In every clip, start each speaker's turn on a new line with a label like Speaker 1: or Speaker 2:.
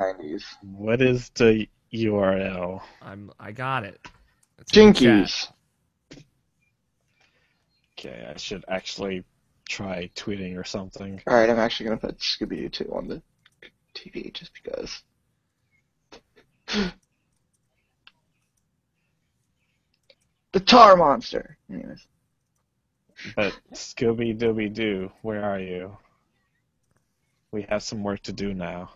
Speaker 1: 90s.
Speaker 2: What is the URL?
Speaker 3: I got it. It's in the chat.
Speaker 1: Jinkies.
Speaker 2: Okay, I should actually try tweeting or something.
Speaker 1: All right, I'm actually gonna put Scooby-Doo 2 on the TV just because. The Tar Monster. Anyways,
Speaker 2: But Scooby Dooby Doo, where are you? We have some work to do now.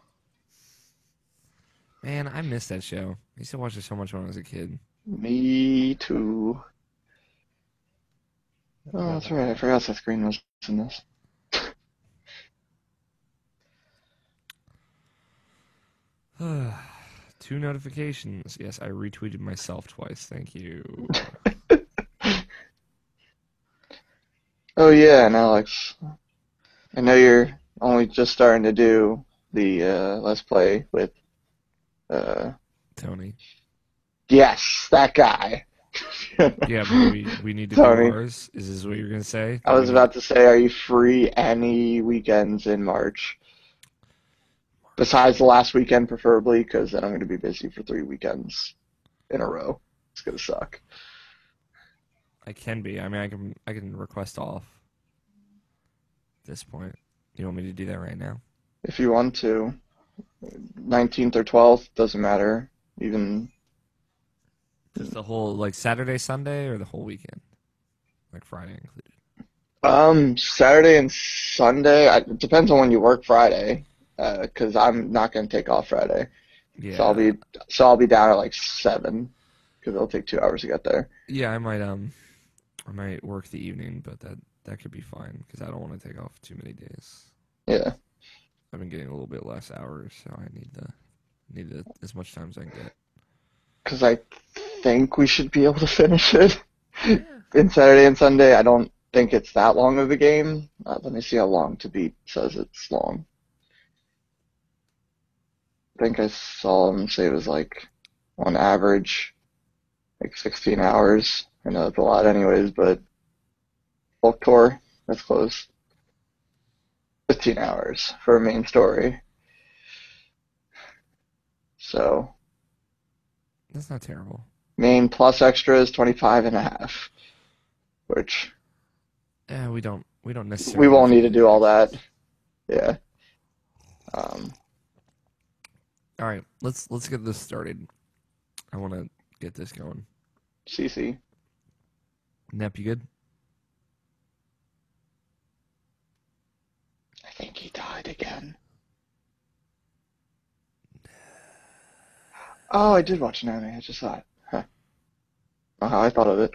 Speaker 3: Man, I missed that show. I used to watch it so much when I was a kid.
Speaker 1: me too. Oh, that's right. I forgot Seth Green was in this.
Speaker 3: Two notifications. Yes, I retweeted myself twice. Thank you.
Speaker 1: Oh yeah, and Alex, I know you're only just starting to do the Let's Play with
Speaker 3: Tony.
Speaker 1: yes, that guy.
Speaker 3: Yeah, but we need to do
Speaker 1: Tony.
Speaker 3: ours. Is this what you're gonna say?
Speaker 1: I was about to say, are you free any weekends in March? Besides the last weekend, preferably, because then I'm going to be busy for 3 weekends in a row. It's going to suck.
Speaker 3: I can be. I mean, I can request off. At this point, you want me to do that right now?
Speaker 1: If you want to, 19th or 12th, doesn't matter. Even
Speaker 3: Just the whole like Saturday, Sunday, or the whole weekend, like Friday included.
Speaker 1: Saturday and Sunday. It depends on when you work Friday, because I'm not going to take off Friday.
Speaker 3: Yeah.
Speaker 1: So I'll be down at like 7, because it'll take 2 hours to get there.
Speaker 3: Yeah, I might work the evening, but that could be fine because I don't want to take off too many days.
Speaker 1: Yeah.
Speaker 3: I've been getting a little bit less hours, so I need as much time as I can get.
Speaker 1: Because I think we should be able to finish it in Saturday and Sunday. I don't think it's that long of a game. Let me see how long To Beat says it's long. I think I saw him say it was like, on average, like 16 hours. I know it's a lot anyways, but Bulk Tour, that's close. 15 hours for a main story. So,
Speaker 3: That's not terrible.
Speaker 1: main plus extra is 25 and a half, which
Speaker 3: Yeah, we don't necessarily.
Speaker 1: we won't
Speaker 3: have
Speaker 1: need to do all that.
Speaker 3: extras.
Speaker 1: Yeah.
Speaker 3: All right, let's get this started. I want to get this going.
Speaker 1: CC.
Speaker 3: Nep, you good?
Speaker 1: I think he died again. Oh, I did watch an anime. I just saw it. Huh. Oh, how I thought of it.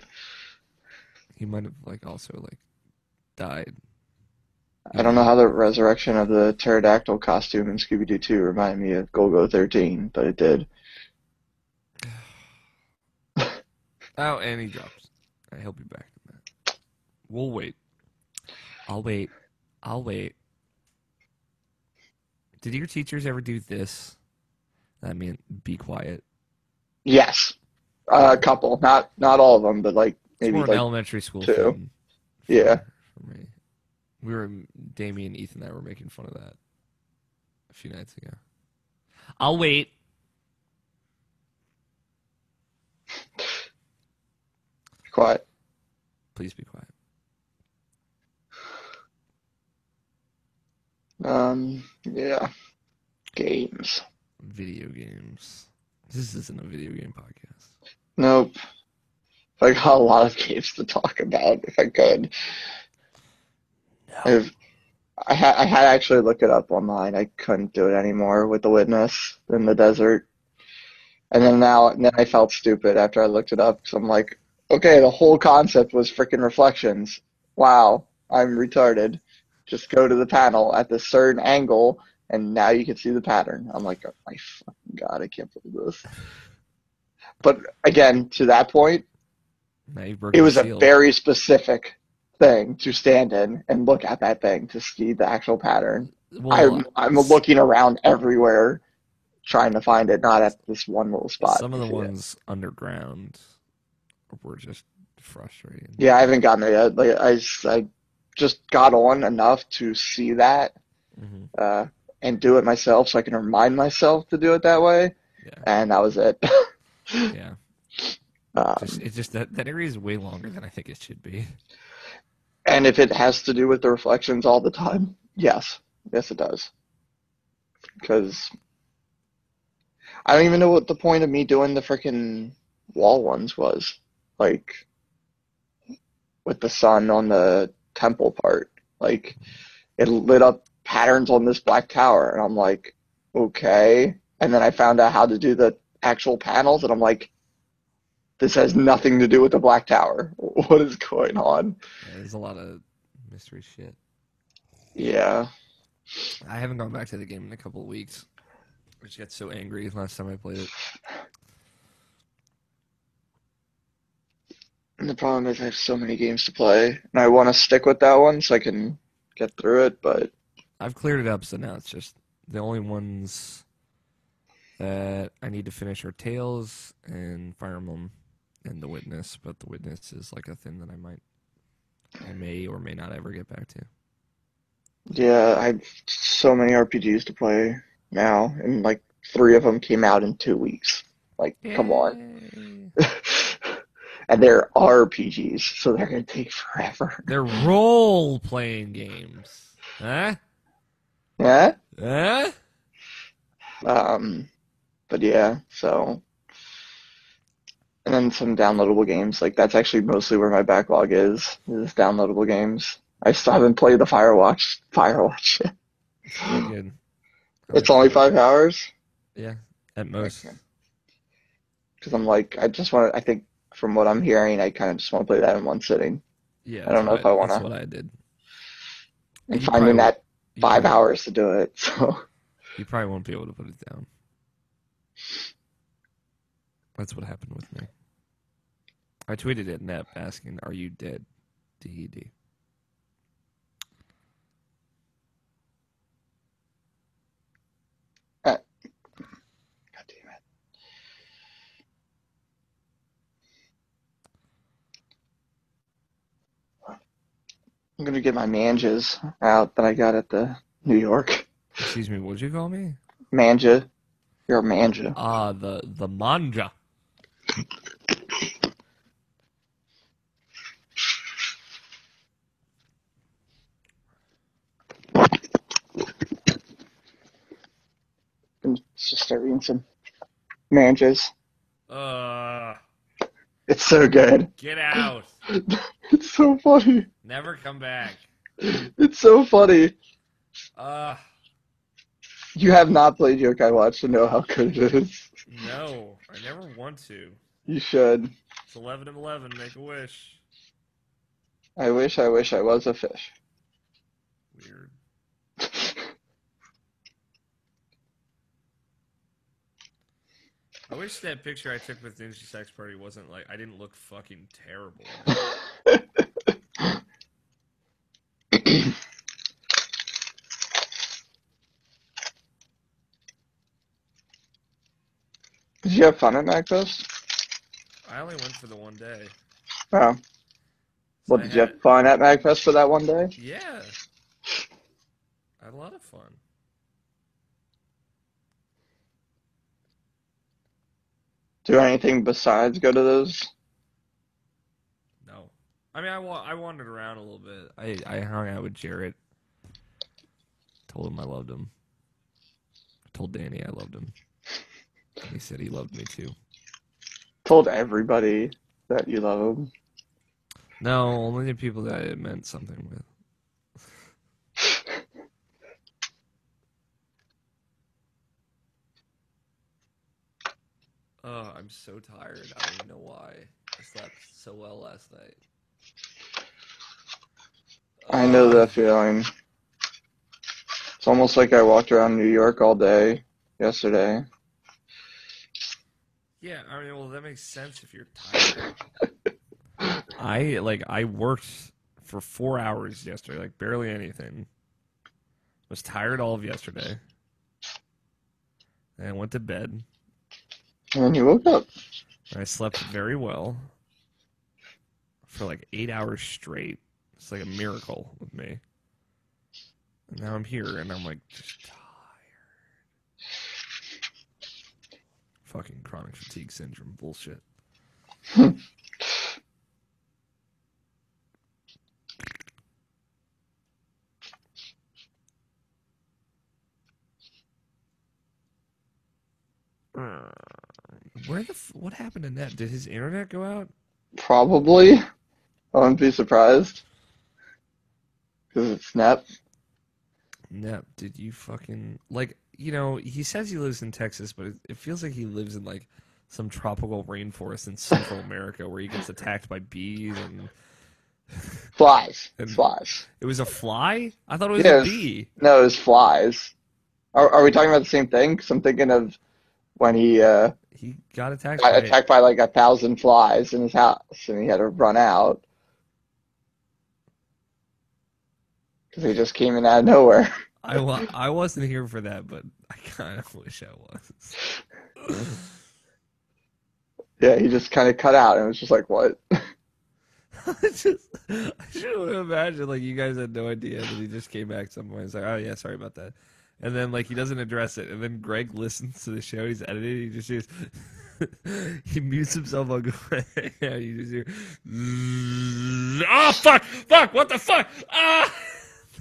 Speaker 3: He might have also died.
Speaker 1: I don't know how the resurrection of the pterodactyl costume in Scooby-Doo 2 reminded me of Golgo 13, but it did.
Speaker 3: Oh, and he drops. I hope you back in that. We'll wait. I'll wait. Did your teachers ever do this? I mean, be quiet.
Speaker 1: Yes. A couple. Not all of them, but like
Speaker 3: It's
Speaker 1: maybe
Speaker 3: more an
Speaker 1: like
Speaker 3: elementary school
Speaker 1: 2.
Speaker 3: thing.
Speaker 1: Yeah.
Speaker 3: For me. Damien, Ethan, and I were making fun of that a few nights ago. I'll wait.
Speaker 1: Quiet.
Speaker 3: Please be quiet.
Speaker 1: Yeah. Games.
Speaker 3: Video games. This isn't a video game podcast.
Speaker 1: Nope. I got a lot of games to talk about if I could.
Speaker 3: No.
Speaker 1: I had actually looked it up online. I couldn't do it anymore with The Witness in the desert. And then I felt stupid after I looked it up. So I'm like, okay, the whole concept was freaking reflections. Wow, I'm retarded. Just go to the panel at this certain angle, and now you can see the pattern. I'm like, oh my fucking God, I can't believe this. But again, to that point,
Speaker 3: Now you've
Speaker 1: it
Speaker 3: broken the
Speaker 1: was a
Speaker 3: seal.
Speaker 1: very specific thing to stand in and look at that thing to see the actual pattern.
Speaker 3: Well,
Speaker 1: I'm looking around everywhere trying to find it, not at this one little spot.
Speaker 3: some of
Speaker 1: to
Speaker 3: the
Speaker 1: see it.
Speaker 3: ones underground were just frustrating.
Speaker 1: Yeah, I haven't gotten it yet. Like I just got on enough to see that.
Speaker 3: Mhm.
Speaker 1: and do it myself so I can remind myself to do it that way.
Speaker 3: Yeah.
Speaker 1: And that was it.
Speaker 3: Yeah.
Speaker 1: Um,
Speaker 3: It's just that area is way longer than I think it should be.
Speaker 1: and if it has to do with the reflections all the time, yes. Yes, it does. Because I don't even know what the point of me doing the freaking wall ones was. Like, with the sun on the temple part. Like, it lit up patterns on this black tower, and I'm like, okay. And then I found out how to do the actual panels, and I'm like, this has nothing to do with the black tower. What is going on?
Speaker 3: Yeah, there's a lot of mystery shit.
Speaker 1: Yeah.
Speaker 3: I haven't gone back to the game in a couple of weeks. I just got so angry last time I played it.
Speaker 1: And the problem is I have so many games to play, and I want to stick with that one so I can get through it, but
Speaker 3: I've cleared it up, so now it's just the only ones that I need to finish are Tales and Fire Emblem and The Witness, but The Witness is like a thing that I may or may not ever get back to.
Speaker 1: yeah, I have so many RPGs to play now, and like 3 of them came out in 2 weeks. Like, come on.
Speaker 3: Yay.
Speaker 1: And they're RPGs, so they're gonna take forever.
Speaker 3: They're role-playing games. Huh?
Speaker 1: Yeah?
Speaker 3: Huh?
Speaker 1: But yeah, so. And then some downloadable games. Like, that's actually mostly where my backlog is downloadable games. I still haven't played the Firewatch yet.
Speaker 3: It's pretty good.
Speaker 1: It's only 5 hours?
Speaker 3: Yeah, at most.
Speaker 1: Okay. Because I'm like, I think from what I'm hearing, I kind of just want to play that in one sitting.
Speaker 3: Yeah,
Speaker 1: I don't know if I want
Speaker 3: that's
Speaker 1: to.
Speaker 3: what I did.
Speaker 1: And
Speaker 3: You
Speaker 1: finding
Speaker 3: probably
Speaker 1: that
Speaker 3: You
Speaker 1: 5
Speaker 3: probably-
Speaker 1: hours to do it, so.
Speaker 3: You probably won't be able to put it down. That's what happened with me. I tweeted at Nep asking, "Are you dead?" DED.
Speaker 1: God damn it. I'm gonna get my manjas out that I got at the New York.
Speaker 3: Excuse me, what'd you call me?
Speaker 1: Manja. You're a manja.
Speaker 3: The manja.
Speaker 1: I'm just start eating some manjas. It's so good.
Speaker 3: Get out.
Speaker 1: It's so funny.
Speaker 3: Never come back.
Speaker 1: It's so funny.
Speaker 3: Uh,
Speaker 1: You have not played Yokai Watch to know how good it is.
Speaker 3: no, I never want to.
Speaker 1: You should.
Speaker 3: It's 11 of 11, make a wish.
Speaker 1: I wish I was a fish.
Speaker 3: Weird. I wish that picture I took with Ninja Sex Party wasn't like, I didn't look fucking terrible.
Speaker 1: Did you have fun at MagFest?
Speaker 3: I only went for the one day.
Speaker 1: Oh. Well,
Speaker 3: I
Speaker 1: did you
Speaker 3: had-
Speaker 1: have fun at MagFest for that one day?
Speaker 3: Yeah. I had a lot of fun.
Speaker 1: Do anything besides go to those?
Speaker 3: No. I mean, I wandered around a little bit. I hung out with Jarrett. Told him I loved him. Told Danny I loved him. And he said he loved me too.
Speaker 1: Told everybody that you love them.
Speaker 3: No, only the people that it meant something with. Oh, I'm so tired. I don't even know why. I slept so well last night.
Speaker 1: I know that feeling. It's almost like I walked around New York all day yesterday.
Speaker 3: Yeah, I mean, well, that makes sense if you're tired. I worked for 4 hours yesterday, like barely anything. Was tired all of yesterday. And I went to bed.
Speaker 1: And then you woke up.
Speaker 3: And I slept very well for like 8 hours straight. It's like a miracle with me. And now I'm here, and I'm like just fucking chronic fatigue syndrome bullshit. What happened to Net? Did his internet go out?
Speaker 1: Probably. I wouldn't be surprised. Because it's Nep.
Speaker 3: Nep, did you fucking like? You know, he says he lives in Texas, but it feels like he lives in like some tropical rainforest in Central America where he gets attacked by bees and
Speaker 1: Flies.
Speaker 3: And-
Speaker 1: Flies.
Speaker 3: it was a fly. I thought it was
Speaker 1: Yeah,
Speaker 3: a bee.
Speaker 1: No, it was flies. Are we talking about the same thing? 'Cause I'm thinking of when he
Speaker 3: He got attacked
Speaker 1: got
Speaker 3: by
Speaker 1: attacked by like 1,000 flies in his house and he had to run out. Because he just came in out of nowhere.
Speaker 3: I wasn't here for that, but I kind of wish I was.
Speaker 1: Yeah, he just kind of cut out and it was just like, what?
Speaker 3: I should imagine like you guys had no idea that he just came back some point. He's like, oh yeah, sorry about that. And then like he doesn't address it, and then Greg listens to the show. He's editing. He just hears, he mutes himself on Greg. Yeah, you just hear, oh fuck, what the fuck? Ah,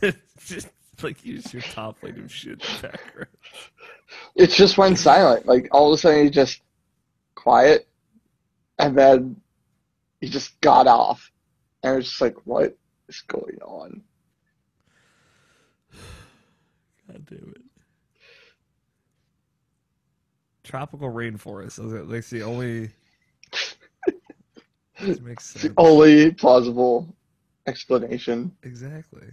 Speaker 3: it's just like you just hear top plate of shit in the background.
Speaker 1: It just went silent. Like all of a sudden he just quiet and then he just got off. And it was just like, what is going on?
Speaker 3: God damn it. Tropical rainforest. That's the only. This makes
Speaker 1: It's the
Speaker 3: sense.
Speaker 1: only plausible explanation.
Speaker 3: Exactly.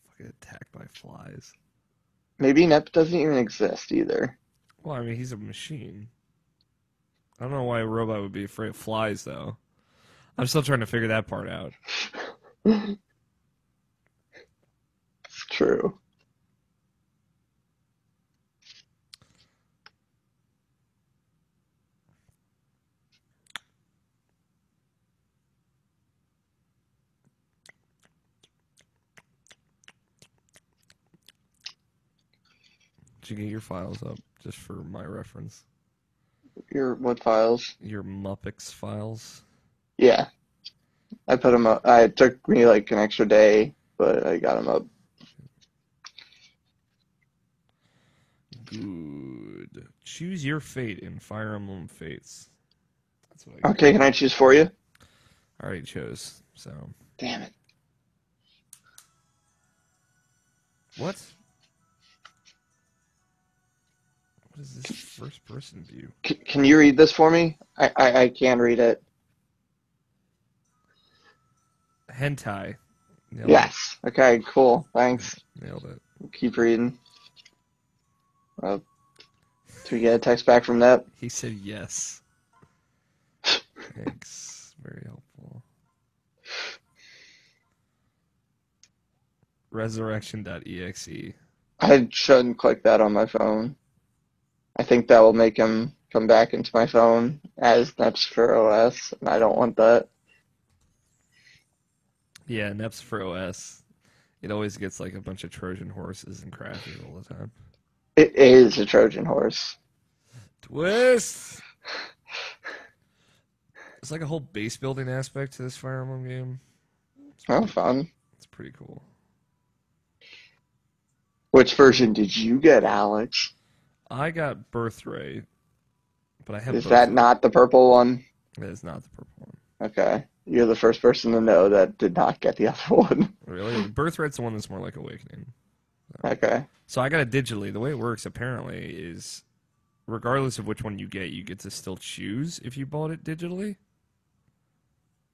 Speaker 3: Fucking attacked by flies.
Speaker 1: Maybe Nep doesn't even exist either.
Speaker 3: Well, I mean, he's a machine. I don't know why a robot would be afraid of flies, though. I'm still trying to figure that part out.
Speaker 1: It's true.
Speaker 3: Did you get your files up, just for my reference?
Speaker 1: What files?
Speaker 3: Your Muppets files?
Speaker 1: Yeah. I put them up. It took me like an extra day, but I got them up.
Speaker 3: Good. Choose your fate in Fire Emblem Fates. That's what I got.
Speaker 1: Okay, can I choose for you?
Speaker 3: I already chose, so.
Speaker 1: Damn it.
Speaker 3: What? What is this first person view?
Speaker 1: Can you read this for me? I can read it.
Speaker 3: Hentai. Nailed
Speaker 1: Yes. Okay, cool. Thanks.
Speaker 3: it. Nailed it.
Speaker 1: Keep reading. Do we get a text back from that?
Speaker 3: He said yes. Thanks. Very helpful. Resurrection.exe.
Speaker 1: I shouldn't click that on my phone. I think that will make him come back into my phone as Neps for OS, and I don't want that.
Speaker 3: Yeah, Neps for OS. It always gets like a bunch of Trojan horses and crashes all the time.
Speaker 1: It is a Trojan horse.
Speaker 3: Twist! It's like a whole base building aspect to this Fire Emblem game.
Speaker 1: Oh, fun.
Speaker 3: It's pretty cool.
Speaker 1: Which version did you get, Alex?
Speaker 3: I got Birthright, but I have
Speaker 1: Is
Speaker 3: both
Speaker 1: that
Speaker 3: of them.
Speaker 1: not the purple one?
Speaker 3: That is not the purple one.
Speaker 1: Okay. You're the first person to know that did not get the other one.
Speaker 3: Really? The Birthright's the one that's more like Awakening.
Speaker 1: Okay.
Speaker 3: So I got it digitally. The way it works, apparently, is regardless of which one you get to still choose if you bought it digitally.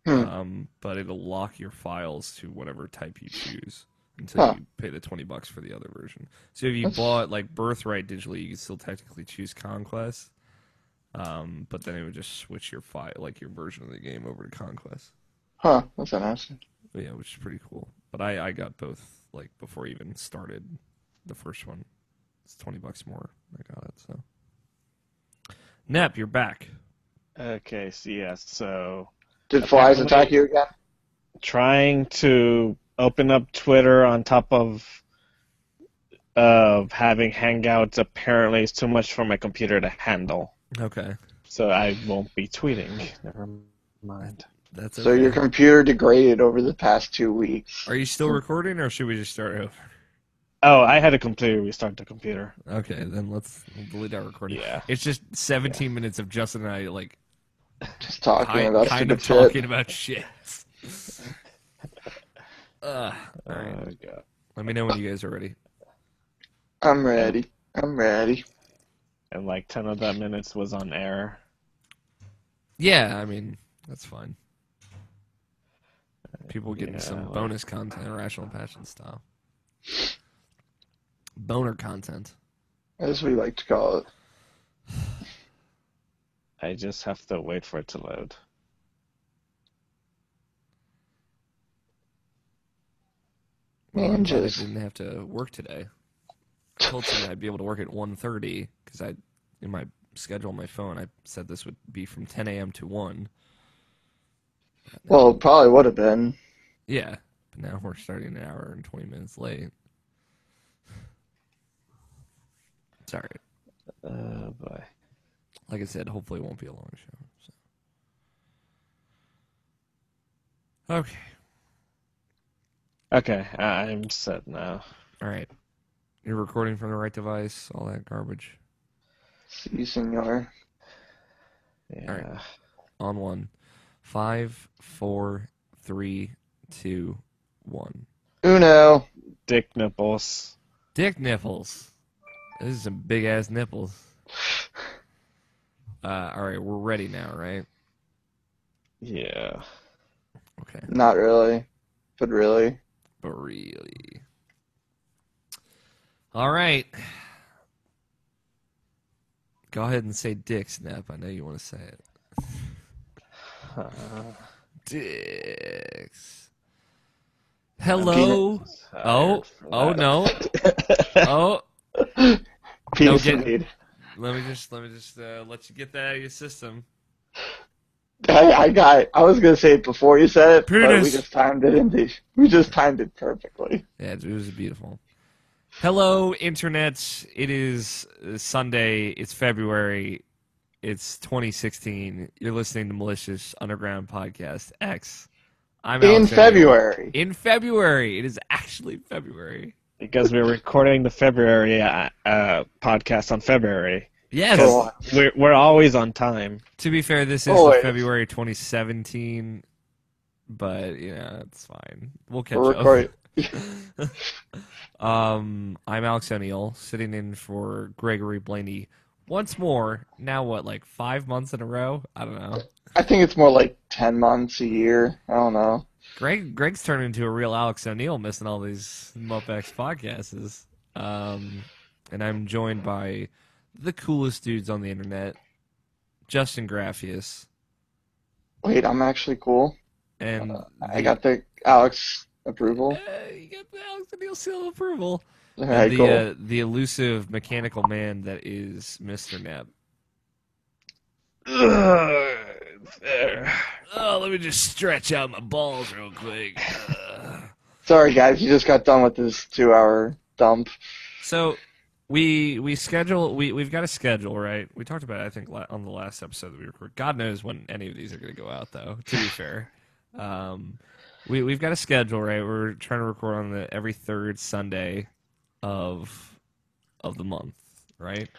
Speaker 3: But it'll lock your files to whatever type you choose until
Speaker 1: Huh.
Speaker 3: you pay the $20 for the other version. So if you bought like Birthright digitally, you could still technically choose Conquest. But then it would just switch your file, like your version of the game, over to Conquest.
Speaker 1: Huh. That's interesting.
Speaker 3: Yeah, which is pretty cool. But I got both like before I even started the first one. It's $20 more. I got it. So, Nep, you're back.
Speaker 2: Okay, so yes, so
Speaker 1: Did flies
Speaker 2: Apparently-
Speaker 1: attack you again?
Speaker 2: trying to open up Twitter on top of of having Hangouts apparently is too much for my computer to handle.
Speaker 3: Okay,
Speaker 2: So I won't be tweeting. Never mind.
Speaker 3: that's
Speaker 1: So
Speaker 3: okay.
Speaker 1: your computer degraded over the past 2 weeks.
Speaker 3: Are you still recording, or should we just start over?
Speaker 2: Oh, I had to completely restart the computer.
Speaker 3: Okay, then we'll delete our recording.
Speaker 2: Yeah.
Speaker 3: It's just 17 minutes of Justin and I like
Speaker 1: Just talking about
Speaker 3: kind
Speaker 1: stupid
Speaker 3: of
Speaker 1: shit.
Speaker 3: talking about shit. All right.
Speaker 2: Oh, God.
Speaker 3: Let me know when you guys are ready.
Speaker 1: I'm ready. I'm ready.
Speaker 2: And like 10 of that minutes was on air.
Speaker 3: Yeah, I mean that's fine. People getting
Speaker 2: Yeah,
Speaker 3: some
Speaker 2: well.
Speaker 3: bonus content, irrational passion style. Boner content.
Speaker 1: As we like to call it.
Speaker 2: I just have to wait for it to load.
Speaker 3: Well,
Speaker 1: Man,
Speaker 3: I'm glad I
Speaker 1: just
Speaker 3: didn't have to work today. I told someone I'd be able to work at 1:30 because in my schedule on my phone, I said this would be from 10 a.m. to 1.
Speaker 1: well, it probably would have been.
Speaker 3: Yeah, but now we're starting an hour and 20 minutes late. It's all right.
Speaker 2: Oh, boy.
Speaker 3: Like I said, hopefully it won't be a long show. So. Okay.
Speaker 2: Okay, I'm set now.
Speaker 3: All right. You're recording from the right device, all that garbage.
Speaker 1: Si, senor.
Speaker 2: Yeah.
Speaker 3: All right. On 1. 5, 4, 3, 2, 1.
Speaker 1: Uno.
Speaker 2: Dick nipples.
Speaker 3: Dick nipples. This is some big ass nipples. All right, we're ready now, right?
Speaker 2: Yeah.
Speaker 3: Okay.
Speaker 1: Not really. But really.
Speaker 3: But really. All right. Go ahead and say dick, Snap. I know you want to say it. Dicks. Hello. Oh no. Oh.
Speaker 1: Penis
Speaker 3: get-
Speaker 1: indeed.
Speaker 3: Let me just let you get that out of your system.
Speaker 1: I was gonna say it before you said it, but we
Speaker 3: Penis.
Speaker 1: just timed it we just timed it perfectly.
Speaker 3: Yeah, it was beautiful. Hello, Internet. It is Sunday. It's February. It's 2016. You're listening to Malicious Underground Podcast X. I'm
Speaker 1: In
Speaker 3: Alex O'Neill.
Speaker 1: February.
Speaker 3: In February. It is actually February.
Speaker 2: Because we're recording the February podcast on February.
Speaker 3: Yes.
Speaker 1: Oh.
Speaker 2: We're always on time.
Speaker 3: To be fair, this is
Speaker 1: Always.
Speaker 3: February 2017, but it's fine. We'll catch
Speaker 1: We're
Speaker 3: up.
Speaker 1: recording.
Speaker 3: I'm Alex O'Neill, sitting in for Gregory Blaney once more. Now what, like 5 months in a row? I don't know.
Speaker 1: I think it's more like 10 months a year. I don't know.
Speaker 3: Greg's turned into a real Alex O'Neill, missing all these MupX podcasts. And I'm joined by the coolest dudes on the internet, Justin Graffius,
Speaker 1: Wait, I'm actually cool.
Speaker 3: and
Speaker 1: I got the Alex approval.
Speaker 3: you got the Alex O'Neill seal of approval.
Speaker 1: All right,
Speaker 3: And
Speaker 1: cool.
Speaker 3: the elusive mechanical man that is Mr. Neb.
Speaker 2: There.
Speaker 3: Oh, let me just stretch out my balls real quick.
Speaker 1: Sorry, guys. You just got done with this 2-hour dump.
Speaker 3: So we've got a schedule, right? We talked about it, I think, on the last episode that we recorded. God knows when any of these are going to go out, though. To be fair, we've got a schedule, right? We're trying to record on every third Sunday of the month, right?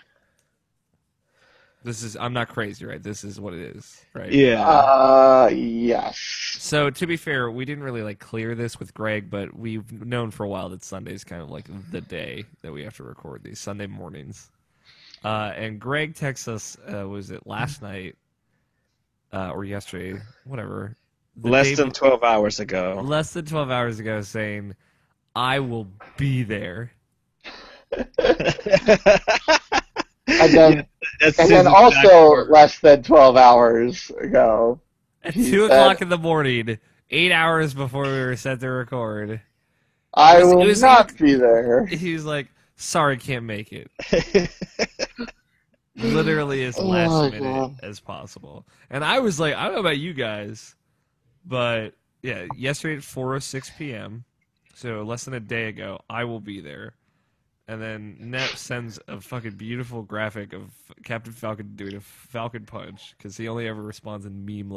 Speaker 3: I'm not crazy, right? This is what it is, right?
Speaker 2: Yeah.
Speaker 1: Yes.
Speaker 3: So to be fair, we didn't really clear this with Greg, but we've known for a while that Sunday's kind of like the day that we have to record these Sunday mornings. And Greg texts us, was it last night or yesterday, whatever?
Speaker 2: Less than 12 hours ago.
Speaker 3: Less than 12 hours ago, saying, "I will be there."
Speaker 1: And then,
Speaker 2: That's
Speaker 1: and
Speaker 2: his
Speaker 1: then
Speaker 2: exact
Speaker 1: also
Speaker 2: word.
Speaker 1: less than 12 hours ago.
Speaker 3: At
Speaker 1: He
Speaker 3: 2
Speaker 1: said-
Speaker 3: o'clock in the morning, 8 hours before we were set to record,
Speaker 1: I
Speaker 3: It was-
Speaker 1: will
Speaker 3: it was
Speaker 1: not
Speaker 3: like-
Speaker 1: be there.
Speaker 3: he's like, "Sorry, can't make it." Literally as
Speaker 1: Oh
Speaker 3: last
Speaker 1: my
Speaker 3: minute
Speaker 1: God.
Speaker 3: as possible. And I was like, I don't know about you guys, but yeah, yesterday at 4:06 p.m., so less than a day ago, I will be there. And then Nep sends a fucking beautiful graphic of Captain Falcon doing a Falcon punch because he only ever responds in meme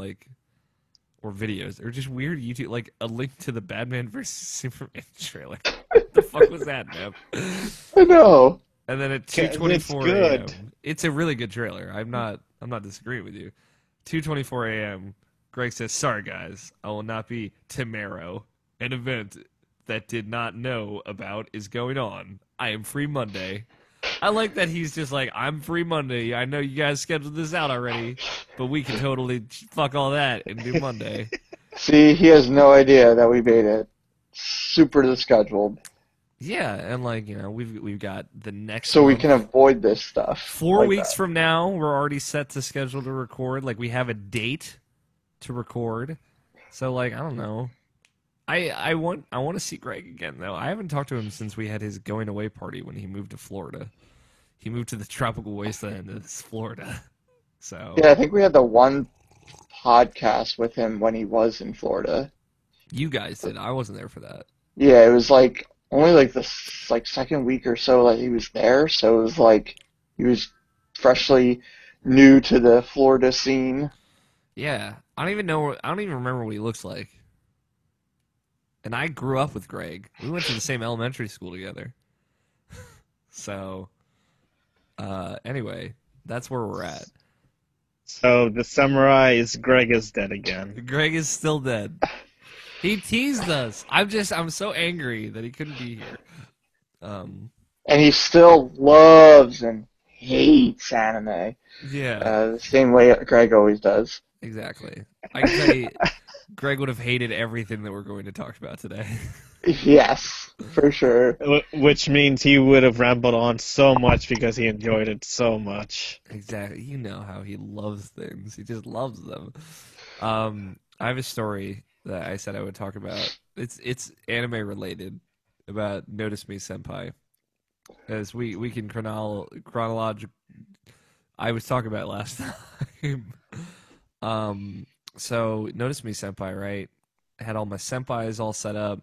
Speaker 3: or videos or just weird YouTube, like a link to the Batman vs Superman trailer. What the fuck was that, Nep?
Speaker 1: I know.
Speaker 3: And then at
Speaker 2: It's
Speaker 3: 2:24
Speaker 2: good.
Speaker 3: a.m., it's a really good trailer. I'm not disagreeing with you. 2:24 a.m. Greg says, "Sorry guys, I will not be tomorrow. An event that did not know about is going on. I am free Monday." I like that he's just like, I'm free Monday. I know you guys scheduled this out already, but we can totally fuck all that and do Monday.
Speaker 1: See, he has no idea that we made it super scheduled,
Speaker 3: Yeah, and we've got the next
Speaker 1: so we
Speaker 3: month.
Speaker 1: can avoid this stuff.
Speaker 3: 4
Speaker 1: like
Speaker 3: weeks
Speaker 1: that.
Speaker 3: from now, we're already set to schedule to record. Like, we have a date to record. So, I don't know. I want to see Greg again, though. I haven't talked to him since we had his going away party when he moved to Florida. He moved to the tropical wasteland of Florida. So
Speaker 1: Yeah, I think we had the one podcast with him when he was in Florida.
Speaker 3: you guys did. I wasn't there for that.
Speaker 1: Yeah, it was only the second week or so that he was there, so it was like he was freshly new to the Florida scene.
Speaker 3: Yeah, I don't even remember what he looks like. And I grew up with Greg. We went to the same elementary school together. So, anyway, that's where we're at.
Speaker 2: So to summarize, Greg is dead again.
Speaker 3: Greg is still dead. He teased us. I'm so angry that he couldn't be here.
Speaker 1: And he still loves and hates anime.
Speaker 3: Yeah,
Speaker 1: The same way Greg always does.
Speaker 3: exactly. I can tell you, Greg would have hated everything that we're going to talk about today.
Speaker 1: Yes, for sure.
Speaker 2: Which means he would have rambled on so much because he enjoyed it so much.
Speaker 3: Exactly. You know how he loves things. He just loves them. I have a story that I said I would talk about. It's anime related about Notice Me Senpai. As we can chronological. I was talking about it last time. So Notice Me Senpai, right? I had all my senpais all set up.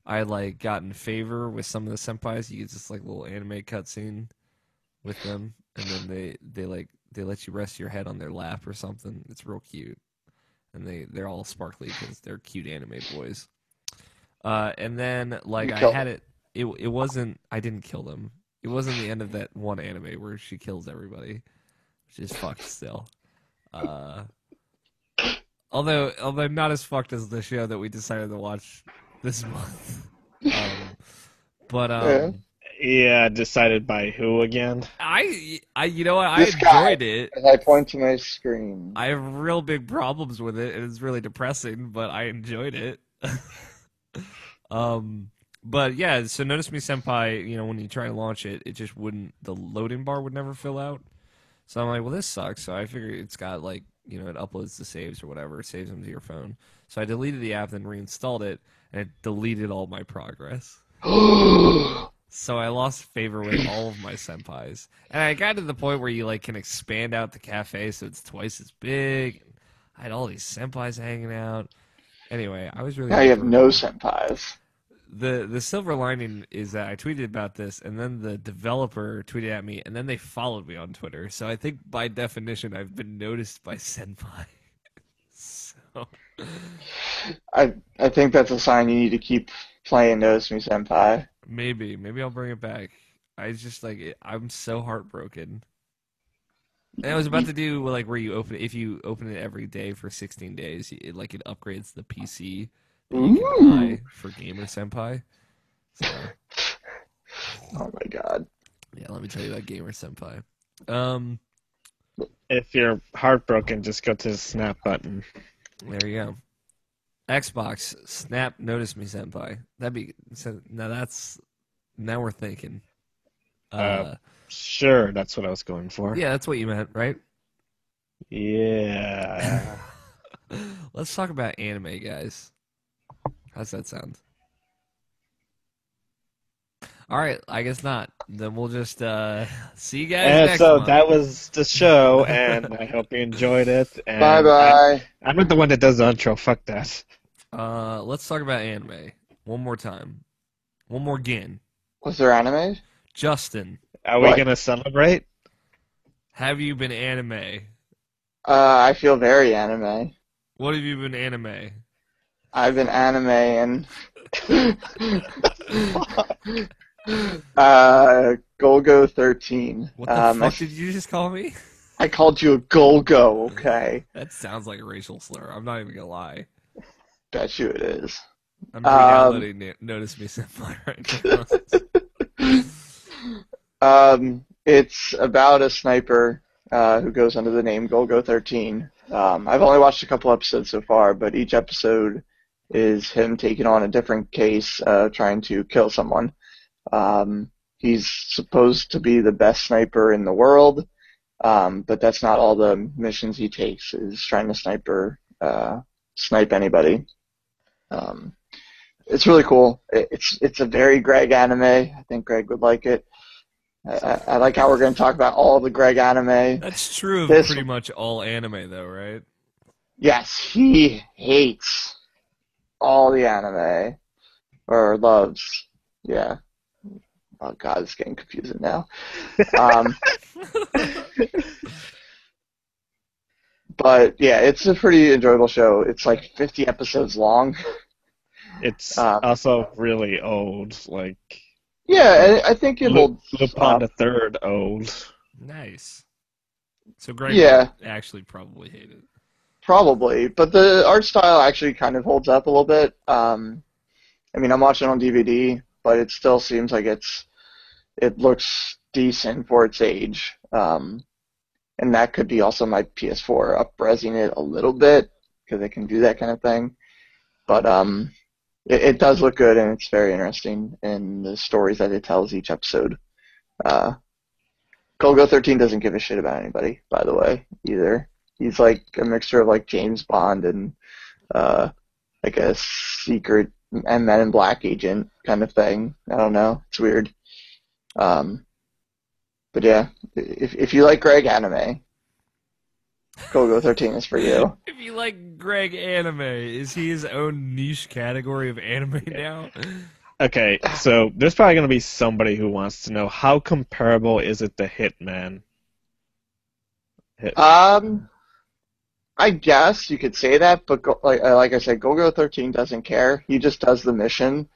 Speaker 3: I had gotten favor with some of the senpais. You get this little anime cutscene with them, and then they let you rest your head on their lap or something. It's real cute, and they're all sparkly because they're cute anime boys. And then
Speaker 1: You
Speaker 3: I
Speaker 1: killed
Speaker 3: had it. It wasn't. I didn't kill them. It wasn't the end of that one anime where she kills everybody, which is fucked still. Although not as fucked as the show that we decided to watch this month. But
Speaker 1: Yeah.
Speaker 2: Yeah, decided by who again?
Speaker 3: I you know what, I
Speaker 1: This guy.
Speaker 3: enjoyed it.
Speaker 1: As I point to my screen.
Speaker 3: I have real big problems with it, and it's really depressing, but I enjoyed it. But yeah, so Notice Me Senpai, when you try to launch it, it just wouldn't, the loading bar would never fill out. So I'm like, well, this sucks. So I figured it's got it uploads the saves or whatever, saves them to your phone. So I deleted the app, then reinstalled it, and it deleted all my progress. So I lost favor with all of my senpais. And I got to the point where you can expand out the cafe so it's twice as big. I had all these senpais hanging out. Anyway, I was really
Speaker 1: Now you have no
Speaker 3: heartbroken.
Speaker 1: senpais.
Speaker 3: The silver lining is that I tweeted about this, and then the developer tweeted at me, and then they followed me on Twitter. So I think by definition, I've been noticed by senpai. So
Speaker 1: I think that's a sign you need to keep playing Notice Me Senpai.
Speaker 3: maybe I'll bring it back. I just I'm so heartbroken. And I was about to do where you if you open it every day for 16 days, it upgrades the PC that you can buy for Gamer Senpai. So
Speaker 1: Oh my god.
Speaker 3: yeah, let me tell you about Gamer Senpai.
Speaker 2: If you're heartbroken, just go to the snap button.
Speaker 3: There you go. Xbox Snap Notice Me Senpai. Now we're thinking.
Speaker 2: Sure, that's what I was going for.
Speaker 3: Yeah, that's what you meant, right?
Speaker 2: Yeah.
Speaker 3: Let's talk about anime, guys. How's that sound? All right, I guess not. Then we'll just see you guys
Speaker 2: And
Speaker 3: next
Speaker 2: so
Speaker 3: month.
Speaker 2: that was the show, and I hope you enjoyed it. And
Speaker 1: Bye bye.
Speaker 2: I'm not the one that does the intro. Fuck that.
Speaker 3: Let's talk about anime one more time. One more again.
Speaker 1: Was there anime?
Speaker 3: Justin,
Speaker 2: Are we
Speaker 1: What?
Speaker 2: gonna celebrate?
Speaker 3: have you been anime?
Speaker 1: I feel very anime.
Speaker 3: What have you been anime?
Speaker 1: I've been anime and Golgo 13.
Speaker 3: What the fuck did you just call me?
Speaker 1: I called you a Golgo, okay?
Speaker 3: That sounds like a racial slur. I'm not even gonna lie.
Speaker 1: Bet you it is.
Speaker 3: I'm re-downloading Notice Me Senpai right now.
Speaker 1: It's about a sniper who goes under the name Golgo 13. I've only watched a couple episodes so far, but each episode is him taking on a different case, trying to kill someone. He's supposed to be the best sniper in the world, but that's not all the missions he takes, is trying to snipe anybody. It's really cool. It's a very Greg anime. I think Greg would like it. I like how we're going to talk about all the Greg anime.
Speaker 3: That's true of
Speaker 1: This-
Speaker 3: pretty much all anime, though, right?
Speaker 1: Yes, he hates all the anime. Or loves. Yeah. Oh god, it's getting confusing now. But yeah, it's a pretty enjoyable show. It's like 50 episodes long.
Speaker 2: It's
Speaker 1: Um,
Speaker 2: also really old, like
Speaker 1: Yeah, I think it holds
Speaker 2: Lupin
Speaker 1: up.
Speaker 2: the Third old.
Speaker 3: Nice. So Greg
Speaker 1: Yeah.
Speaker 3: would actually probably hate it.
Speaker 1: Probably, but the art style actually kind of holds up a little bit. I mean, I'm watching on DVD, but it still seems like it looks decent for its age. And that could be also my PS4 up-resing it a little bit because it can do that kind of thing. But it does look good, and it's very interesting in the stories that it tells each episode. Golgo 13 doesn't give a shit about anybody, by the way, either. He's like a mixture of like James Bond and like a secret and Men in Black agent kind of thing. I don't know. It's weird. But yeah, if you like Greg anime, Golgo 13 is for you.
Speaker 3: If you like Greg anime, is he his own niche category of anime now?
Speaker 2: Okay, so there's probably gonna be somebody who wants to know how comparable is it to Hitman?
Speaker 1: I guess you could say that, but like I said, Golgo 13 doesn't care. He just does the mission.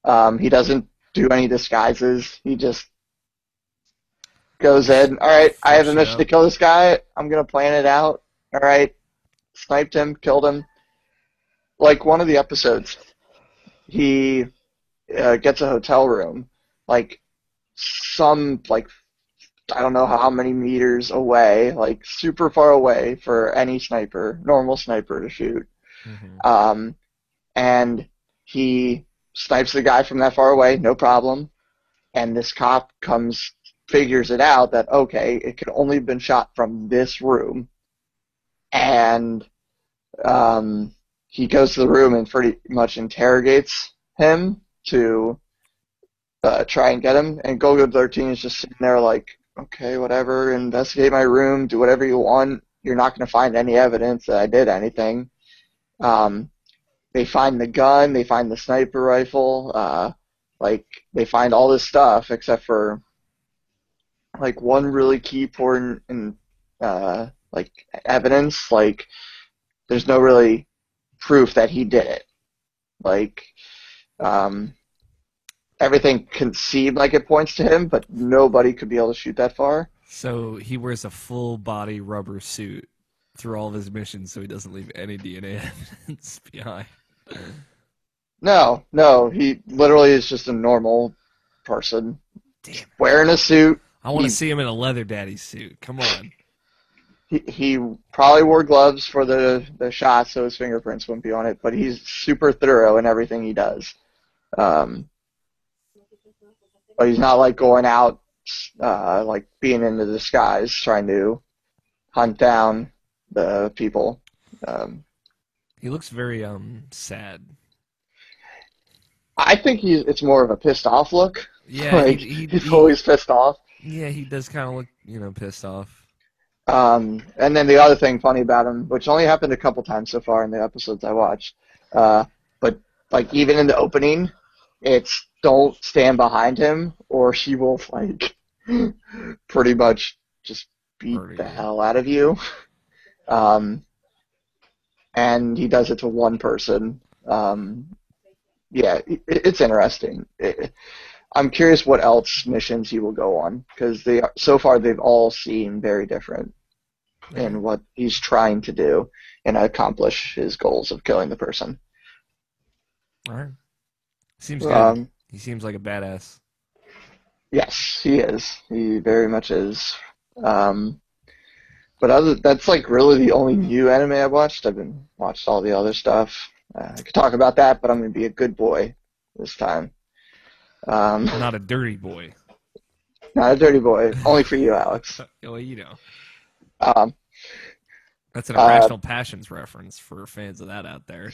Speaker 1: He doesn't do any disguises. He just goes in. All right, I have a mission to kill this guy. I'm gonna plan it out. All right, sniped him, killed him. Like one of the episodes, he gets a hotel room, like I don't know how many meters away, like super far away for any sniper, normal sniper to shoot.
Speaker 3: Mm-hmm.
Speaker 1: And he snipes the guy from that far away, no problem. And this cop figures it out that, okay, it could only have been shot from this room. And he goes to the room and pretty much interrogates him to try and get him. And Golgo 13 is just sitting there like, okay, whatever, investigate my room, do whatever you want. You're not going to find any evidence that I did anything. They find the gun, they find the sniper rifle, they find all this stuff except for like one really key important evidence. Like there's no really proof that he did it. Like everything can seem like it points to him, but nobody could be able to shoot that far.
Speaker 3: So he wears a full body rubber suit through all of his missions so he doesn't leave any DNA evidence behind.
Speaker 1: No, he literally is just a normal person.
Speaker 3: Damn.
Speaker 1: Wearing a suit.
Speaker 3: I want to see him in a leather daddy suit. Come on.
Speaker 1: He probably wore gloves for the shot so his fingerprints wouldn't be on it, but he's super thorough in everything he does. But he's not like going out, like being in the disguise, trying to hunt down the people.
Speaker 3: He looks very sad.
Speaker 1: I think it's more of a pissed off look.
Speaker 3: Yeah,
Speaker 1: Like, he's always pissed off.
Speaker 3: Yeah, he does kind of look, pissed off.
Speaker 1: And then the other thing funny about him, which only happened a couple times so far in the episodes I watched, but like even in the opening, it's don't stand behind him or he will like pretty much just beat
Speaker 3: Murder
Speaker 1: the
Speaker 3: you.
Speaker 1: hell out of you. Um, and he does it to one person. Yeah, it's interesting. I'm curious what else missions he will go on because so far they've all seemed very different in what he's trying to do and accomplish his goals of killing the person.
Speaker 3: All right. Seems good.
Speaker 1: Um,
Speaker 3: He seems like a badass.
Speaker 1: yes, he is. He very much is. But that's like really the only new anime I've watched. I've been watched all the other stuff. I could talk about that, but I'm going to be a good boy this time.
Speaker 3: Not a dirty boy.
Speaker 1: Not a dirty boy. Only for you, Alex.
Speaker 3: Well, you know.
Speaker 1: Um,
Speaker 3: That's an Irrational Passions reference for fans of that out there.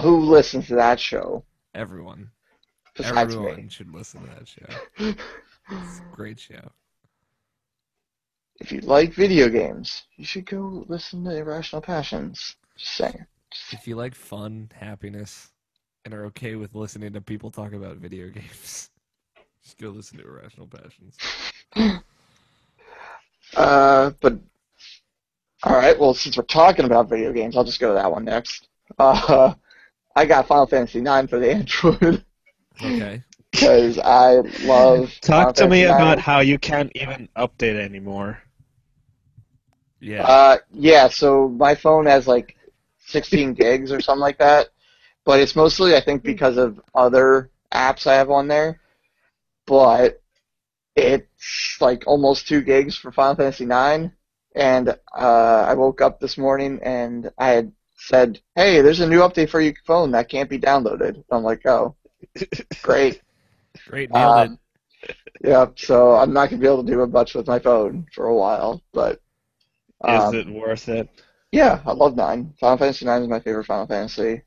Speaker 1: who listens to that show?
Speaker 3: Everyone.
Speaker 1: Besides
Speaker 3: Everyone
Speaker 1: me.
Speaker 3: should listen to that show. It's a great show.
Speaker 1: If you like video games, you should go listen to Irrational Passions. Just saying.
Speaker 3: If you like fun, happiness, and are okay with listening to people talk about video games, just go listen to Irrational Passions.
Speaker 1: But all right. Well, since we're talking about video games, I'll just go to that one next. I got Final Fantasy IX for the Android
Speaker 3: Okay.
Speaker 1: because I love.
Speaker 2: Talk to
Speaker 1: Final
Speaker 2: me
Speaker 1: Fantasy
Speaker 2: about
Speaker 1: IX.
Speaker 2: how you can't even update anymore.
Speaker 3: Yeah.
Speaker 1: Yeah. So my phone has like 16 gigs or something like that, but it's mostly I think because of other apps I have on there. But it's like almost 2 gigs for Final Fantasy IX, and I woke up this morning and I had said, "Hey, there's a new update for your phone that can't be downloaded." I'm like, "Oh, great."
Speaker 3: Great. Nailed
Speaker 1: Yeah, so I'm not gonna be able to do much with my phone for a while, but
Speaker 2: Is it worth it?
Speaker 1: yeah, I love 9. Final Fantasy 9 is my favorite Final Fantasy.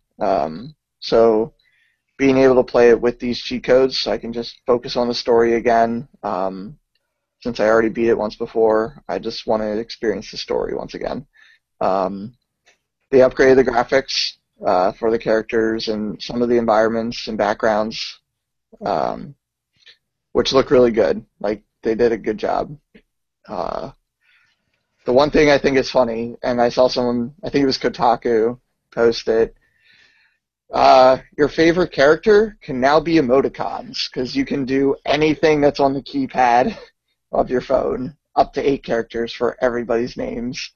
Speaker 1: So being able to play it with these cheat codes, so I can just focus on the story again. Since I already beat it once before, I just want to experience the story once again. They upgraded the graphics for the characters and some of the environments and backgrounds, which look really good. Like, they did a good job. The one thing I think is funny, and I saw someone, I think it was Kotaku, post it, your favorite character can now be emoticons, because you can do anything that's on the keypad of your phone, up to 8 characters for everybody's names.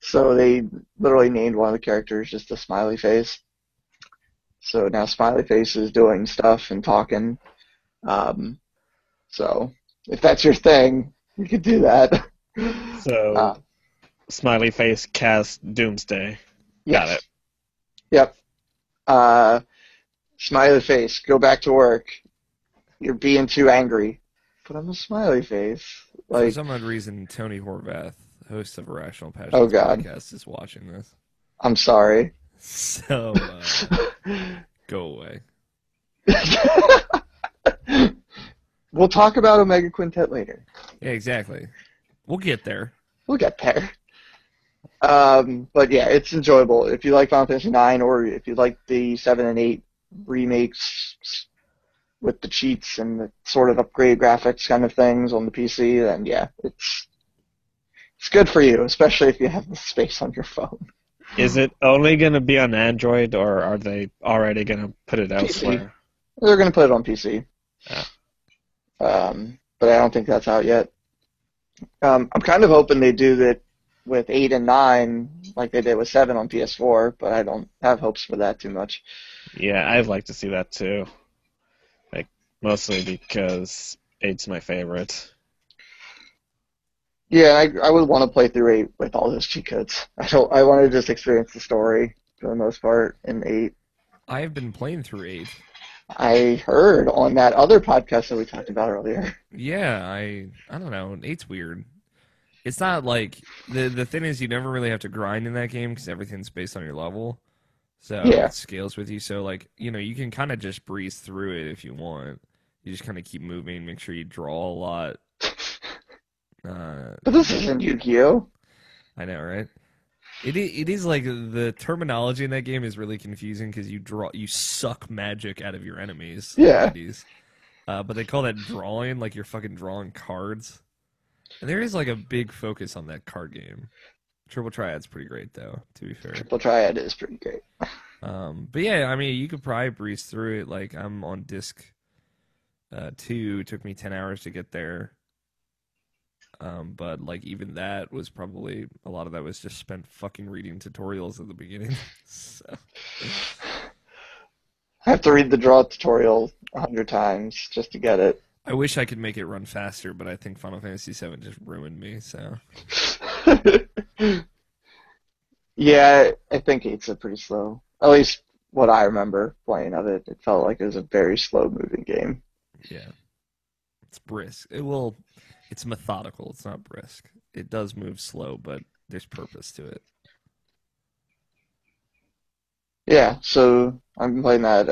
Speaker 1: So they literally named one of the characters just a smiley face. So now smiley face is doing stuff and talking. So if that's your thing, you could do that.
Speaker 2: So, smiley face cast Doomsday.
Speaker 1: Yes.
Speaker 2: Got it.
Speaker 1: Yep. Smiley face, go back to work. You're being too angry. But I'm a smiley face.
Speaker 3: For
Speaker 1: Like,
Speaker 3: some odd reason, Tony Horvath, host of Irrational Passions
Speaker 1: Oh, God.
Speaker 3: podcast, is watching this.
Speaker 1: I'm sorry.
Speaker 3: So, go away.
Speaker 1: We'll talk about Omega Quintet later.
Speaker 3: Yeah, exactly. We'll get there.
Speaker 1: We'll get there. But yeah, it's enjoyable. If you like Final Fantasy IX, or if you like the 7 and 8 remakes with the cheats and the sort of upgrade graphics kind of things on the PC, then yeah, it's good for you, especially if you have the space on your phone.
Speaker 2: Is it only going to be on Android, or are they already going to put it elsewhere?
Speaker 1: They're going to put it on PC.
Speaker 2: Yeah.
Speaker 1: But I don't think that's out yet. I'm kind of hoping they do that with 8 and 9 like they did with 7 on PS4, but I don't have hopes for that too much.
Speaker 2: Yeah, I'd like to see that too. Like, mostly because 8's my favorite.
Speaker 1: Yeah, I would want to play through 8 with all those cheat codes. I want to just experience the story for the most part in 8.
Speaker 3: I have been playing through 8.
Speaker 1: I heard on that other podcast that we talked about earlier.
Speaker 3: Yeah, I don't know. 8's weird. It's not like the thing is you never really have to grind in that game because everything's based on your level, so
Speaker 1: Yeah.
Speaker 3: it scales with you. So like you can kind of just breeze through it if you want. You just kind of keep moving, make sure you draw a lot.
Speaker 1: But this isn't Yu-Gi-Oh!
Speaker 3: I know, right? It is like the terminology in that game is really confusing because you suck magic out of your enemies.
Speaker 1: Yeah.
Speaker 3: But they call that drawing, like you're fucking drawing cards. And there is like a big focus on that card game. Triple Triad's pretty great though, to be fair.
Speaker 1: Triple Triad is pretty great.
Speaker 3: But yeah, I mean, you could probably breeze through it. Like I'm on disc 2. It took me 10 hours to get there. But like even that was probably a lot of that was just spent fucking reading tutorials at the beginning. So
Speaker 1: I have to read the draw tutorial 100 times just to get it.
Speaker 3: I wish I could make it run faster, but I think Final Fantasy VII just ruined me. So
Speaker 1: Yeah, I think 8's a pretty slow. At least what I remember playing of it. It felt like it was a very slow moving game.
Speaker 3: yeah, it's brisk. It's methodical. It's not brisk. It does move slow, but there's purpose to it.
Speaker 1: Yeah, so I'm playing that.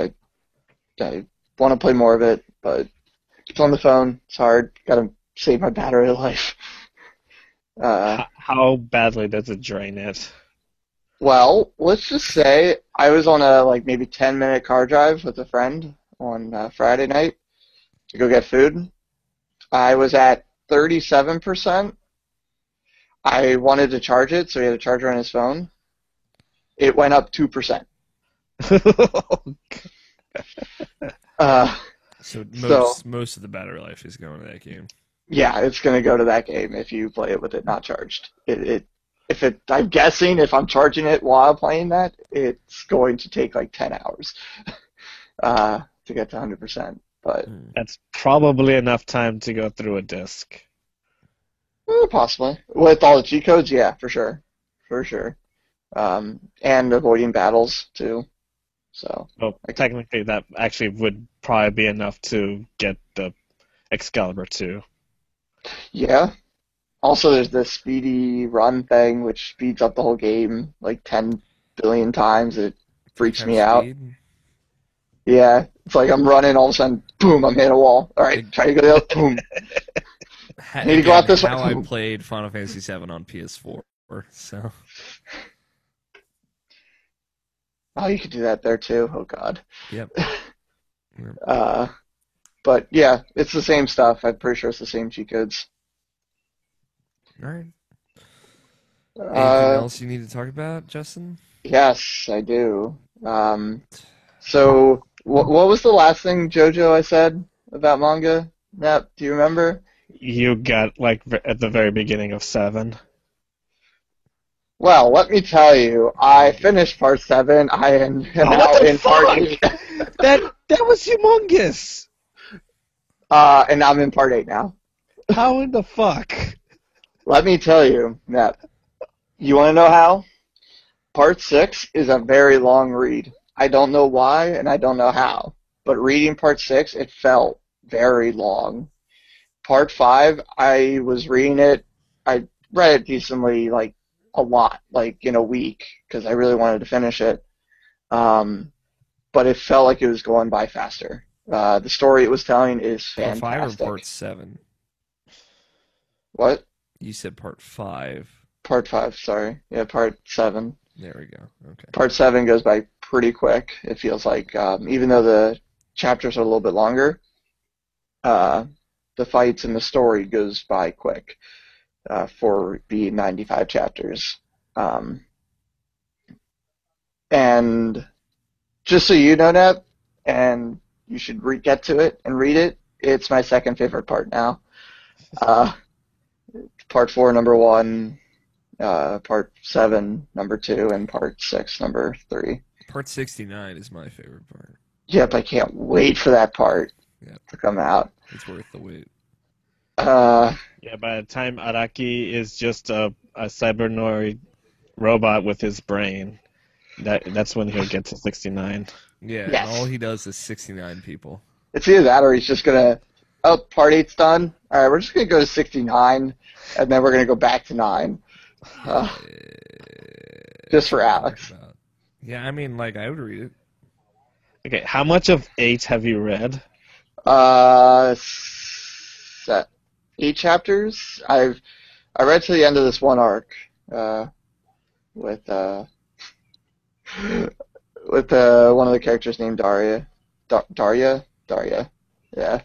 Speaker 1: I want to play more of it, but it's on the phone. It's hard. Gotta save my battery life.
Speaker 2: How badly does it drain it?
Speaker 1: Well, let's just say I was on a maybe 10-minute car drive with a friend on Friday night to go get food. I was at 37%. I wanted to charge it, so he had a charger on his phone. It went up 2%.
Speaker 3: So most of the battery life is going to that game.
Speaker 1: Yeah, it's going to go to that game if you play it with it not charged. I'm guessing if I'm charging it while playing that, it's going to take like 10 hours to get to 100%. But
Speaker 2: That's probably enough time to go through a disc.
Speaker 1: possibly with all the cheat codes, yeah, for sure. And avoiding battles too. So
Speaker 2: Well, technically, that actually would probably be enough to get the Excalibur 2.
Speaker 1: yeah. Also, there's this speedy run thing, which speeds up the whole game like 10 billion times. It freaks me out.
Speaker 3: Speed.
Speaker 1: Yeah, it's like I'm running, all of a sudden, boom, I'm hitting a wall. All right, try to go the other, boom. Need to go out this way.
Speaker 3: How I played Final Fantasy VII on PS4. So
Speaker 1: Oh, you could do that there too. Oh God.
Speaker 3: yep.
Speaker 1: But yeah, it's the same stuff. I'm pretty sure it's the same cheat codes.
Speaker 3: All right. Anything
Speaker 1: Uh,
Speaker 3: else you need to talk about, Justin?
Speaker 1: yes, I do. So what was the last thing, JoJo, I said about manga? Nap, do you remember?
Speaker 2: You got at the very beginning of 7.
Speaker 1: Well, let me tell you, I finished part 7. I am now in part 8.
Speaker 2: That was humongous.
Speaker 1: And I'm in part 8 now.
Speaker 2: How in the fuck?
Speaker 1: Let me tell you, Nep. You want to know how? Part 6 is a very long read. I don't know why, and I don't know how. But reading part 6, it felt very long. Part 5, I was reading it. I read it decently, a lot, in a week, because I really wanted to finish it. But it felt like it was going by faster. The story it was telling is
Speaker 3: Part 5
Speaker 1: fantastic.
Speaker 3: or Part 7?
Speaker 1: What?
Speaker 3: You said Part 5.
Speaker 1: Part 5, sorry. Yeah, part 7.
Speaker 3: There we go. Okay.
Speaker 1: Part 7 goes by pretty quick, it feels like. Even though the chapters are a little bit longer, the fights and the story goes by quick for being 95 chapters. And just so you know, Neb, and you should get to it and read it, it's my second favorite part now. Part 4, number 1. Part 7, number 2, and part 6, number 3.
Speaker 3: Part 69 is my favorite part.
Speaker 1: Yep, I can't wait for that part to come out.
Speaker 3: It's worth the wait.
Speaker 2: Yeah, by the time Araki is just a cybernoid robot with his brain, that's when he'll get to 69.
Speaker 3: Yeah,
Speaker 1: Yes.
Speaker 3: and all he does is 69 people.
Speaker 1: It's either that or he's just going to, part 8's done. All right, we're just going to go to 69, and then we're going to go back to 9. Just for Alex.
Speaker 3: Yeah, I mean, I would read it.
Speaker 2: Okay, how much of 8 have you read?
Speaker 1: 8 chapters. I read to the end of this one arc. with one of the characters named Daria. Daria. Yeah,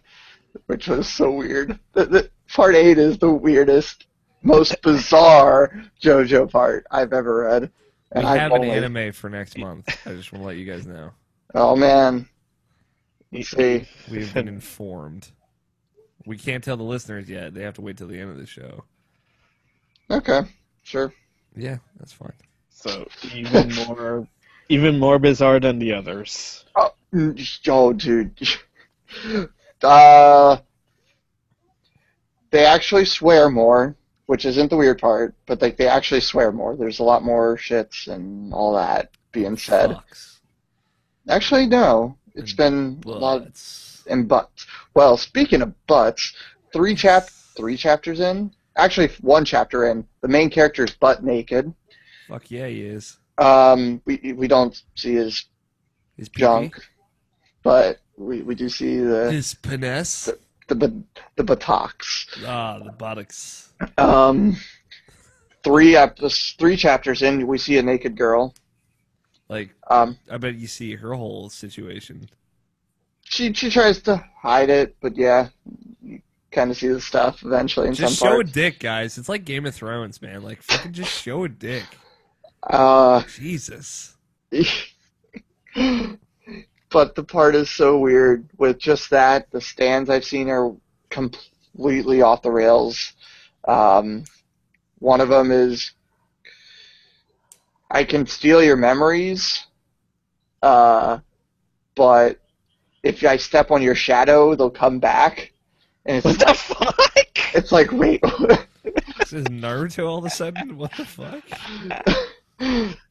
Speaker 1: which was so weird. Part 8 is the weirdest, most bizarre JoJo part I've ever read.
Speaker 3: We
Speaker 1: And
Speaker 3: have an anime for next month. I just want to let you guys know.
Speaker 1: Oh man. Let's see.
Speaker 3: We've been informed. We can't tell the listeners yet. They have to wait till the end of the show.
Speaker 1: Okay, sure.
Speaker 3: Yeah, that's fine.
Speaker 2: So even more bizarre than the others.
Speaker 1: Oh, dude. They actually swear more, which isn't the weird part, but they actually swear more. There's a lot more shits and all that being said.
Speaker 3: Fucks.
Speaker 1: Actually, no. It's been a lot and butts. Well, speaking of butts, three chapters in, actually 1 chapter in, the main character's butt naked.
Speaker 3: Fuck yeah, he is.
Speaker 1: We don't see his junk, but we do see
Speaker 3: his penis.
Speaker 1: The buttocks.
Speaker 3: Ah, the buttocks.
Speaker 1: 3 chapters in, we see a naked girl.
Speaker 3: Like, I bet you see her whole situation.
Speaker 1: She tries to hide it, but yeah, you kind of see the stuff eventually in some parts.
Speaker 3: Just show a dick, guys. It's like Game of Thrones, man. Like, fucking just show a dick.
Speaker 1: But
Speaker 3: Jesus.
Speaker 1: the part is so weird with just that. The stands I've seen are completely off the rails. One of them is, I can steal your memories, but if I step on your shadow, they'll come back. And it's
Speaker 2: what the fuck?
Speaker 1: It's like, wait.
Speaker 3: This is Naruto all of a sudden? What the fuck?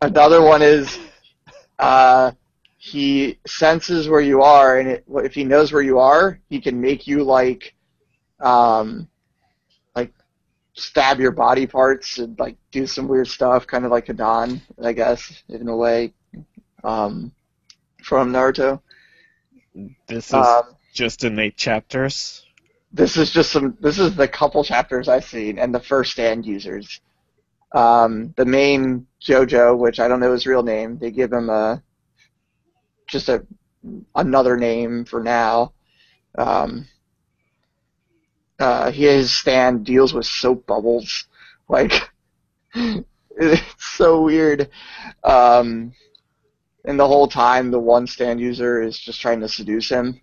Speaker 1: Another one is, he senses where you are, and if he knows where you are, he can make you like stab your body parts and like do some weird stuff, kind of like Hidan, I guess, in a way, from Naruto.
Speaker 2: This is just in 8 chapters.
Speaker 1: This is the couple chapters I've seen, and the first stand users. The main JoJo, which I don't know his real name, they give him another name for now. His stand deals with soap bubbles. Like, it's so weird. And the whole time, the one stand user is just trying to seduce him.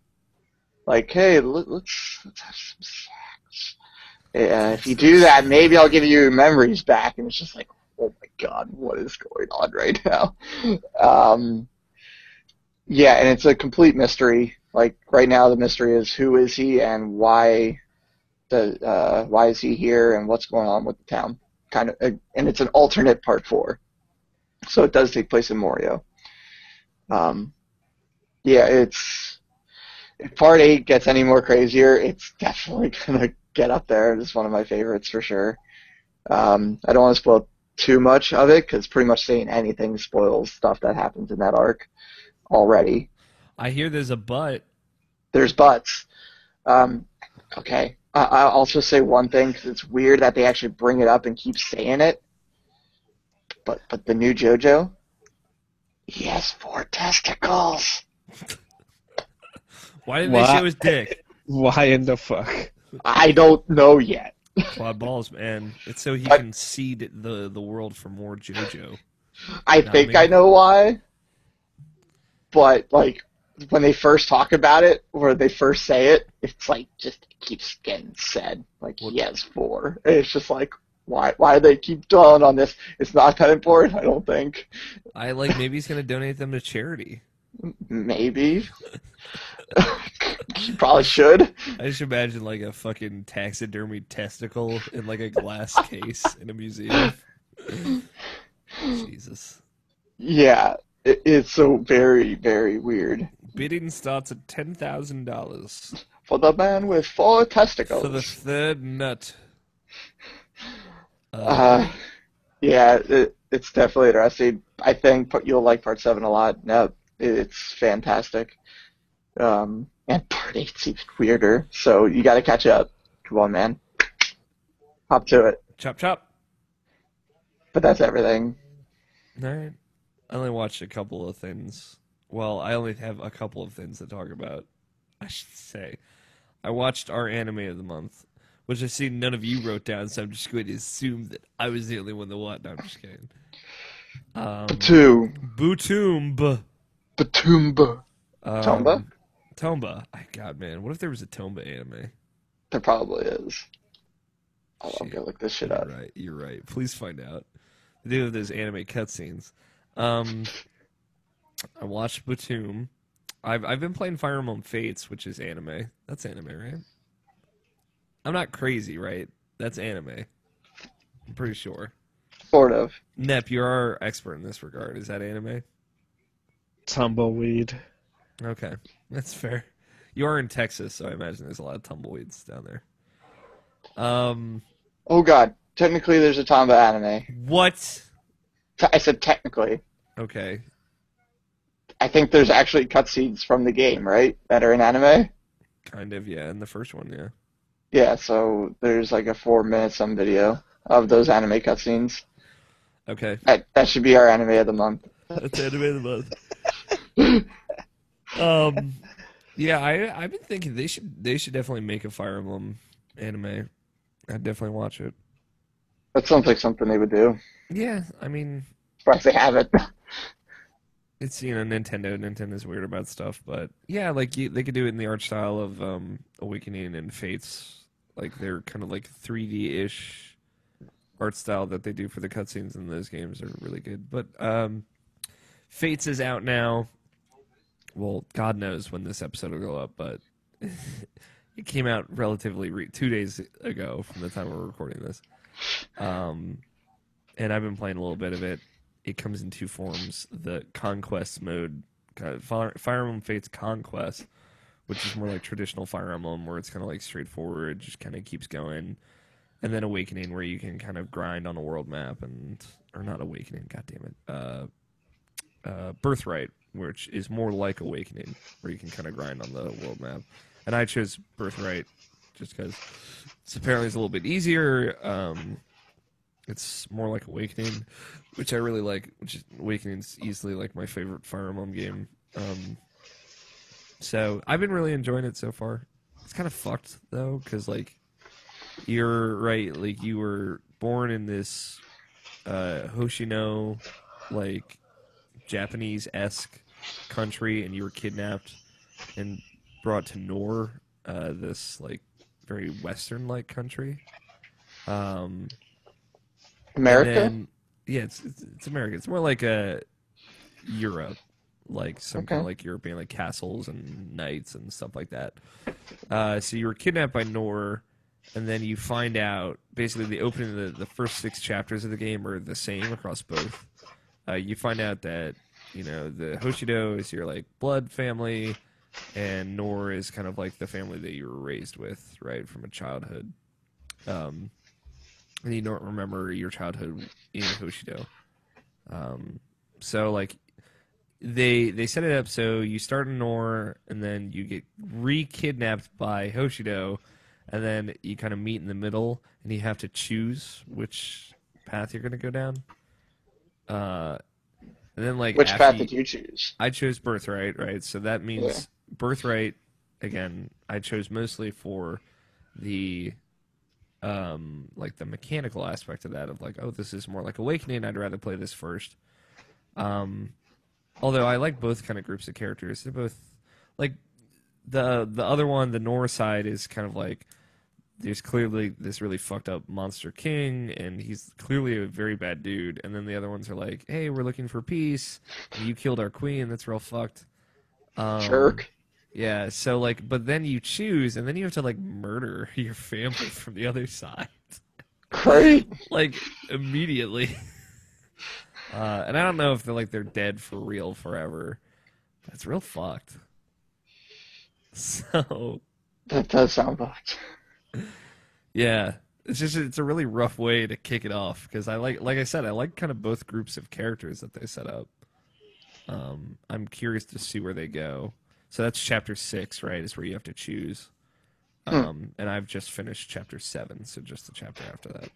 Speaker 1: Like, hey, let's have some sex. If you do that, maybe I'll give you your memories back. And it's just like, oh my god, what is going on right now? Yeah, and it's a complete mystery. Like, right now the mystery is who is he and why is he here and what's going on with the town. And it's an alternate part 4. So it does take place in Morio. Yeah, if part 8 gets any more crazier, it's definitely going to get up there. It's one of my favorites for sure. I don't want to spoil too much of it, because pretty much saying anything spoils stuff that happens in that arc already.
Speaker 3: I hear there's a butt.
Speaker 1: There's butts. Okay. I'll also say one thing, because it's weird that they actually bring it up and keep saying it. But the new JoJo, he has 4 testicles.
Speaker 3: Why didn't they show his dick?
Speaker 2: Why in the fuck?
Speaker 1: I don't know yet.
Speaker 3: Quad balls, man. It's so he can seed the world for more JoJo.
Speaker 1: I think I know why. But, like, when they first talk about it, or they first say it, it's like, just keeps getting said. Like, he has 4. And it's just like, why do they keep dwelling on this? It's not that important, I don't think.
Speaker 3: Maybe he's going to donate them to charity.
Speaker 1: Maybe. You probably should.
Speaker 3: I just imagine, like, a fucking taxidermy testicle in, like, a glass case in a museum. Jesus.
Speaker 1: Yeah, it's so very, very weird.
Speaker 3: Bidding starts at $10,000.
Speaker 1: For the man with 4 testicles.
Speaker 3: For the 3rd nut.
Speaker 1: Yeah, it's definitely interesting. I think you'll like part 7 a lot. No, it's fantastic. And part 8's even weirder, so you gotta catch up. Come on, man. Hop to it.
Speaker 3: Chop, chop.
Speaker 1: But that's everything.
Speaker 3: All right. I only watched a couple of things. Well, I only have a couple of things to talk about, I should say. I watched our anime of the month, which I see none of you wrote down, so I'm just going to assume that I was the only one that watched. No, I'm just kidding. Bootomb.
Speaker 1: Batumba. Tomba?
Speaker 3: Tomba. God, man. What if there was a Tomba anime?
Speaker 1: There probably is. I'm
Speaker 3: Shit.
Speaker 1: gonna look this shit up.
Speaker 3: You're right. Please find out. They do have those anime cutscenes. I watched Batum. I've been playing Fire Emblem Fates, which is anime. That's anime, right? I'm not crazy, right? That's anime. I'm pretty sure.
Speaker 1: Sort of.
Speaker 3: Nep, you're our expert in this regard. Is that anime?
Speaker 2: Tumbleweed.
Speaker 3: Okay, that's fair. You are in Texas, so I imagine there's a lot of tumbleweeds down there.
Speaker 1: Oh god. Technically there's a Tomba anime.
Speaker 3: What?
Speaker 1: I said technically.
Speaker 3: Okay.
Speaker 1: I think there's actually cutscenes from the game, right? That are in anime?
Speaker 3: Kind of, yeah. In the first one, yeah.
Speaker 1: Yeah, so there's like a 4-minute some video of those anime cutscenes.
Speaker 3: Okay.
Speaker 1: That should be our anime of the month.
Speaker 3: That's anime of the month. Yeah, I've been thinking they should definitely make a Fire Emblem anime. I'd definitely watch it.
Speaker 1: That sounds like something they would do.
Speaker 3: Yeah, I mean,
Speaker 1: Surprised they haven't.
Speaker 3: it's Nintendo. Nintendo's weird about stuff, but yeah, like they could do it in the art style of Awakening and Fates. Like they're kind of like 3D-ish art style that they do for the cutscenes in those games are really good. But Fates is out now. Well, God knows when this episode will go up, but it came out relatively 2 days ago from the time we're recording this. And I've been playing a little bit of it. It comes in two forms: the Conquest mode, kind of Fire Emblem Fates Conquest, which is more like traditional Fire Emblem, where it's kind of like straightforward, just kind of keeps going, and then Awakening, where you can kind of grind on a world map, or not Awakening, God damn it, Birthright, which is more like Awakening, where you can kind of grind on the world map. And I chose Birthright just because it's apparently a little bit easier. It's more like Awakening, which I really like. Awakening's easily like my favorite Fire Emblem game. So I've been really enjoying it so far. It's kind of fucked though, because like you're right, like you were born in this Hoshino, like Japanese-esque country, and you were kidnapped and brought to Nor, this like very Western-like country.
Speaker 1: America?
Speaker 3: Then, yeah, it's America. It's more like a Europe, like some kind of like European, like castles and knights and stuff like that. So you were kidnapped by Nor, and then you find out basically the opening of the first 6 chapters of the game are the same across both. You find out that the Hoshido is your like blood family, and Nor is kind of like the family that you were raised with, right, from a childhood. And you don't remember your childhood in Hoshido. So like they set it up so you start in Nor, and then you get re-kidnapped by Hoshido, and then you kind of meet in the middle, and you have to choose which path you're going to go down. And then like
Speaker 1: which path did you choose?
Speaker 3: I chose Birthright, right? So that means Birthright. Again, I chose mostly for the like the mechanical aspect of that, of like, oh, this is more like Awakening, I'd rather play this first. Although I like both kind of groups of characters. They're both like the other one, the Nora side, is kind of like there's clearly this really fucked up monster king, and he's clearly a very bad dude. And then the other ones are like, hey, we're looking for peace. You killed our queen. That's real fucked.
Speaker 1: Jerk.
Speaker 3: Yeah, so like, but then you choose, and then you have to like murder your family from the other side.
Speaker 1: Great.
Speaker 3: Like immediately. And I don't know if they're dead for real forever. But it's real fucked. So
Speaker 1: That does sound fucked.
Speaker 3: yeah, it's a really rough way to kick it off, because like I said, I like kind of both groups of characters that they set up. I'm curious to see where they go. So that's chapter 6, right? Is where you have to choose. And I've just finished chapter 7, so just the chapter after that.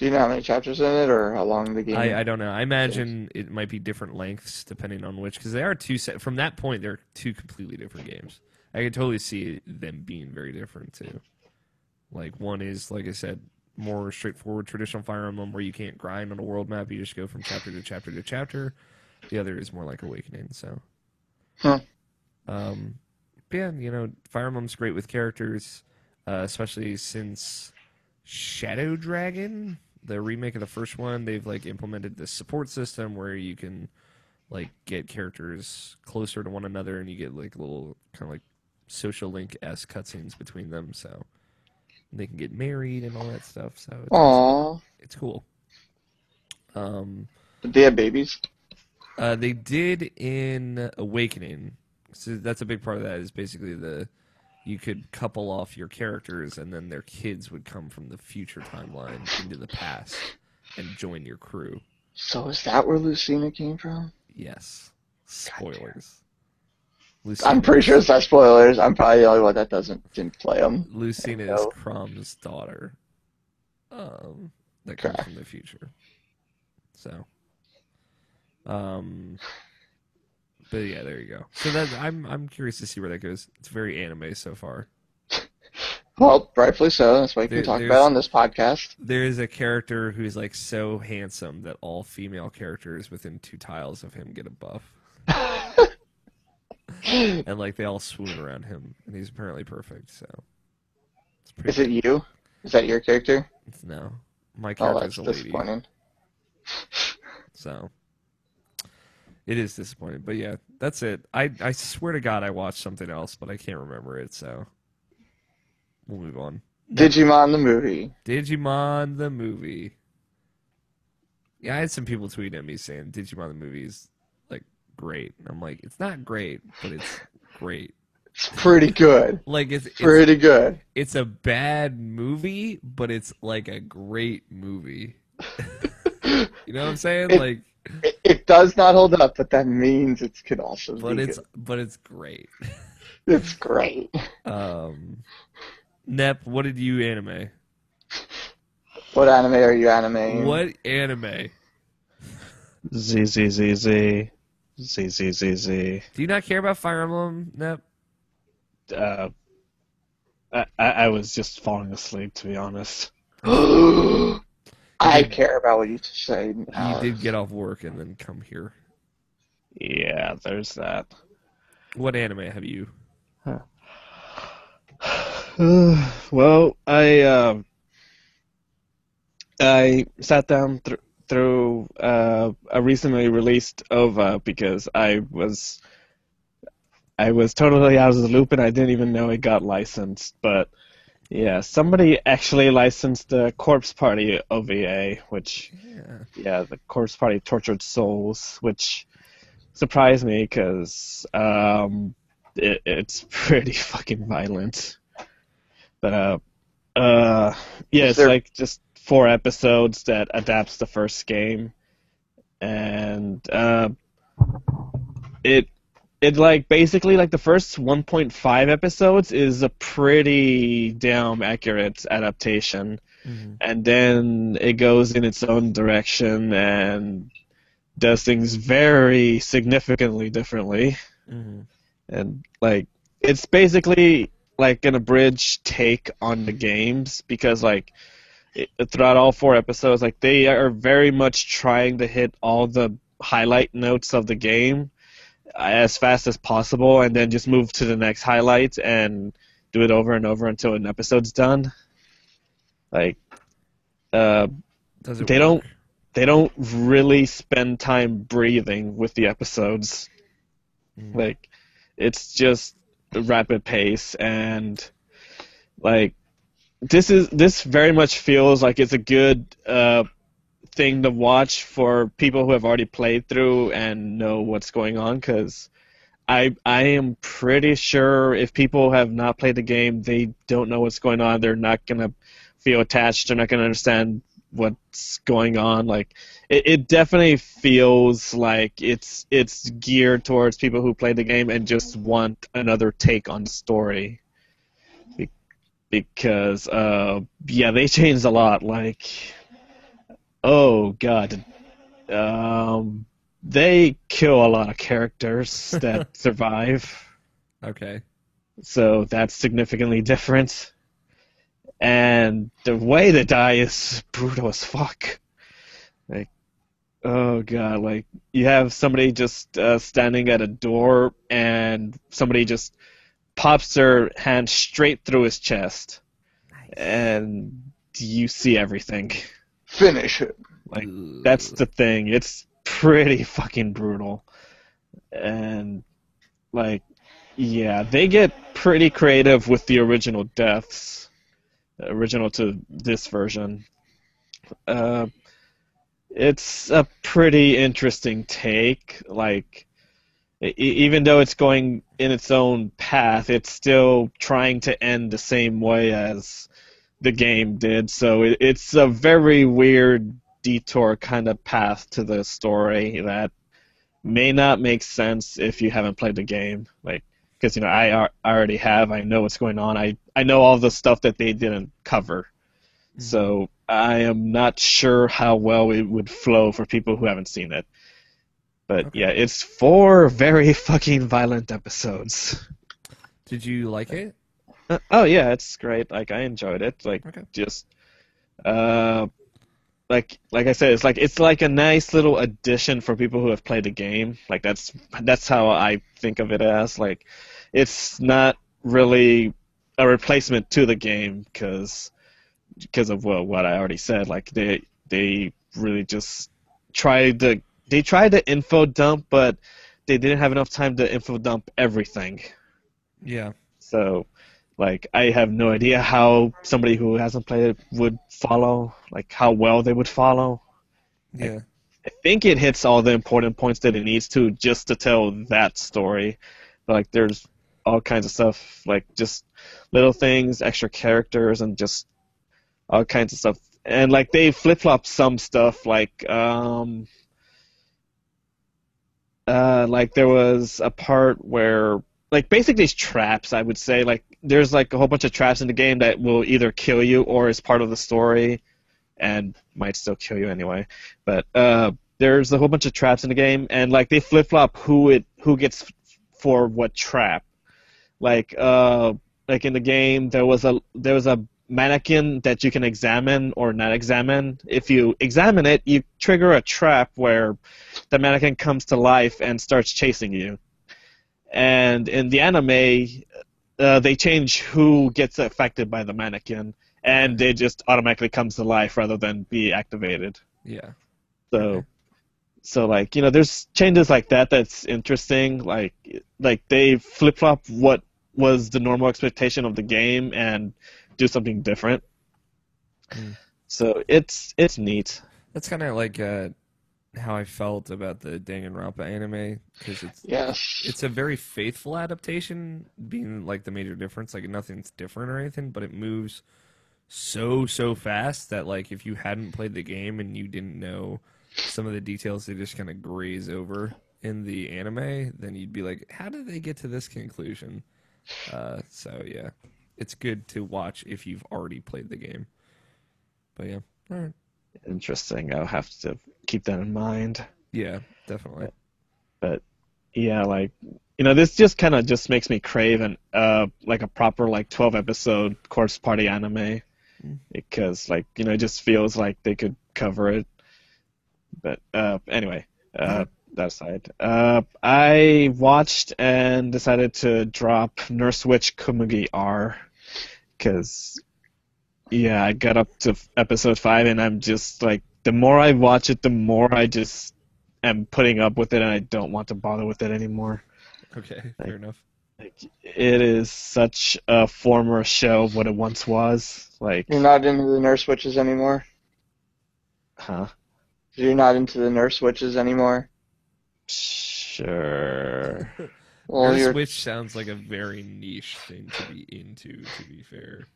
Speaker 1: Do you know how many chapters in it or how long the game?
Speaker 3: I don't know. I imagine it might be different lengths depending on which, because they are from that point they're two completely different games. I could totally see them being very different too. Like one is, like I said, more straightforward traditional Fire Emblem where you can't grind on a world map, you just go from chapter to chapter to chapter. The other is more like Awakening, so.
Speaker 1: Huh.
Speaker 3: Yeah, Fire Emblem's great with characters, especially since Shadow Dragon, the remake of the first one, they've like implemented this support system where you can like get characters closer to one another and you get like little kind of like social link-esque cutscenes between them, so they can get married and all that stuff. So it's cool.
Speaker 1: Did they have babies?
Speaker 3: They did in Awakening. So that's a big part of that is basically you could couple off your characters and then their kids would come from the future timeline into the past and join your crew.
Speaker 1: So is that where Lucina came from?
Speaker 3: Yes. Spoilers.
Speaker 1: I'm pretty sure it's not spoilers. I'm probably the only one that didn't play them.
Speaker 3: Lucina is Crom's daughter. That comes from the future. So. But yeah, there you go. So I'm curious to see where that goes. It's very anime so far.
Speaker 1: Well, rightfully so. That's why you can talk about it on this podcast.
Speaker 3: There is a character who's like so handsome that all female characters within 2 tiles of him get a buff. And like they all swoon around him, and he's apparently perfect. So.
Speaker 1: Is it you? Is that your character?
Speaker 3: No, my character's a lady.
Speaker 1: Disappointing.
Speaker 3: So. It is disappointing, but yeah, that's it. I swear to God I watched something else, but I can't remember it, so we'll move on.
Speaker 1: Digimon the movie.
Speaker 3: Digimon the movie. Yeah, I had some people tweet at me saying Digimon the movie is like great. I'm like, it's not great, but it's great.
Speaker 1: It's pretty good.
Speaker 3: Like it's
Speaker 1: pretty good.
Speaker 3: It's a bad movie, but it's like a great movie. You know what I'm saying?
Speaker 1: It does not hold up, but that means it could also be good.
Speaker 3: But it's great.
Speaker 1: It's great.
Speaker 3: Nep, what did you anime?
Speaker 1: What anime are you animating?
Speaker 3: What anime?
Speaker 2: ZZZZ.
Speaker 3: Do you not care about Fire Emblem, Nep?
Speaker 2: I was just falling asleep, to be honest.
Speaker 1: I care about what you say.
Speaker 3: You did get off work and then come here.
Speaker 2: Yeah, there's that.
Speaker 3: What anime have you?
Speaker 2: Well, I sat down through a recently released OVA because I was totally out of the loop and I didn't even know it got licensed, but. Yeah, somebody actually licensed the Corpse Party OVA, which, the Corpse Party Tortured Souls, which surprised me because it's pretty fucking violent. But, it's like just 4 episodes that adapts the first game. And It like basically like the first 1.5 episodes is a pretty damn accurate adaptation, and then it goes in its own direction and does things very significantly differently, and like it's basically like an abridged take on the games because like throughout all 4 episodes like they are very much trying to hit all the highlight notes of the game as fast as possible and then just move to the next highlight and do it over and over until an episode's done. Like they don't really spend time breathing with the episodes. Like it's just a rapid pace and like this very much feels like it's a good thing to watch for people who have already played through and know what's going on, because I am pretty sure if people have not played the game, they don't know what's going on. They're not going to feel attached. They're not going to understand what's going on. Like it definitely feels like it's geared towards people who play the game and just want another take on the story. Because they changed a lot. Like Oh God. They kill a lot of characters that survive,
Speaker 3: Okay.
Speaker 2: so that's significantly different. And the way they die is brutal as fuck. Like, oh God, like you have somebody just standing at a door, and somebody just pops their hand straight through his chest, and you see everything.
Speaker 1: Finish it.
Speaker 2: Like, that's the thing. It's pretty fucking brutal. And, like, yeah, they get pretty creative with the original deaths, original to this version. Uh, it's a pretty interesting take. Like, even though it's going in its own path, it's still trying to end the same way as the game did. So it's a very weird detour kind of path to the story that may not make sense if you haven't played the game. Like, because I already have. I know what's going on. I know all the stuff that they didn't cover.
Speaker 3: Mm-hmm.
Speaker 2: So I am not sure how well it would flow for people who haven't seen it. But
Speaker 3: Okay.
Speaker 2: yeah, it's 4 very fucking violent episodes.
Speaker 3: Did you like it?
Speaker 2: Oh yeah, it's great. Like, I enjoyed it. Like,
Speaker 3: Okay.
Speaker 2: just like I said, it's like a nice little addition for people who have played the game. Like, that's how I think of it as. Like, it's not really a replacement to the game because of what I already said. Like, they really just tried to info dump, but they didn't have enough time to info dump everything.
Speaker 3: Yeah.
Speaker 2: So, like, I have no idea how somebody who hasn't played it would follow, like, how well they would follow.
Speaker 3: Yeah.
Speaker 2: I think it hits all the important points that it needs to just to tell that story. But, like, there's all kinds of stuff, like, just little things, extra characters, and just all kinds of stuff. And, like, they flip-flop some stuff, like there was a part where, like, basically it's traps, I would say. Like, there's, like, a whole bunch of traps in the game that will either kill you or is part of the story and might still kill you anyway. But there's a whole bunch of traps in the game, and, like, they flip-flop who gets for what trap. Like in the game, there was a mannequin that you can examine or not examine. If you examine it, you trigger a trap where the mannequin comes to life and starts chasing you. And in the anime, they change who gets affected by the mannequin, and it just automatically comes to life rather than be activated.
Speaker 3: Yeah.
Speaker 2: So, like, there's changes like that that's interesting. Like they flip flop what was the normal expectation of the game and do something different.
Speaker 3: Mm.
Speaker 2: So it's neat.
Speaker 3: That's kind of like how I felt about the Danganronpa anime, because
Speaker 1: Yes.
Speaker 3: it's a very faithful adaptation, being like the major difference. Like, nothing's different or anything, but it moves so fast that, like, if you hadn't played the game and you didn't know some of the details they just kind of graze over in the anime, then you'd be like, how did they get to this conclusion? So yeah, it's good to watch if you've already played the game. But yeah, all right.
Speaker 2: Interesting. I'll have to keep that in mind.
Speaker 3: Yeah, definitely.
Speaker 2: But yeah, like, this just kind of just makes me crave like a proper, like, 12 episode Corpse Party anime, because, like, it just feels like they could cover it. But anyway, that aside, I watched and decided to drop Nurse Witch Komugi R, because yeah, I got up to episode 5, and I'm just like, the more I watch it, the more I just am putting up with it, and I don't want to bother with it anymore.
Speaker 3: Okay, fair enough.
Speaker 2: Like, it is such a former show of what it once was. Like,
Speaker 1: You're not into the Nurse Witches anymore?
Speaker 2: huh?
Speaker 1: You're not into the Nurse Witches anymore?
Speaker 2: Sure.
Speaker 1: Well,
Speaker 3: Nurse
Speaker 1: you're...
Speaker 3: Witch sounds like a very niche thing to be into, to be fair.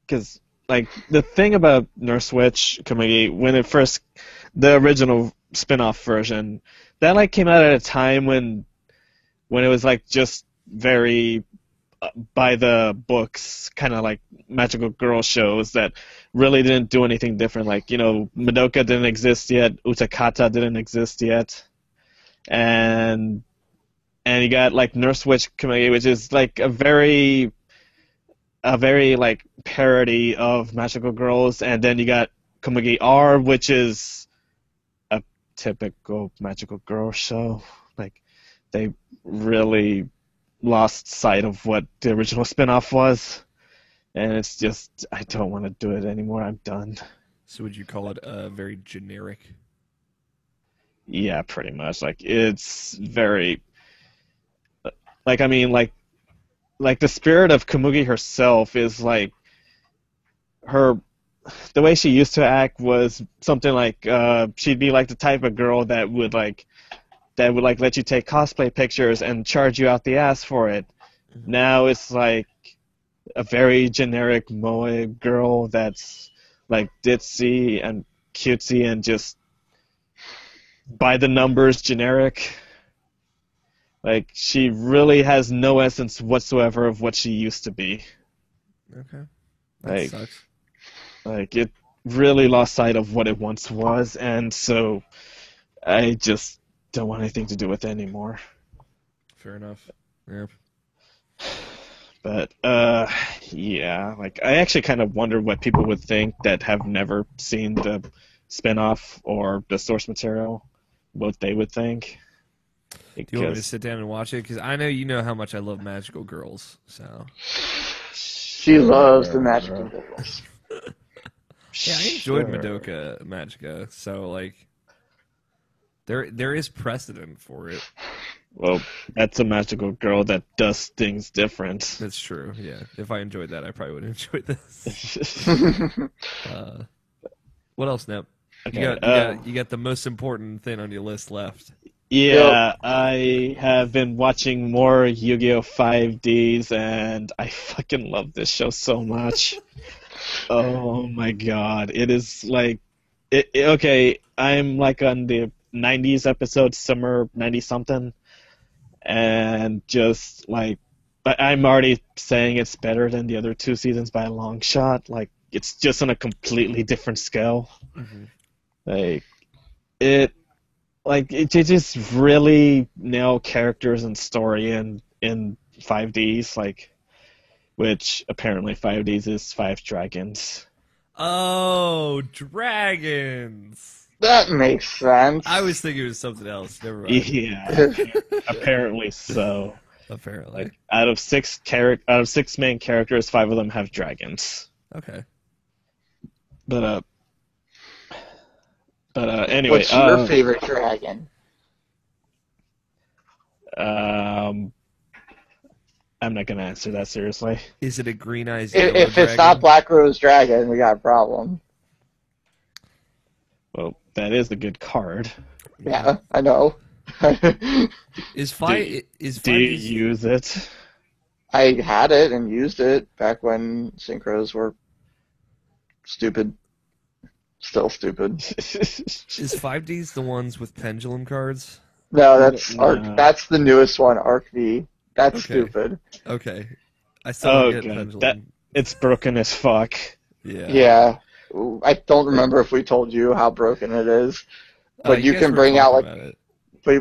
Speaker 2: Because, like, the thing about Nurse Witch Komugi, when it first, the original spin-off version, that, like, came out at a time when it was, like, just very by the books, kind of like magical girl shows that really didn't do anything different. Like, Madoka didn't exist yet, Utakata didn't exist yet, and you got like Nurse Witch Komugi, which is like a very like parody of magical girls, and then you got Komugi R, which is a typical magical girl show. Like, they really lost sight of what the original spin-off was, and it's just, I don't want to do it anymore. I'm done.
Speaker 3: So would you call it very generic?
Speaker 2: Yeah, pretty much. Like, it's very, like, I mean, like the spirit of Komugi herself is like the way she used to act was something like she'd be like the type of girl that would let you take cosplay pictures and charge you out the ass for it. Mm-hmm. Now it's like a very generic moe girl that's like ditzy and cutesy and just by the numbers generic. Like, she really has no essence whatsoever of what she used to be.
Speaker 3: Okay. That sucks.
Speaker 2: Like, it really lost sight of what it once was, and so I just don't want anything to do with it anymore.
Speaker 3: Fair enough. Yeah.
Speaker 2: But, yeah, like, I actually kind of wonder what people would think that have never seen the spin-off or the source material, what they would think.
Speaker 3: Do you want me to sit down and watch it? Because I know you know how much I love magical girls, so...
Speaker 1: She loves the magical girls.
Speaker 3: Yeah, I enjoyed Madoka Magica, so, like... There is precedent for it.
Speaker 2: Well, that's a magical girl that does things different.
Speaker 3: That's true, yeah. If I enjoyed that, I probably would enjoy this. What else, Nep?
Speaker 2: Okay,
Speaker 3: you got the most important thing on your list left.
Speaker 2: Yeah, I have been watching more Yu-Gi-Oh! 5Ds, and I fucking love this show so much. Oh my god, it is like... okay, I'm like on the 90s episode, summer 90-something, and just like... I'm already saying it's better than the other two seasons by a long shot. Like, it's just on a completely different scale. Mm-hmm. Like, it just really nail characters and story in 5Ds, like, which apparently 5Ds is 5 dragons.
Speaker 3: Oh, dragons!
Speaker 1: That makes sense.
Speaker 3: I was thinking it was something else. Never mind.
Speaker 2: Yeah, apparently so.
Speaker 3: Apparently,
Speaker 2: like, out of 6 main characters, 5 of them have dragons.
Speaker 3: Okay.
Speaker 2: But anyway,
Speaker 1: what's your favorite dragon?
Speaker 2: I'm not gonna answer that seriously.
Speaker 3: Is it a green eyes?
Speaker 1: If it's not Black Rose Dragon, we got a problem.
Speaker 2: Well, that is a good card.
Speaker 1: Yeah, I know.
Speaker 2: Do you use it?
Speaker 1: I had it and used it back when synchros were stupid. Still stupid.
Speaker 3: Is 5Ds the ones with pendulum cards?
Speaker 1: No, that's Arc. That's the newest one, Arc V. That's stupid.
Speaker 3: Okay. I still get pendulum.
Speaker 2: It's broken as fuck.
Speaker 3: Yeah.
Speaker 1: Yeah. I don't remember if we told you how broken it is, but you can bring out like. But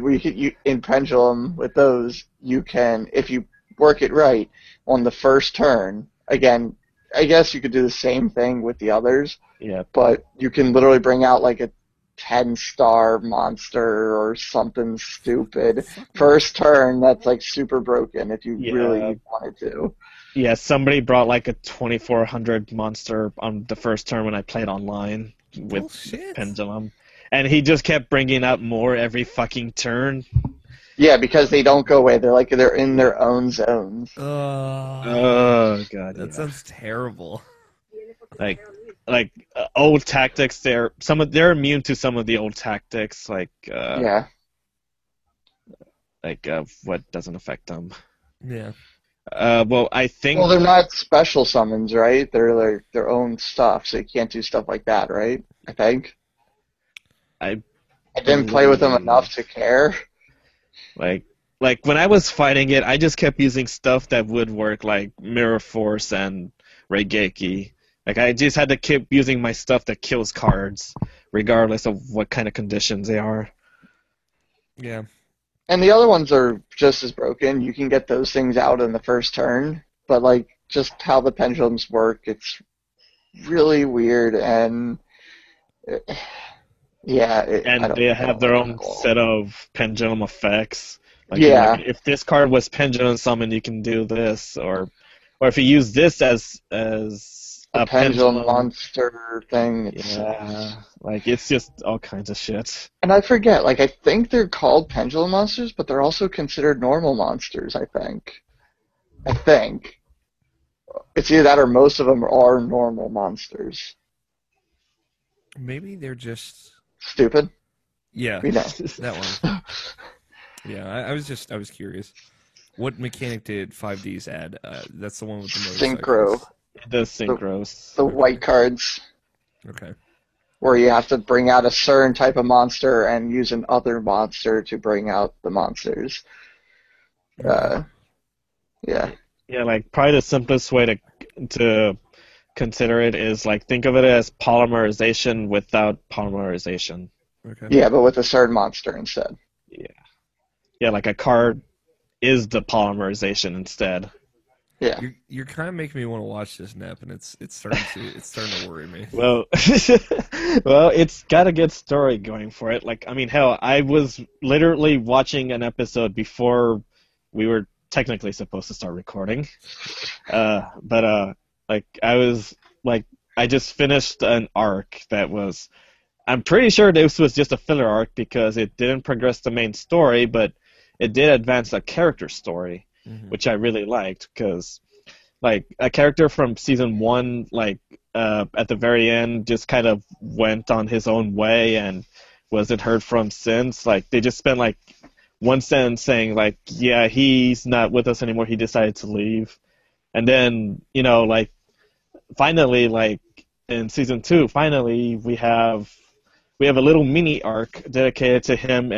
Speaker 1: in Pendulum with those, you can, if you work it right on the first turn. Again, I guess you could do the same thing with the others.
Speaker 2: Yeah.
Speaker 1: But you can literally bring out like a 10-star monster or something stupid. First turn, that's like super broken if you really wanted to.
Speaker 2: Yeah, somebody brought like a 2400 monster on the first turn when I played online with Pendulum. And he just kept bringing up more every fucking turn.
Speaker 1: Yeah, because they don't go away. They're in their own zones.
Speaker 2: Oh god,
Speaker 3: that sounds terrible.
Speaker 2: Like old tactics. They're immune to some of the old tactics. Like what doesn't affect them.
Speaker 3: Yeah.
Speaker 2: Well, I think.
Speaker 1: Well, they're not special summons, right? They're their own stuff, so you can't do stuff like that, right? I think. I didn't play with them enough to care.
Speaker 2: Like, like when I was fighting it, I just kept using stuff that would work, like Mirror Force and Reigeki. Like I just had to keep using my stuff that kills cards, regardless of what kind of conditions they are.
Speaker 3: Yeah.
Speaker 1: And the other ones are just as broken. You can get those things out in the first turn, but like just how the pendulums work, it's really weird and yeah.
Speaker 2: And they have their own set of pendulum effects. Like,
Speaker 1: Yeah.
Speaker 2: if this card was pendulum summon, you can do this, or if you use this as
Speaker 1: a pendulum monster thing.
Speaker 2: Yeah, like it's just all kinds of shit.
Speaker 1: And I forget, like I think they're called pendulum monsters, but they're also considered normal monsters, I think. It's either that or most of them are normal monsters.
Speaker 3: Maybe they're just
Speaker 1: Stupid?
Speaker 3: Yeah,
Speaker 1: We know.
Speaker 3: that one. Yeah, I was curious. What mechanic did 5Ds add? That's the one with the motorcycles.
Speaker 1: Synchro.
Speaker 2: The synchros.
Speaker 1: The white cards.
Speaker 3: Okay.
Speaker 1: Where you have to bring out a certain type of monster and use another monster to bring out the monsters. Yeah.
Speaker 2: Yeah, like probably the simplest way to consider it is like think of it as polymerization without polymerization.
Speaker 3: Okay.
Speaker 1: Yeah, but with a certain monster instead.
Speaker 2: Yeah, like a card is the polymerization instead.
Speaker 1: Yeah.
Speaker 3: You're kind of making me want to watch this, Nep, and it's starting to worry me.
Speaker 2: Well, well, it's got a good story going for it. Like, I mean, hell, I was literally watching an episode before we were technically supposed to start recording. But like, I just finished an arc that was, I'm pretty sure this was just a filler arc because it didn't progress the main story, but it did advance a character story, which I really liked because, like, a character from season 1, like, at the very end just kind of went on his own way and wasn't heard from since. Like, they just spent, like, one sentence saying, like, yeah, he's not with us anymore, he decided to leave. And then, you know, like, finally, like, in season 2, finally, we have a little mini arc dedicated to him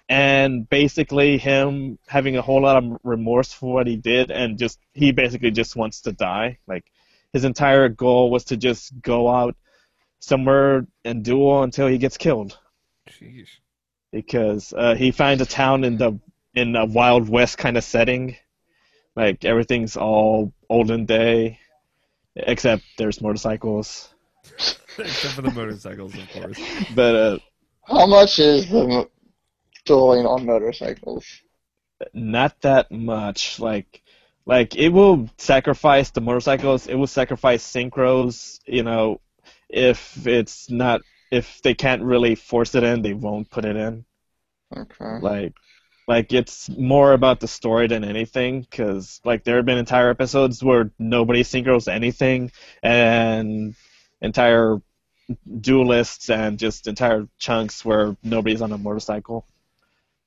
Speaker 2: and basically him having a whole lot of remorse for what he did, and he basically just wants to die. Like, his entire goal was to just go out somewhere and duel until he gets killed.
Speaker 3: Jeez.
Speaker 2: Because he finds a town in a Wild West kind of setting, like everything's all olden day, except there's motorcycles.
Speaker 3: Except for the motorcycles, of course.
Speaker 2: But
Speaker 1: how much is the dueling on motorcycles?
Speaker 2: Not that much. Like it will sacrifice the motorcycles. It will sacrifice synchros. You know, if they can't really force it in, they won't put it in.
Speaker 1: Okay.
Speaker 2: Like it's more about the story than anything, because like there have been entire episodes where nobody synchros anything, and entire duelists and just entire chunks where nobody's on a motorcycle.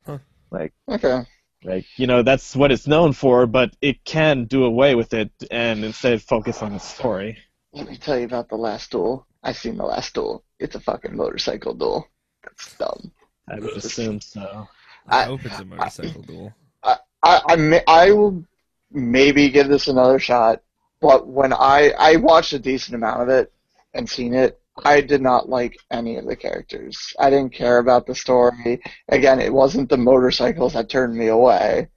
Speaker 3: Huh.
Speaker 1: Okay.
Speaker 2: Like, you know, that's what it's known for, but it can do away with it and instead focus on the story.
Speaker 1: Let me tell you about the last duel. I've seen the last duel. It's a fucking motorcycle duel. That's dumb.
Speaker 2: I would assume so.
Speaker 3: I hope it's a motorcycle duel.
Speaker 1: I will maybe give this another shot, but when I watched a decent amount of it and seen it, I did not like any of the characters. I didn't care about the story. Again, it wasn't the motorcycles that turned me away.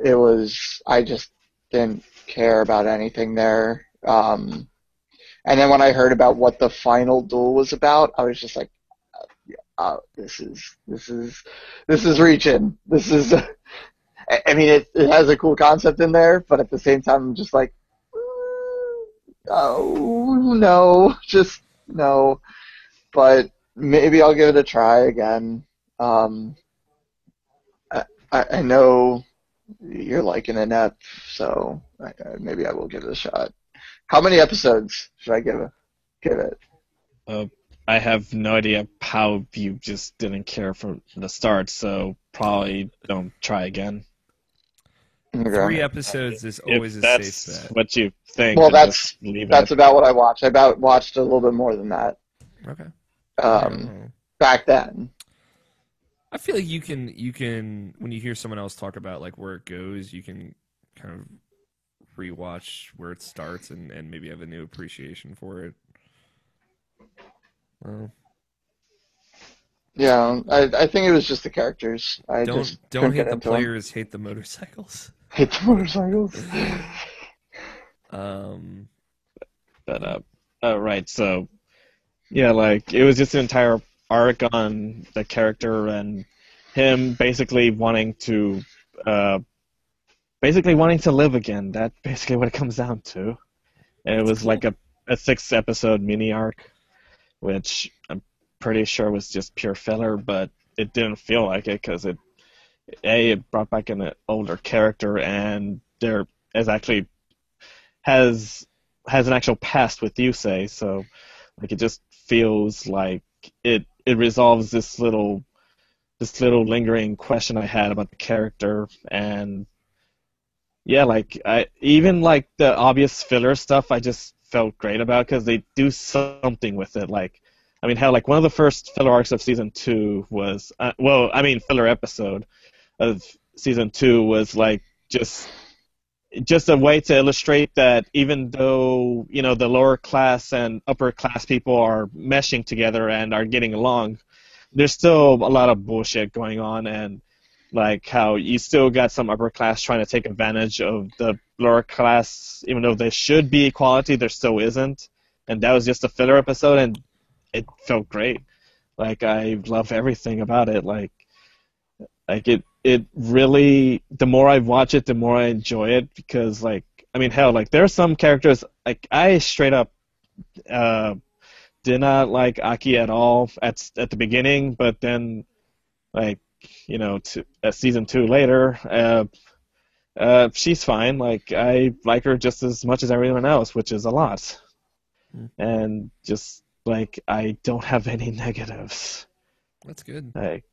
Speaker 1: I just didn't care about anything there. And then when I heard about what the final duel was about, I was just like, this is reaching. This is, I mean, it has a cool concept in there, but at the same time, I'm just like, oh, no, just no. But maybe I'll give it a try again. I know you're liking it, Nep, so maybe I will give it a shot. How many episodes should I give it?
Speaker 2: I have no idea how you just didn't care from the start, so probably don't try again.
Speaker 1: Okay.
Speaker 3: 3 episodes is always a safe bet.
Speaker 2: That's what you think.
Speaker 1: Well,
Speaker 2: that's
Speaker 1: about what I watched. I watched a little bit more than that.
Speaker 3: Okay.
Speaker 1: Back then.
Speaker 3: I feel like you can when you hear someone else talk about like where it goes, you can kind of rewatch where it starts and maybe have a new appreciation for it. Well,
Speaker 1: Yeah, I think it was just the characters. I just
Speaker 3: don't
Speaker 1: couldn't get
Speaker 3: hate the
Speaker 1: into them.
Speaker 3: players, hate the motorcycles.
Speaker 1: Hate the motorcycles.
Speaker 3: Um,
Speaker 2: But right, so yeah, like it was just an entire arc on the character and him uh, basically wanting to live again. That's basically what it comes down to. And it
Speaker 3: that's
Speaker 2: was like
Speaker 3: cool.
Speaker 2: a 6 episode mini arc, which I'm pretty sure was just pure filler, but it didn't feel like it because it brought back an older character and there is actually has has an actual past with Yusei, so like it just feels like it resolves this little lingering question I had about the character. And yeah, like I even like the obvious filler stuff I just felt great about because they do something with it. Like I mean, hell, like one of the first filler arcs of season 2 was filler episode of season 2 was like just just a way to illustrate that even though the lower class and upper class people are meshing together and are getting along, there's still a lot of bullshit going on, and like how you still got some upper class trying to take advantage of the lower class, even though there should be equality, there still isn't. And that was just a filler episode, and it felt great. Like I love everything about it. Like it really, the more I watch it, the more I enjoy it because like I mean hell, like there are some characters like I straight up uh did not like Aki at all at the beginning, but then like season 2 later, she's fine. Like I like her just as much as everyone else, which is a lot,
Speaker 3: Hmm.
Speaker 2: and just like I don't have any negatives.
Speaker 3: That's good.
Speaker 2: Like,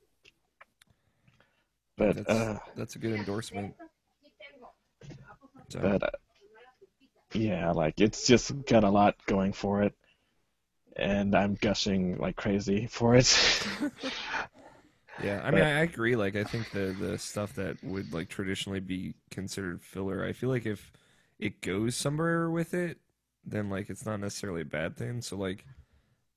Speaker 3: I think
Speaker 2: but
Speaker 3: that's a good endorsement. So
Speaker 2: but yeah, like it's just got a lot going for it, and I'm gushing like crazy for it.
Speaker 3: yeah, I mean,
Speaker 2: But
Speaker 3: I agree. Like, I think the stuff that would like traditionally be considered filler, I feel like if it goes somewhere with it, then like it's not necessarily a bad thing. So like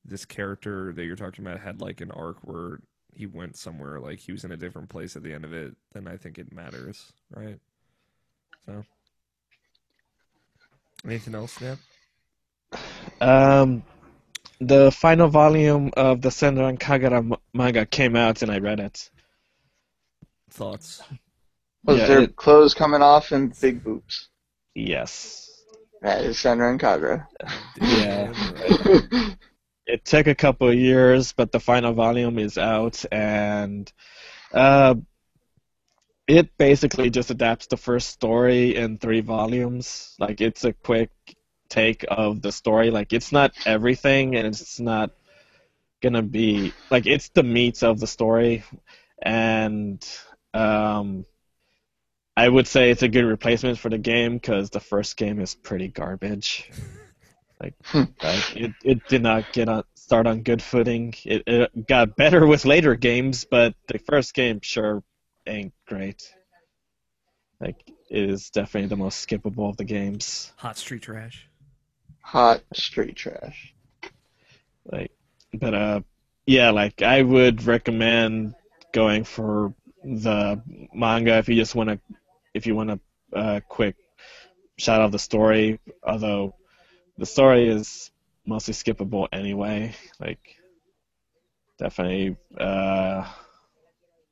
Speaker 3: this character that you're talking about had like an arc where he went somewhere, like he was in a different place at the end of it, then I think it matters, right? So anything else, Snap?
Speaker 2: um, the final volume of the Senran Kagura manga came out, and I read it.
Speaker 3: Thoughts?
Speaker 1: Was
Speaker 2: Yeah,
Speaker 1: there clothes coming off and big boobs?
Speaker 2: yes,
Speaker 1: That is Senran Kagura.
Speaker 2: yeah.
Speaker 3: Damn right.
Speaker 2: It took a couple of years, but the final volume is out, and uh, it basically just adapts the first story in 3 volumes. Like it's a quick take of the story. Like it's not everything, and it's not gonna be like it's the meats of the story, and um, I would say it's a good replacement for the game because the first game is pretty garbage. Like, it did not start on good footing. It got better with later games, but the first game sure ain't great. Like, it is definitely the most skippable of the games.
Speaker 3: Hot street trash.
Speaker 1: Hot street trash.
Speaker 2: Like, but yeah, like I would recommend going for the manga if you want a quick shot of the story. Although the story is mostly skippable anyway. Like, definitely,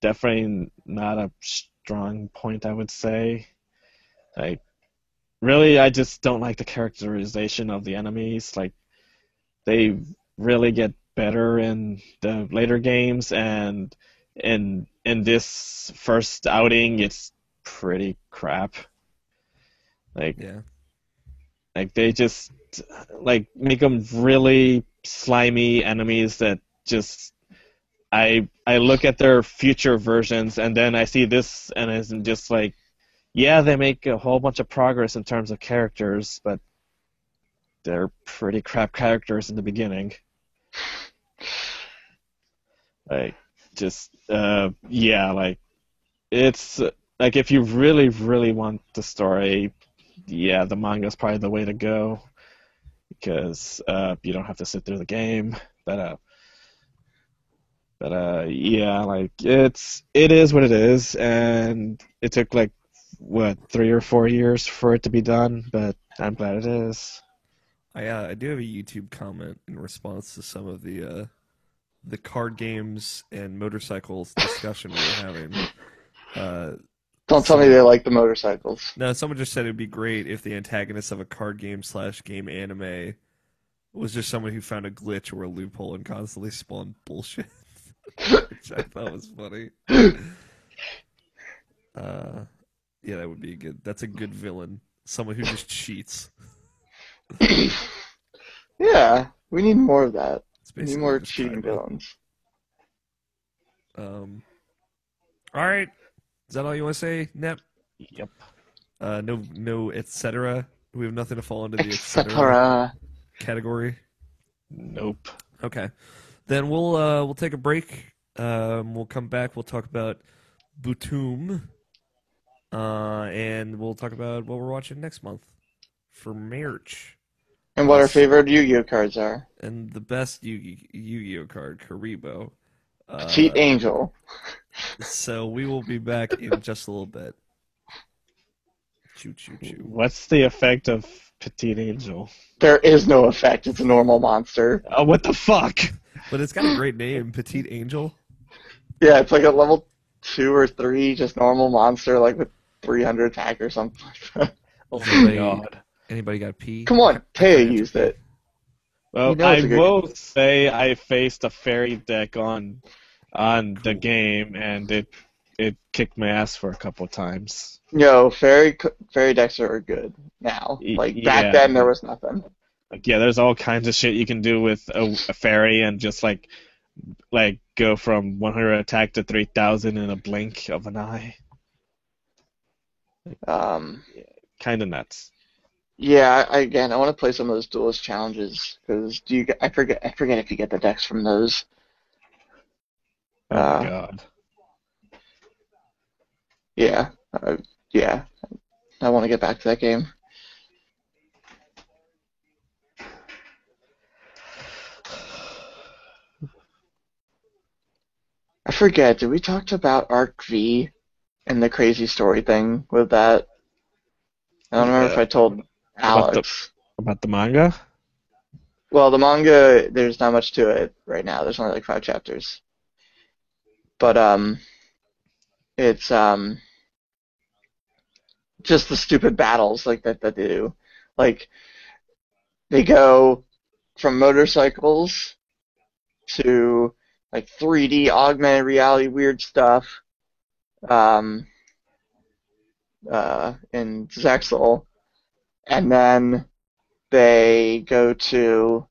Speaker 2: definitely not a strong point, I would say. Like, really, I just don't like the characterization of the enemies. Like, they really get better in the later games, and in this first outing, it's pretty crap. Like,
Speaker 3: Yeah.
Speaker 2: like they just like make them really slimy enemies that just I look at their future versions and then I see this and it's just like, yeah, they make a whole bunch of progress in terms of characters, but they're pretty crap characters in the beginning. Like just yeah, like it's like if you really, really want the story, yeah, the manga's probably the way to go because you don't have to sit through the game. But yeah, like it is what it is, and it took like what 3 or 4 years for it to be done, but I'm glad it is.
Speaker 3: I do have a YouTube comment in response to some of the card games and motorcycles discussion we were having.
Speaker 1: Don't tell me they like the motorcycles.
Speaker 3: No, someone just said it'd be great if the antagonist of a card game / game anime was just someone who found a glitch or a loophole and constantly spawned bullshit, which I thought was funny. Yeah, that would be good. That's a good villain. Someone who just cheats.
Speaker 1: Yeah, we need more of that.
Speaker 3: It's
Speaker 1: We need
Speaker 3: basically
Speaker 1: more
Speaker 3: just
Speaker 1: cheating
Speaker 3: Kaiba.
Speaker 1: villains.
Speaker 3: All right. Is that all you want to say, Nep?
Speaker 2: Yep.
Speaker 3: No, etc. We have nothing to fall into the etc.
Speaker 1: Etc.
Speaker 3: category.
Speaker 2: Nope.
Speaker 3: Okay, then we'll take a break. We'll come back. We'll talk about Butum, and we'll talk about what we're watching next month for March.
Speaker 1: And what our
Speaker 3: Yes.
Speaker 1: favorite Yu-Gi-Oh cards are.
Speaker 3: And the best Yu-Gi-Oh card, Karibo.
Speaker 1: Petite Angel.
Speaker 3: So we will be back in just a little bit. Choo choo choo.
Speaker 2: What's the effect of Petite Angel?
Speaker 1: There is no effect. It's a normal monster.
Speaker 2: Oh, what the fuck?
Speaker 3: But it's got a great name, Petite Angel.
Speaker 1: Yeah, it's like a level 2 or 3, just normal monster, like with 300 attack or something like that.
Speaker 2: Oh
Speaker 3: Anybody-
Speaker 2: my god.
Speaker 3: Anybody got P?
Speaker 1: Come on, Taya used it.
Speaker 2: Well,
Speaker 1: You know
Speaker 2: I
Speaker 1: it's a good-
Speaker 2: will say I faced a fairy deck on the game, and it kicked my ass for a couple times.
Speaker 1: No, fairy decks are good now. Like back
Speaker 2: Yeah.
Speaker 1: then, there was nothing.
Speaker 2: Like, yeah, there's all kinds of shit you can do with a fairy and just like go from 100 attack to 3,000 in a blink of an eye. Kind of nuts.
Speaker 1: Yeah. I want to play some of those duelist challenges because I forget if you get the decks from those.
Speaker 2: Oh my god.
Speaker 1: Yeah. Yeah. I want to get back to that game. I forget. Did we talk about Arc V and the crazy story thing with that? I don't remember if I told
Speaker 2: About
Speaker 1: Alex.
Speaker 2: About the manga?
Speaker 1: Well, the manga, there's not much to it right now. There's only like 5 chapters. But it's just the stupid battles like that they do. Like they go from motorcycles to like 3D augmented reality weird stuff in Zexal, and then they go to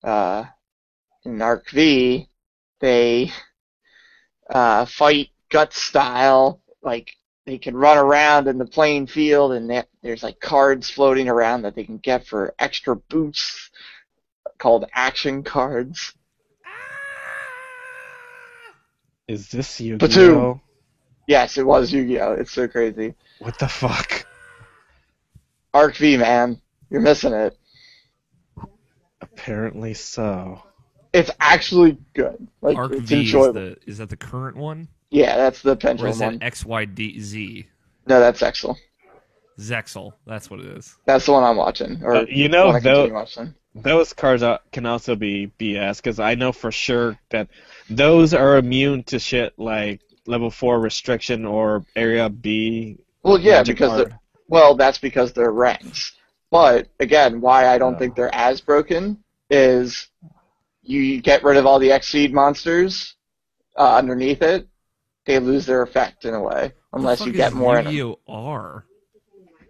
Speaker 1: in Arc V they fight gut style, like they can run around in the playing field, and there's like cards floating around that they can get for extra boosts called action cards.
Speaker 2: Is this Yu-Gi-Oh?
Speaker 1: Platoon. Yes, it was Yu-Gi-Oh! It's so crazy.
Speaker 2: What the fuck?
Speaker 1: Arc V, man. You're missing it.
Speaker 2: Apparently so.
Speaker 1: It's actually good. Like,
Speaker 3: Arc
Speaker 1: it's
Speaker 3: V
Speaker 1: enjoyable.
Speaker 3: is that the current one?
Speaker 1: Yeah, that's the
Speaker 3: Or
Speaker 1: pendulum
Speaker 3: is that
Speaker 1: one.
Speaker 3: XYZ?
Speaker 1: No, that's Zexal.
Speaker 3: Zexal, that's what it is.
Speaker 1: That's the one I'm watching. Or
Speaker 2: You know,
Speaker 1: one I continue watching.
Speaker 2: those cards can also be BS, because I know for sure that those are immune to shit like level 4 restriction or area B.
Speaker 1: Well, yeah,
Speaker 2: magic
Speaker 1: because
Speaker 2: card.
Speaker 1: that's because they're ranks. But again, why I don't think they're as broken is you get rid of all the Xseed monsters underneath it, they lose their effect in a way unless you get more in them.
Speaker 3: Yu-Gi-Oh! R.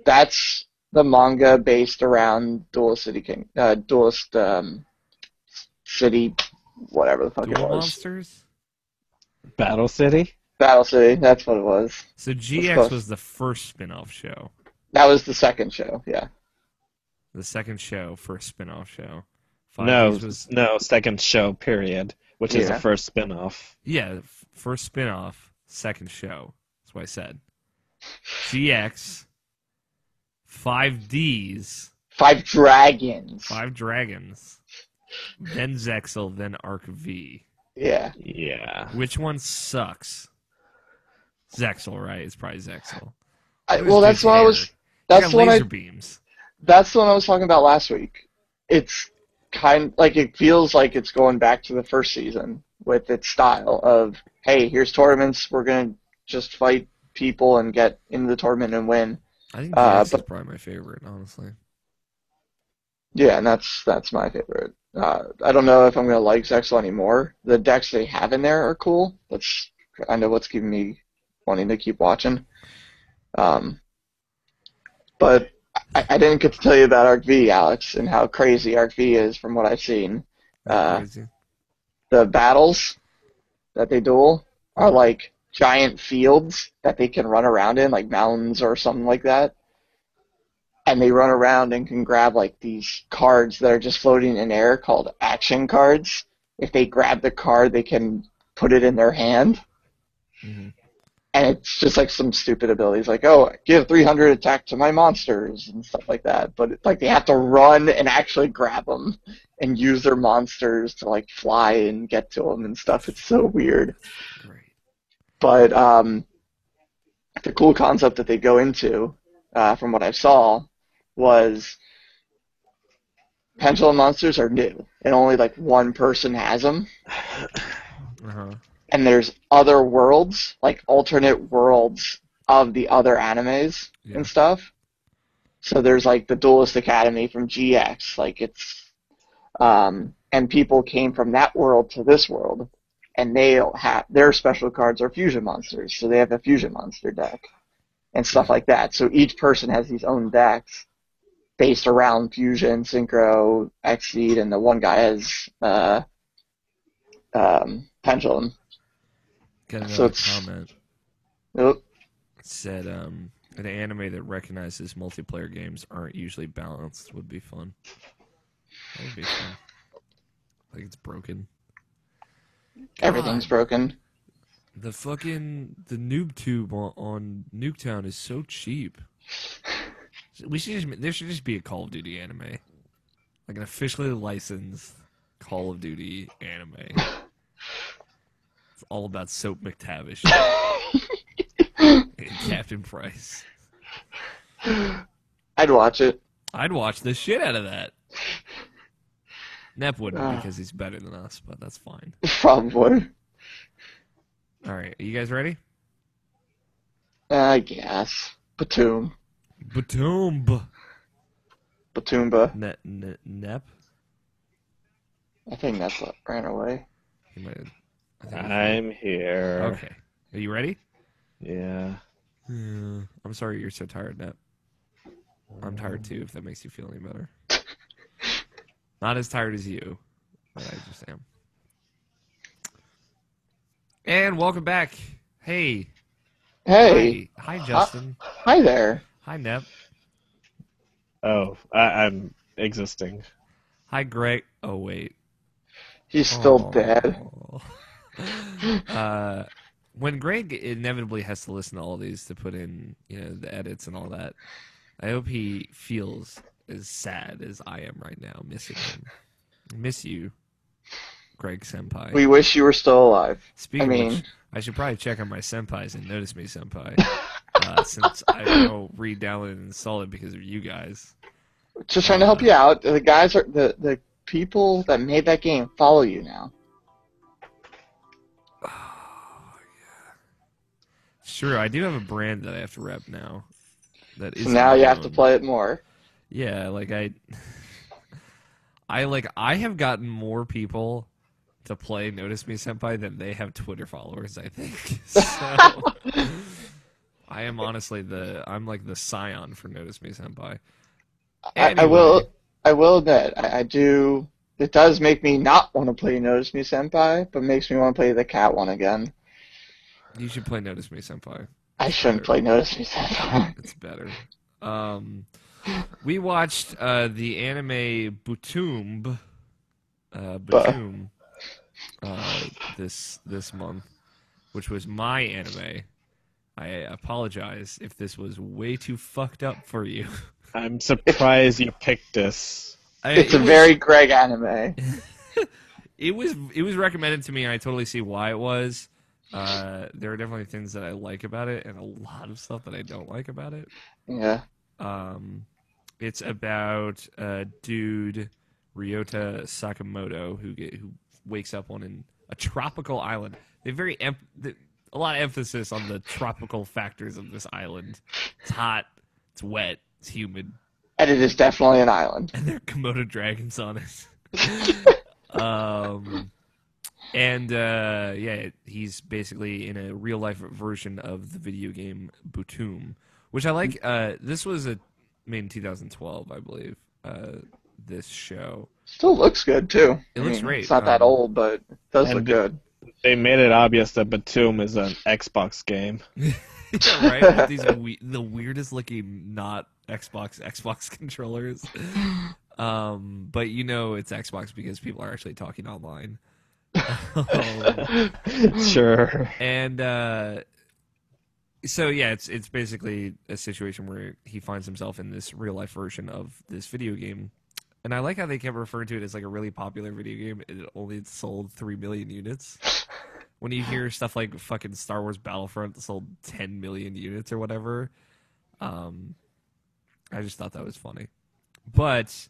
Speaker 1: That's the manga based around Duelist City, whatever the fuck
Speaker 3: Duel
Speaker 1: it was.
Speaker 3: Monsters?
Speaker 2: Battle City?
Speaker 1: Battle City, that's what it was.
Speaker 3: So
Speaker 1: close.
Speaker 3: GX was the first spin-off show.
Speaker 1: That was the second show, yeah.
Speaker 3: The second show for a spin-off show.
Speaker 2: No,
Speaker 3: Days was
Speaker 2: no, second show, period, which is the
Speaker 1: Yeah.
Speaker 2: first spin-off.
Speaker 3: yeah. first spin-off, second show. That's what I said. GX, 5Ds,
Speaker 1: 5 dragons.
Speaker 3: 5 dragons, then Zexal, then Arc V.
Speaker 1: Yeah.
Speaker 2: Yeah.
Speaker 3: Which one sucks? Zexal, right? It's probably Zexal.
Speaker 1: Well, that's what I was. That's
Speaker 3: what
Speaker 1: what
Speaker 3: laser
Speaker 1: I.
Speaker 3: beams.
Speaker 1: That's the one I was talking about last week. It's kind like it feels like it's going back to the first season with its style of, hey, here's tournaments. We're gonna just fight people and get into the tournament and win.
Speaker 3: I think GX is
Speaker 1: but
Speaker 3: probably my favorite, honestly.
Speaker 1: yeah, and that's my favorite. I don't know if I'm gonna like Zexal anymore. The decks they have in there are cool. That's kind of what's keeping me wanting to keep watching. But I didn't get to tell you about Arc V, Alex, and how crazy Arc V is from what I've seen.
Speaker 3: Crazy.
Speaker 1: The battles that they duel are like giant fields that they can run around in, like mountains or something like that. And they run around and can grab like these cards that are just floating in air called action cards. If they grab the card, they can put it in their hand.
Speaker 3: Mm-hmm.
Speaker 1: And it's just like some stupid abilities, like, oh, give 300 attack to my monsters and stuff like that. But it's like they have to run and actually grab them and use their monsters to like fly and get to them and stuff. It's so weird.
Speaker 3: Great.
Speaker 1: But the cool concept that they go into, from what I saw, was pendulum monsters are new, and only like one person has them.
Speaker 3: Uh-huh.
Speaker 1: And there's other worlds, like alternate worlds of the other animes and stuff. So there's like the Duelist Academy from GX, like it's, and people came from that world to this world, and they have their special cards are fusion monsters, so they have a fusion monster deck and stuff like that. So each person has these own decks based around fusion, synchro, Xseed, and the one guy has pendulum.
Speaker 3: Got another
Speaker 1: So it's-
Speaker 3: comment.
Speaker 1: Nope.
Speaker 3: It said, an anime that recognizes multiplayer games aren't usually balanced would be fun. That would be fun. Like it's broken.
Speaker 1: Everything's
Speaker 3: God,
Speaker 1: broken.
Speaker 3: the noob tube on Nuketown is so cheap. There should just be a Call of Duty anime. Like an officially licensed Call of Duty anime. It's all about Soap McTavish and Captain Price.
Speaker 1: I'd watch it.
Speaker 3: I'd watch the shit out of that. Nep wouldn't
Speaker 1: Ah.
Speaker 3: because he's better than us, but that's fine.
Speaker 1: Probably.
Speaker 3: All right, are you guys ready?
Speaker 1: I guess. Batum.
Speaker 3: Batumba.
Speaker 1: Batumba.
Speaker 3: Nep?
Speaker 1: I think that's what ran away.
Speaker 3: He might have, I think
Speaker 2: I'm here.
Speaker 3: okay. Are you ready?
Speaker 2: Yeah.
Speaker 3: I'm sorry you're so tired, Nep. I'm tired too, if that makes you feel any better. Not as tired as you, but I just am. And welcome back. Hey.
Speaker 1: Hey.
Speaker 3: Hi, Justin.
Speaker 1: Hi there.
Speaker 3: Hi, Nep.
Speaker 2: Oh, I'm existing.
Speaker 3: Hi, Greg. Oh, wait.
Speaker 1: He's still
Speaker 3: Aw.
Speaker 1: dead.
Speaker 3: When Greg inevitably has to listen to all these to put in, the edits and all that, I hope he feels as sad as I am right now, missing him. I miss you, Greg Senpai.
Speaker 1: We wish you were still alive.
Speaker 3: Speaking
Speaker 1: I
Speaker 3: of
Speaker 1: mean-
Speaker 3: which, I should probably check on my senpais and Notice Me Senpai, since I now re-downloaded and installed it because of you guys.
Speaker 1: Just trying to help you out. The guys are the people that made that game follow you now.
Speaker 3: Sure, I do have a brand that I have to rep now. That is
Speaker 1: So now you have to play it more.
Speaker 3: Yeah, like I have gotten more people to play Notice Me Senpai than they have Twitter followers, I think. So I am honestly I'm like the scion for Notice Me Senpai.
Speaker 1: I will admit, I do. It does make me not want to play Notice Me Senpai, but makes me want to play the cat one again.
Speaker 3: You should play Notice Me Senpai.
Speaker 1: I shouldn't play Notice Me Senpai.
Speaker 3: It's better. We watched the anime Batum this month, which was my anime. I apologize if this was way too fucked up for you.
Speaker 2: I'm surprised you picked this.
Speaker 1: It's a very Greg anime.
Speaker 3: It was recommended to me, and I totally see why it was. There are definitely things that I like about it, and a lot of stuff that I don't like about it.
Speaker 1: Yeah.
Speaker 3: It's about a dude, Ryota Sakamoto, who wakes up on a tropical island. They a lot of emphasis on the tropical factors of this island. It's hot, it's wet, it's humid,
Speaker 1: And it is definitely an island.
Speaker 3: and there are Komodo dragons on it. He's basically in a real life version of the video game Butoom, which I like. This was made in 2012, I believe. This show
Speaker 1: Still looks good too.
Speaker 3: It looks great.
Speaker 1: It's not that old, but it does look good.
Speaker 2: They made it obvious that Batum is an Xbox game.
Speaker 3: Yeah, right? With the weirdest looking not Xbox controllers. But it's Xbox because people are actually talking online.
Speaker 2: Sure.
Speaker 3: And so yeah, it's basically a situation where he finds himself in this real life version of this video game. And I like how they kept referring to it as like a really popular video game. It only sold 3 million units. When you hear stuff like fucking Star Wars Battlefront sold 10 million units or whatever, I just thought that was funny. But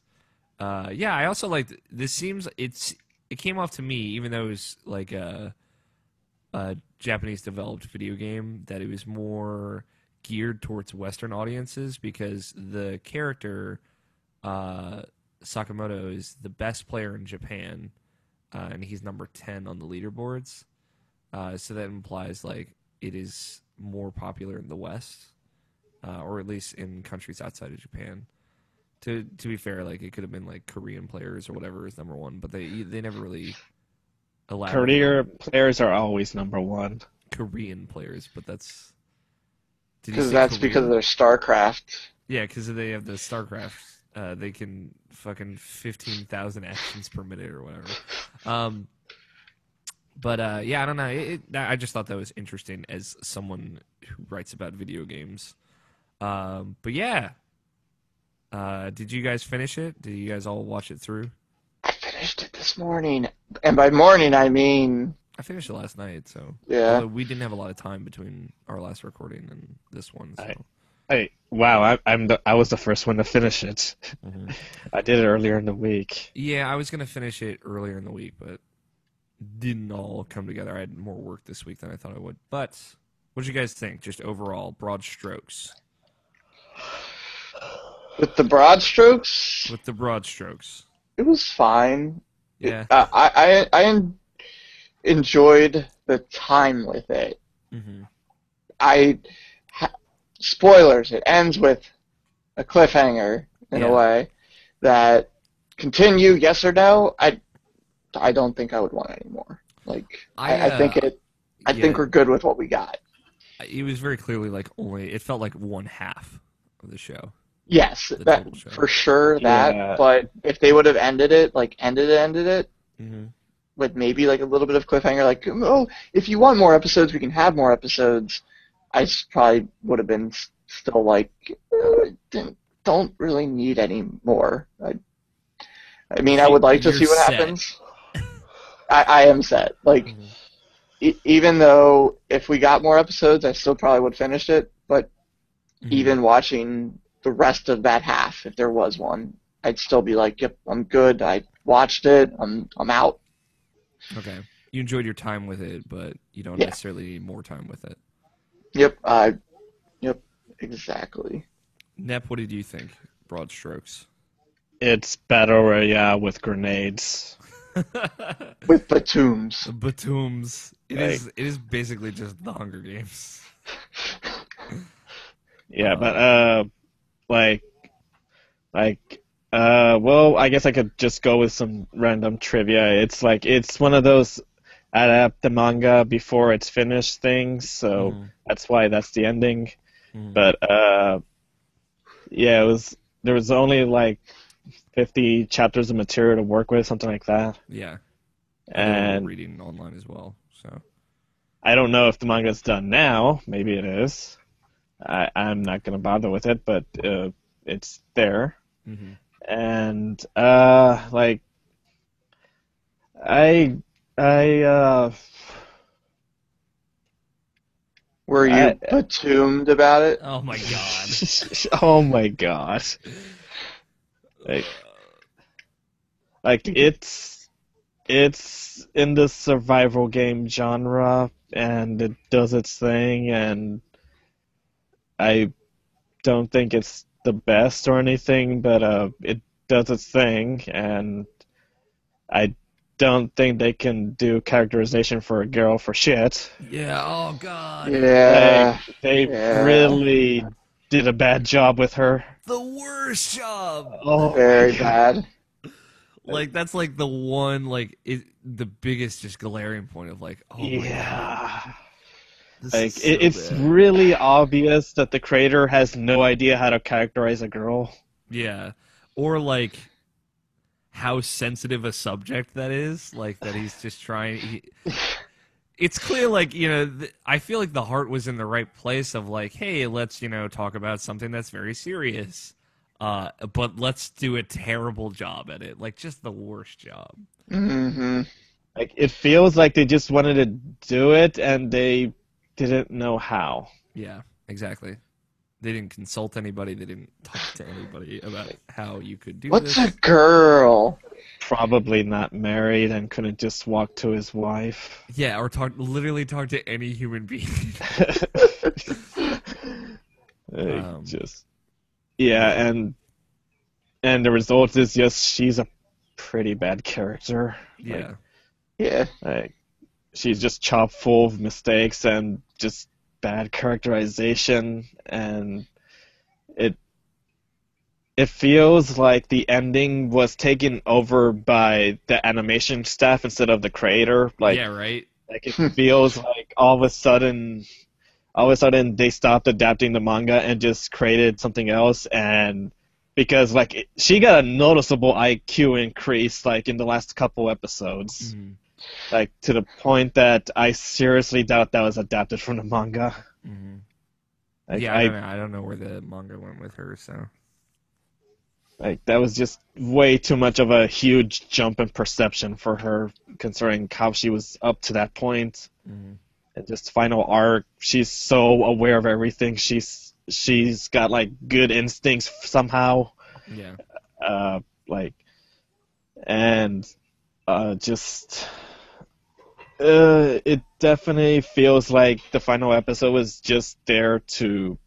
Speaker 3: I also liked this. It came off to me, even though it was like a Japanese developed video game, that it was more geared towards Western audiences because the character Sakamoto is the best player in Japan, and he's number 10 on the leaderboards. So that implies like it is more popular in the West, or at least in countries outside of Japan. To be fair, like it could have been like Korean players or whatever is number one, but they never really elaborated.
Speaker 2: Korean players are always number one.
Speaker 3: Korean players, but that's
Speaker 1: because that's because of their StarCraft.
Speaker 3: Yeah, because they have the StarCraft. They can fucking 15,000 actions per minute or whatever. I don't know. I just thought that was interesting as someone who writes about video games. But yeah. Did you guys finish it? Did you guys all watch it through?
Speaker 1: I finished it this morning. And by morning, I mean...
Speaker 3: I finished it last night, so...
Speaker 1: Yeah.
Speaker 3: Although we didn't have a lot of time between our last recording and this one, so...
Speaker 2: I was the first one to finish it. Mm-hmm. I did it earlier in the week.
Speaker 3: Yeah, I was going to finish it earlier in the week, but didn't all come together. I had more work this week than I thought I would. But what did you guys think? Just overall, broad strokes.
Speaker 1: With the broad strokes?
Speaker 3: With the broad strokes.
Speaker 1: It was fine.
Speaker 3: Yeah.
Speaker 1: I enjoyed the time with it.
Speaker 3: Mm-hmm.
Speaker 1: Spoilers, it ends with a cliffhanger in a way that continue, yes or no, I don't think I would want any more. Like I think we're good with what we got.
Speaker 3: It was very clearly like it felt like one half of the show.
Speaker 1: Yes, that for sure but if they would have ended it
Speaker 3: mm-hmm.
Speaker 1: with maybe like a little bit of cliffhanger, like, oh, if you want more episodes, we can have more episodes. I probably would have been still like, don't really need any more. I mean, I would like to see what happens. I am set. Like, even though if we got more episodes, I still probably would finish it. But even watching the rest of that half, if there was one, I'd still be like, yep, I'm good. I watched it. I'm out.
Speaker 3: Okay. You enjoyed your time with it, but you don't necessarily need more time with it.
Speaker 1: Yep, exactly.
Speaker 3: Nep, what did you think? Broad strokes.
Speaker 2: It's Battle Royale with grenades.
Speaker 1: With batooms.
Speaker 3: Batooms. It is basically just the Hunger Games.
Speaker 2: Yeah, but well, I guess I could just go with some random trivia. It's one of those adapt the manga before it's finished things, so that's why that's the ending. But there was only like 50 chapters of material to work with, something like that.
Speaker 3: Yeah.
Speaker 2: And
Speaker 3: reading online as well. So
Speaker 2: I don't know if the manga's done now. Maybe it is. I'm not gonna bother with it, but it's there.
Speaker 3: Mm-hmm.
Speaker 2: And like I
Speaker 1: Were you batumed about it?
Speaker 3: Oh my god.
Speaker 2: oh my god. Like it's in the survival game genre and it does its thing, and I don't think it's the best or anything, but it does its thing, and I don't think they can do characterization for a girl for shit.
Speaker 3: Yeah, oh god.
Speaker 1: Yeah.
Speaker 2: They really did a bad job with her.
Speaker 3: The worst job.
Speaker 2: Oh,
Speaker 1: Very bad.
Speaker 3: Like that's like the one the biggest just glaring point of like, oh my god.
Speaker 2: Like it's really obvious that the creator has no idea how to characterize a girl.
Speaker 3: Yeah. Or like how sensitive a subject that is, like that he's just trying it's clear, like, you know, I feel like the heart was in the right place of like, hey, let's, you know, talk about something that's very serious. But let's do a terrible job at it. Like, just the worst job.
Speaker 1: Mm-hmm.
Speaker 2: Like, it feels like they just wanted to do it, and they didn't know how.
Speaker 3: Yeah, exactly. They didn't consult anybody. They didn't talk to anybody about how you could do
Speaker 1: What's
Speaker 3: this.
Speaker 1: a girl?
Speaker 2: Probably not married and couldn't just walk to his wife.
Speaker 3: Yeah, or literally talk to any human being.
Speaker 2: Yeah, and the result is just she's a pretty bad character.
Speaker 3: Yeah.
Speaker 2: Like she's just chock full of mistakes and just bad characterization, and it feels like the ending was taken over by the animation staff instead of the creator. Like,
Speaker 3: yeah, right.
Speaker 2: Like it feels like all of a sudden they stopped adapting the manga and just created something else, and because like she got a noticeable IQ increase like in the last couple episodes.
Speaker 3: Mm-hmm.
Speaker 2: Like to the point that I seriously doubt that was adapted from the manga.
Speaker 3: Mm-hmm.
Speaker 2: Like,
Speaker 3: yeah, I don't know where the manga went with her, so
Speaker 2: like that was just way too much of a huge jump in perception for her, considering how she was up to that point.
Speaker 3: Mm-hmm.
Speaker 2: And just final arc, she's so aware of everything. She's got like good instincts somehow.
Speaker 3: Yeah.
Speaker 2: It definitely feels like the final episode was just there to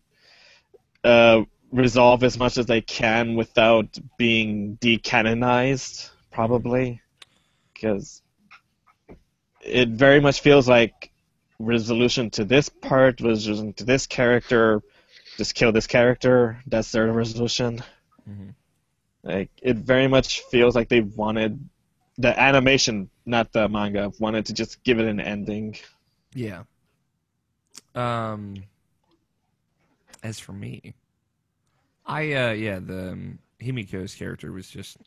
Speaker 2: resolve as much as they can without being decanonized, probably. Because it very much feels like resolution to this part, resolution to this character, just kill this character, that's their resolution.
Speaker 3: Mm-hmm.
Speaker 2: Like, it very much feels like they wanted the animation, not the manga, wanted to just give it an ending.
Speaker 3: Yeah. As for me, the Himiko's character was just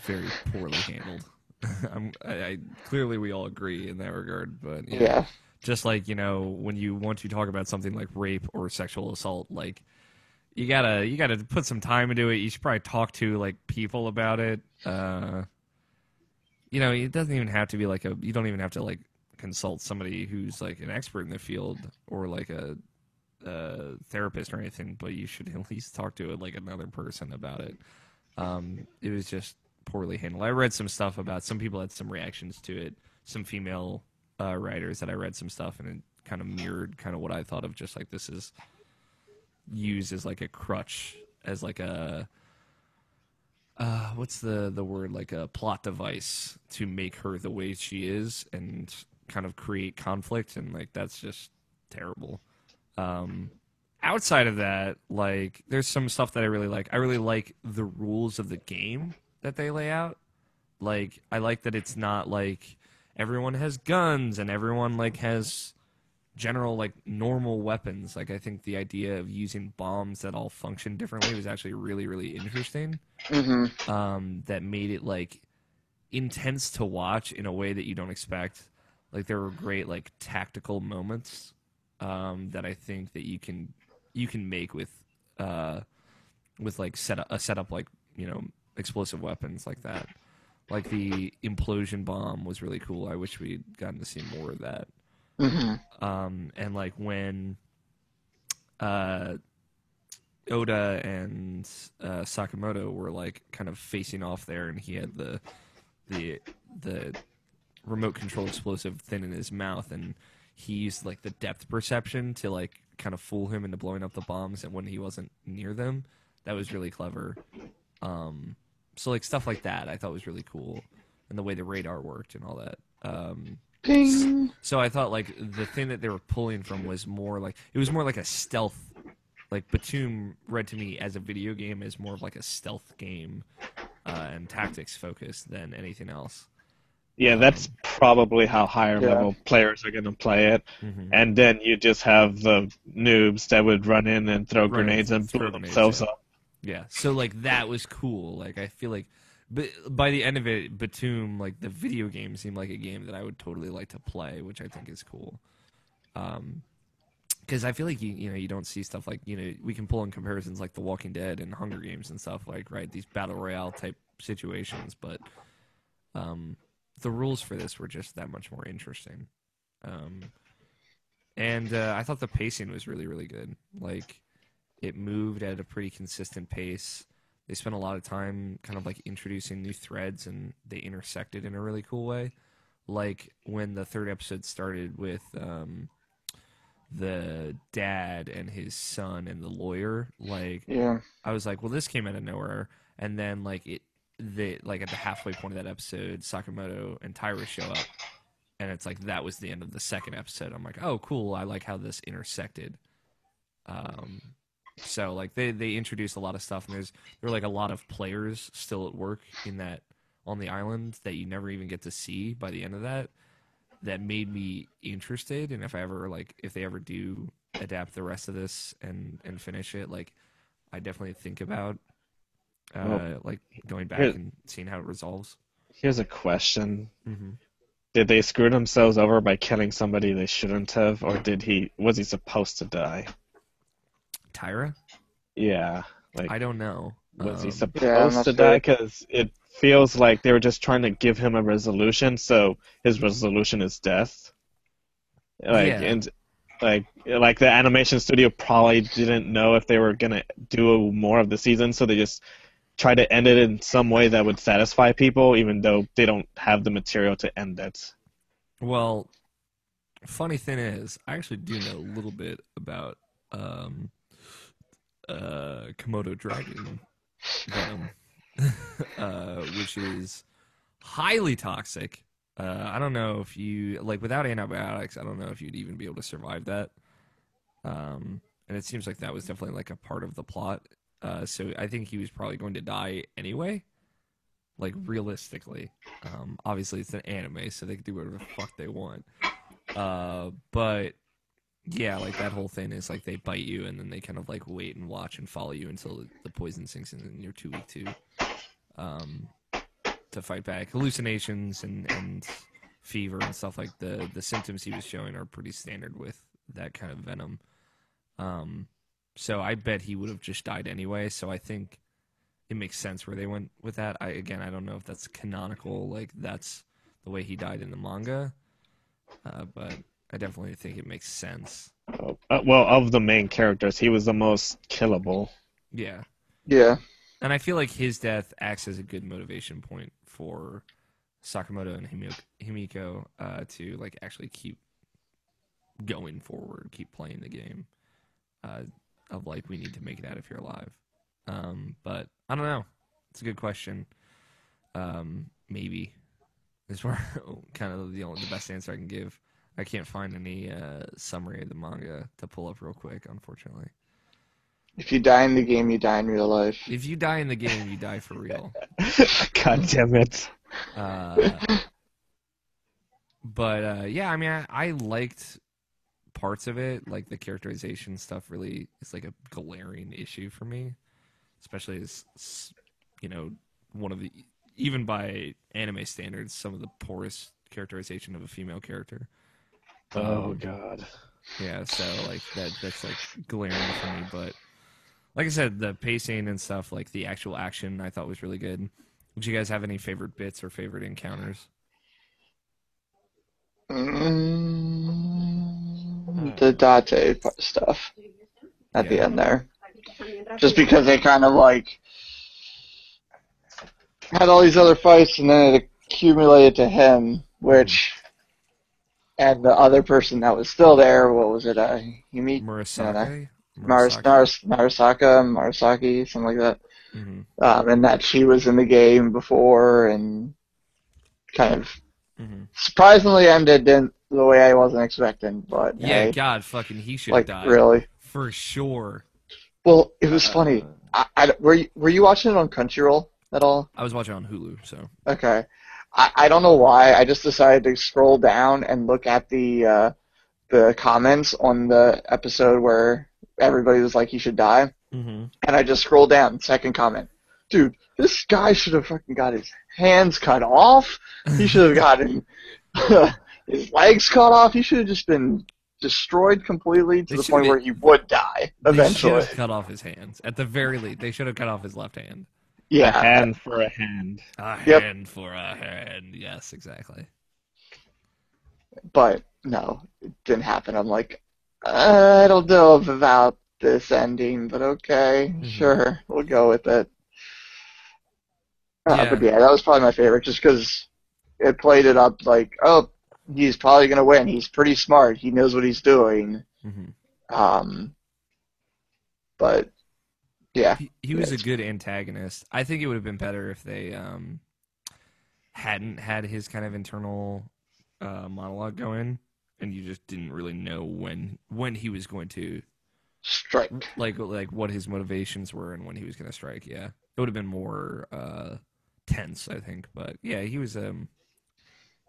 Speaker 3: very poorly handled. I clearly we all agree in that regard, but
Speaker 1: Yeah.
Speaker 3: just like, you know, when you want to talk about something like rape or sexual assault, like you gotta put some time into it. You should probably talk to like people about it. You know, it doesn't even have to be like you don't even have to like consult somebody who's like an expert in the field or like a therapist or anything, but you should at least talk to like another person about it. It was just poorly handled. I read some stuff about some people had some reactions to it, some female writers that I read some stuff, and it kind of mirrored kind of what I thought of, just like this is used as like a crutch, as like a what's the word, like a plot device to make her the way she is and kind of create conflict, and like that's just terrible. Outside of that, like there's some stuff that I really like. I really like the rules of the game that they lay out. Like I like that it's not like everyone has guns and everyone like has general like normal weapons. Like I think the idea of using bombs that all function differently was actually really, really interesting.
Speaker 1: Mm-hmm.
Speaker 3: That made it like intense to watch in a way that you don't expect. Like there were great like tactical moments that I think that you can make with like a setup like explosive weapons like that. Like the implosion bomb was really cool. I wish we'd gotten to see more of that.
Speaker 1: Hmm.
Speaker 3: And like when uh, Oda and Sakamoto were like kind of facing off there, and he had the the remote control explosive thing in his mouth, and he used like the depth perception to like kind of fool him into blowing up the bombs, and when he wasn't near them, that was really clever. So like stuff like that, I thought was really cool, and the way the radar worked and all that.
Speaker 1: Ping.
Speaker 3: So I thought like the thing that they were pulling from was more like it was more like a stealth. Like Batum read to me as a video game as more of like a stealth game and tactics focused than anything else.
Speaker 2: Yeah, that's probably how higher
Speaker 1: Yeah.
Speaker 2: level players are going to play it.
Speaker 3: Mm-hmm.
Speaker 2: And then you just have the noobs that would run in and throw grenades and
Speaker 3: throw
Speaker 2: blow
Speaker 3: grenades,
Speaker 2: themselves
Speaker 3: yeah.
Speaker 2: up.
Speaker 3: Yeah, so like that was cool. Like I feel like, but by the end of it, Batum like the video game seemed like a game that I would totally like to play, which I think is cool. Because I feel like you don't see stuff like we can pull in comparisons like The Walking Dead and Hunger Games and stuff like right these battle royale type situations, but the rules for this were just that much more interesting. And I thought the pacing was really really good. Like it moved at a pretty consistent pace. They spent a lot of time kind of like introducing new threads, and they intersected in a really cool way. Like when the third episode started with the dad and his son and the lawyer, like
Speaker 1: Yeah.
Speaker 3: I was like, well, this came out of nowhere. And then like at the halfway point of that episode, Sakamoto and Tyra show up, and it's like that was the end of the second episode. I'm like, oh, cool. I like how this intersected. So like they introduced a lot of stuff, and there were like a lot of players still at work in that on the island that you never even get to see by the end of that. That made me interested, and if they ever do adapt the rest of this and finish it, like I definitely think about like going back and seeing how it resolves.
Speaker 2: Here's a question.
Speaker 3: Mm-hmm.
Speaker 2: Did they screw themselves over by killing somebody they shouldn't have, or was he supposed to die?
Speaker 3: Tyra?
Speaker 2: Yeah, like
Speaker 3: I don't know.
Speaker 2: was he
Speaker 1: Yeah, I'm
Speaker 2: supposed
Speaker 1: not
Speaker 2: to
Speaker 1: sure.
Speaker 2: die? Because it feels like they were just trying to give him a resolution, so his resolution is death. Like
Speaker 3: Yeah.
Speaker 2: and like the animation studio probably didn't know if they were gonna do more of the season, so they just tried to end it in some way that would satisfy people, even though they don't have the material to end it.
Speaker 3: Well, funny thing is, I actually do know a little bit about Komodo dragon venom, which is highly toxic. I don't know if you like without antibiotics. I don't know if you'd even be able to survive that. And it seems like that was definitely like a part of the plot. So I think he was probably going to die anyway. Like realistically, obviously it's an anime, so they can do whatever the fuck they want. But yeah, like that whole thing is like they bite you and then they kind of like wait and watch and follow you until the poison sinks in and you're too weak to fight back. Hallucinations and fever and stuff like the symptoms he was showing are pretty standard with that kind of venom. So I bet he would have just died anyway. So I think it makes sense where they went with that. I don't know if that's canonical, like that's the way he died in the manga, but I definitely think it makes sense.
Speaker 2: Well, of the main characters, he was the most killable.
Speaker 3: Yeah.
Speaker 1: Yeah.
Speaker 3: And I feel like his death acts as a good motivation point for Sakamoto and Himiko to like actually keep going forward, keep playing the game. Of like we need to make it out if you're alive. But I don't know. It's a good question. Maybe is where kind of the best answer I can give. I can't find any summary of the manga to pull up real quick, unfortunately.
Speaker 1: If you die in the game, you die in real life.
Speaker 3: If you die in the game, you die for real.
Speaker 2: God damn it.
Speaker 3: But yeah, I mean, I liked parts of it. Like the characterization stuff really is like a glaring issue for me, especially as one of the, even by anime standards, some of the poorest characterization of a female character.
Speaker 2: Oh God.
Speaker 3: Yeah, so like that's like glaring for me. But like I said, the pacing and stuff, like the actual action, I thought was really good. Did you guys have any favorite bits or favorite encounters?
Speaker 1: The Date stuff at the
Speaker 3: Yeah.
Speaker 1: end there, just because they kind of like had all these other fights and then it accumulated to him, which and the other person that was still there, what was it? Yumi?
Speaker 3: Murasake?
Speaker 1: Marasaki, something like that.
Speaker 3: Mm-hmm.
Speaker 1: And that she was in the game before and kind of surprisingly ended the way I wasn't expecting. But
Speaker 3: Yeah,
Speaker 1: hey,
Speaker 3: God, fucking, he should have
Speaker 1: like
Speaker 3: died.
Speaker 1: really.
Speaker 3: For sure.
Speaker 1: Well, it was funny. Were you watching it on Crunchyroll at all?
Speaker 3: I was watching on Hulu, so.
Speaker 1: Okay. I don't know why. I just decided to scroll down and look at the comments on the episode where everybody was like he should die.
Speaker 3: Mm-hmm.
Speaker 1: And I just scrolled down, second comment. Dude, this guy should have fucking got his hands cut off. He should have gotten his legs cut off. He should have just been destroyed completely to the point where he would die eventually.
Speaker 3: They should have cut off his hands. At the very least, they should have cut off his left hand.
Speaker 1: Yeah.
Speaker 2: A hand for a hand.
Speaker 3: A hand for a hand. Yes, exactly.
Speaker 1: But no, it didn't happen. I'm like, I don't know about this ending, but okay, sure, we'll go with it. But yeah, that was probably my favorite, just because it played it up like, oh, he's probably gonna win. He's pretty smart. He knows what he's doing. But yeah,
Speaker 3: he was a good antagonist. I think it would have been better if they hadn't had his kind of internal monologue going, and you just didn't really know when he was going to
Speaker 1: strike,
Speaker 3: like what his motivations were and when he was going to strike. Yeah, it would have been more tense, I think. But yeah, he was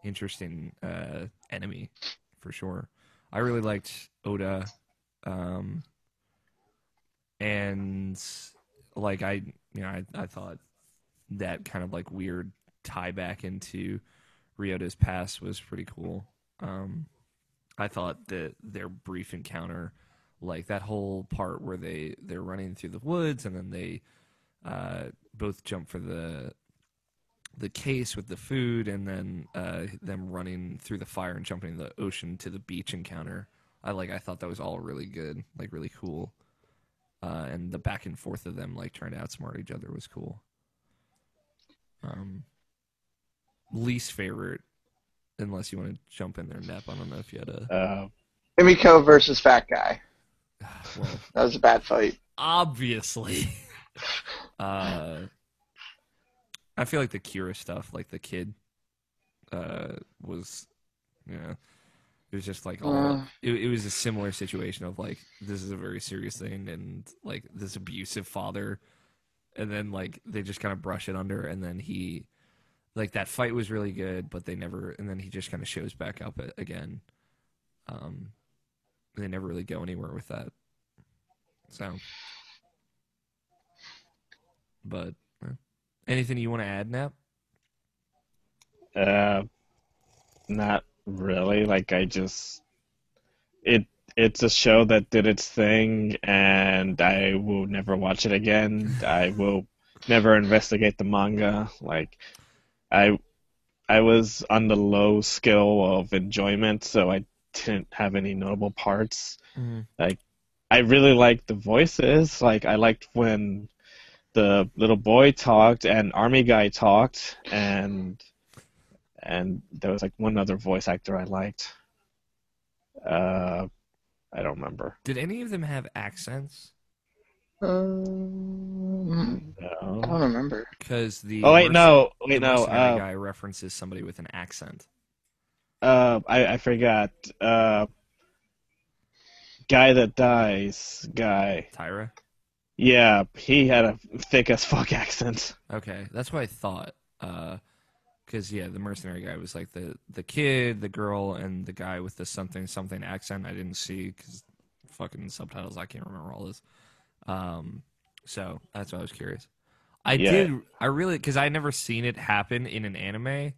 Speaker 3: interesting enemy for sure. I really liked Oda, and like I thought that kind of like weird tie back into Ryota's past was pretty cool. I thought that their brief encounter, like that whole part where they're running through the woods and then they both jump for the case with the food, and then them running through the fire and jumping in the ocean to the beach encounter. I thought that was all really good, like really cool. And the back and forth of them like trying to outsmart each other was cool. Least favorite, unless you want to jump in there, Nep. I don't know if you had a
Speaker 1: Himiko versus Fat Guy.
Speaker 3: Well,
Speaker 1: that was a bad fight.
Speaker 3: Obviously. I feel like the Kira stuff, like the kid, was, it was just like all. It was a similar situation of like, this is a very serious thing, and like this abusive father, and then like they just kind of brush it under, and then he, like that fight was really good, but they never, and then he just kind of shows back up again. They never really go anywhere with that. So, but anything you want to add, Nap?
Speaker 2: Not really. Like it's a show that did its thing, and I will never watch it again. I will never investigate the manga. Like I was on the low scale of enjoyment, so I didn't have any notable parts. Like I really liked the voices. Like I liked when the little boy talked and Army Guy talked, and there was like one other voice actor I liked. I don't remember.
Speaker 3: Did any of them have accents?
Speaker 1: No. I don't remember.
Speaker 3: Because the
Speaker 2: mercenary
Speaker 3: guy references somebody with an accent.
Speaker 2: I forgot. Guy that dies.
Speaker 3: Tyra?
Speaker 2: Yeah, he had a thick as fuck accent.
Speaker 3: Okay, that's what I thought. Because the mercenary guy was like the kid, the girl, and the guy with the something accent. I didn't see because fucking subtitles. I can't remember all this. So that's why I was curious. I really, because I never seen it happen in an anime.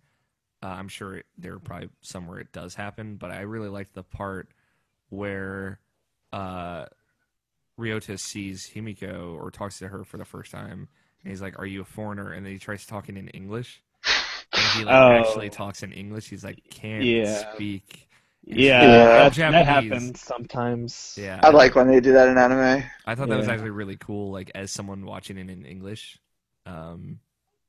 Speaker 3: I'm sure there are probably somewhere it does happen, but I really liked the part where Ryota sees Himiko or talks to her for the first time, and he's like, "Are you a foreigner?" And then he tries talking in English, and he like actually talks in English. He's like, "Can't speak."
Speaker 2: Yeah, that
Speaker 3: Japanese.
Speaker 2: happens sometimes.
Speaker 3: Yeah,
Speaker 1: I like when they do that in anime.
Speaker 3: I thought that was actually really cool. Like as someone watching it in English,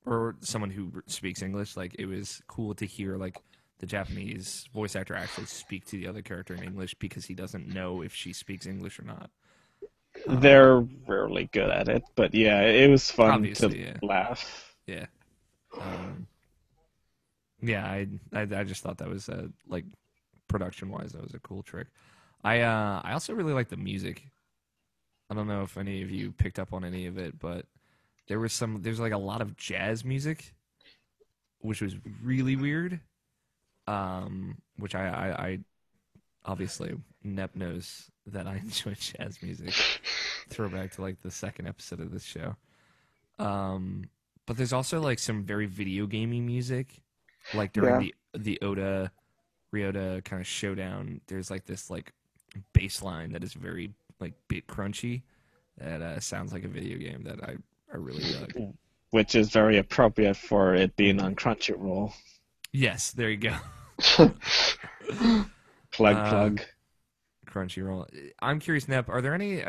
Speaker 3: or someone who speaks English, like it was cool to hear like the Japanese voice actor actually speak to the other character in English because he doesn't know if she speaks English or not.
Speaker 2: They're rarely good at it, but yeah, it was fun to laugh.
Speaker 3: Yeah. Yeah, I just thought that was like production-wise, that was a cool trick. I also really like the music. I don't know if any of you picked up on any of it, but there's like a lot of jazz music, which was really weird. Which I obviously Nep knows that I enjoy jazz music. Throwback to like the second episode of this show. But there's also like some very video gamey music, like during the Oda Ryota kind of showdown. There's like this like bass line that is very like bit crunchy that sounds like a video game that I really dug.
Speaker 2: Which is very appropriate for it being on Crunchyroll.
Speaker 3: Yes, there you go.
Speaker 2: Plug.
Speaker 3: Crunchyroll. I'm curious, Nep, are there any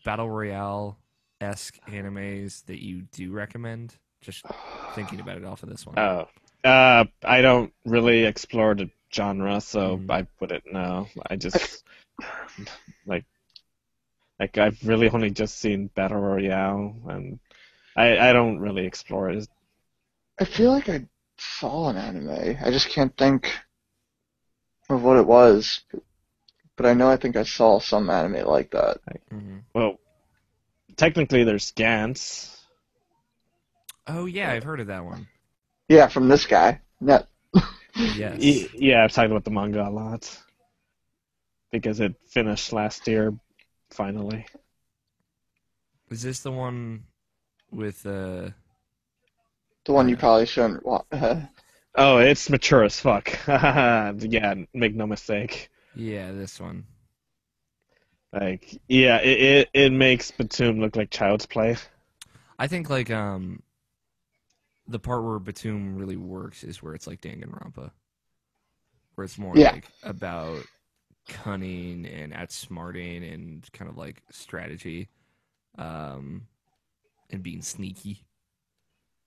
Speaker 3: Battle Royale-esque animes that you do recommend? Just thinking about it off of this one.
Speaker 2: Oh. I don't really explore the genre, so I wouldn't know. I just like I've really only just seen Battle Royale, and I don't really explore it.
Speaker 1: I feel like I saw an anime. I just can't think of what it was. But I know I think I saw some anime like that.
Speaker 2: Well, technically there's Gantz.
Speaker 3: Oh yeah, I've heard of that one.
Speaker 1: Yeah, from this guy. Nep.
Speaker 3: Yes.
Speaker 2: Yeah, I've talked about the manga a lot. Because it finished last year, finally.
Speaker 3: Is this the one with
Speaker 1: the one you probably shouldn't watch?
Speaker 2: Oh, it's mature as fuck. Yeah, make no mistake.
Speaker 3: Yeah, this one.
Speaker 2: Like, yeah, it makes Batum look like child's play.
Speaker 3: I think like the part where Batum really works is where it's like Danganronpa, where it's more like about cunning and outsmarting and kind of like strategy, and being sneaky.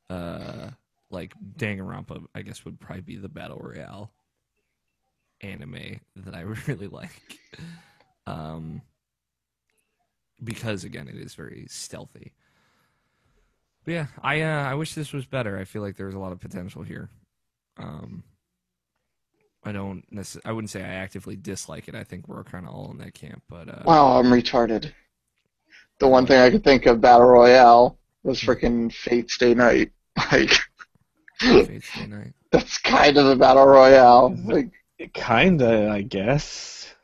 Speaker 3: Like Danganronpa, I guess, would probably be the Battle Royale anime that I really like. Because again, it is very stealthy. But yeah, I wish this was better. I feel like there's a lot of potential here. I wouldn't say I actively dislike it. I think we're kind of all in that camp. But
Speaker 1: wow, I'm retarded. The one thing I could think of Battle Royale was freaking Fate Stay Night. Like,
Speaker 3: Fate Stay Night.
Speaker 1: That's kind of a Battle Royale. Like,
Speaker 2: kinda, I guess.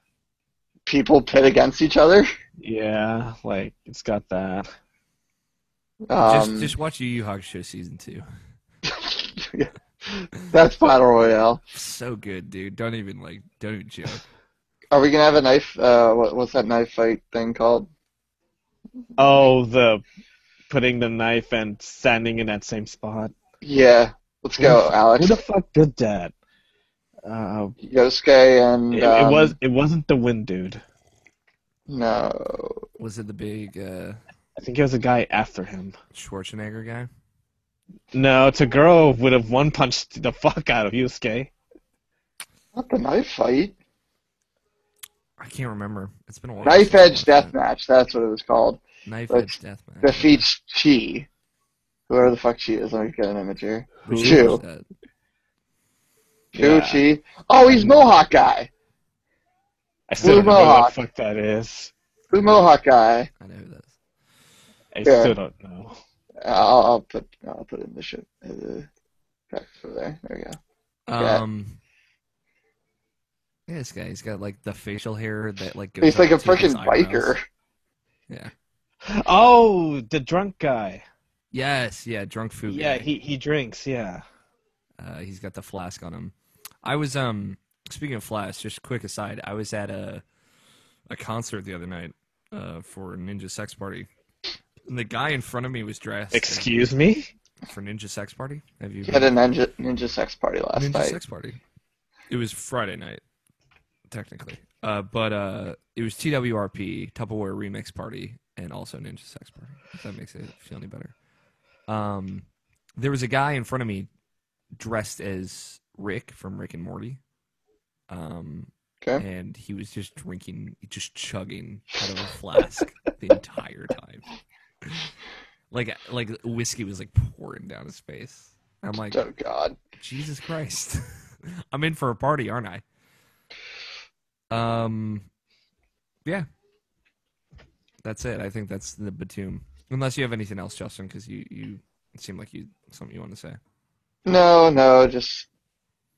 Speaker 1: People pit against each other.
Speaker 2: Yeah, like it's got that.
Speaker 3: Just watch Yu Yu Hakusho season 2.
Speaker 1: Yeah. That's Battle Royale.
Speaker 3: So good, dude. Don't even joke.
Speaker 1: Are we gonna have a knife? What's that knife fight thing called?
Speaker 2: Oh, the putting the knife and standing in that same spot.
Speaker 1: Yeah, let's go, Alex.
Speaker 2: Who the fuck did that?
Speaker 1: Yosuke and
Speaker 2: it wasn't the Wind dude.
Speaker 1: No.
Speaker 3: Was it the big
Speaker 2: I think it was a guy after him.
Speaker 3: Schwarzenegger guy?
Speaker 2: No, Taguro would have one-punched the fuck out of Yusuke.
Speaker 1: Not the knife fight.
Speaker 3: I can't remember. It's been a while.
Speaker 1: Knife Edge Deathmatch, that's what it was called.
Speaker 3: Knife Edge Deathmatch.
Speaker 1: Defeats Chi. Whoever the fuck she is. Let me get an image here.
Speaker 3: Chu.
Speaker 1: Chi. Oh, he's Mohawk guy.
Speaker 2: I still don't know what the fuck that is.
Speaker 1: Blue Mohawk guy.
Speaker 3: I know who that is.
Speaker 2: I still don't know.
Speaker 1: I'll put it in the shit. Back over there. There we go.
Speaker 3: Yeah, this guy, he's got like the facial hair that like goes.
Speaker 1: He's like a
Speaker 3: up to his
Speaker 1: freaking
Speaker 3: eyebrows.
Speaker 1: biker.
Speaker 3: Yeah.
Speaker 2: Oh, the drunk guy.
Speaker 3: Yes, yeah, drunk food.
Speaker 2: Yeah,
Speaker 3: guy.
Speaker 2: he drinks. Yeah.
Speaker 3: He's got the flask on him. I was speaking of flask, just a quick aside. I was at a concert the other night for Ninja Sex Party, and the guy in front of me was dressed.
Speaker 2: Excuse me?
Speaker 3: For Ninja Sex Party? Have you?
Speaker 1: He had a ninja sex party last
Speaker 3: Ninja
Speaker 1: night.
Speaker 3: Sex Party. It was Friday night, technically. But it was TWRP, Tupperware Remix Party, and also Ninja Sex Party, if that makes it feel any better. There was a guy in front of me dressed as Rick from Rick and Morty.
Speaker 1: Okay.
Speaker 3: And he was just just chugging out of a flask the entire time. Like whiskey was like pouring down his face. I'm like,
Speaker 1: Oh God.
Speaker 3: Jesus Christ. I'm in for a party, aren't I? Yeah. That's it. I think that's the Batum. Unless you have anything else, Justin, because you it seemed like something you want to say.
Speaker 1: No, just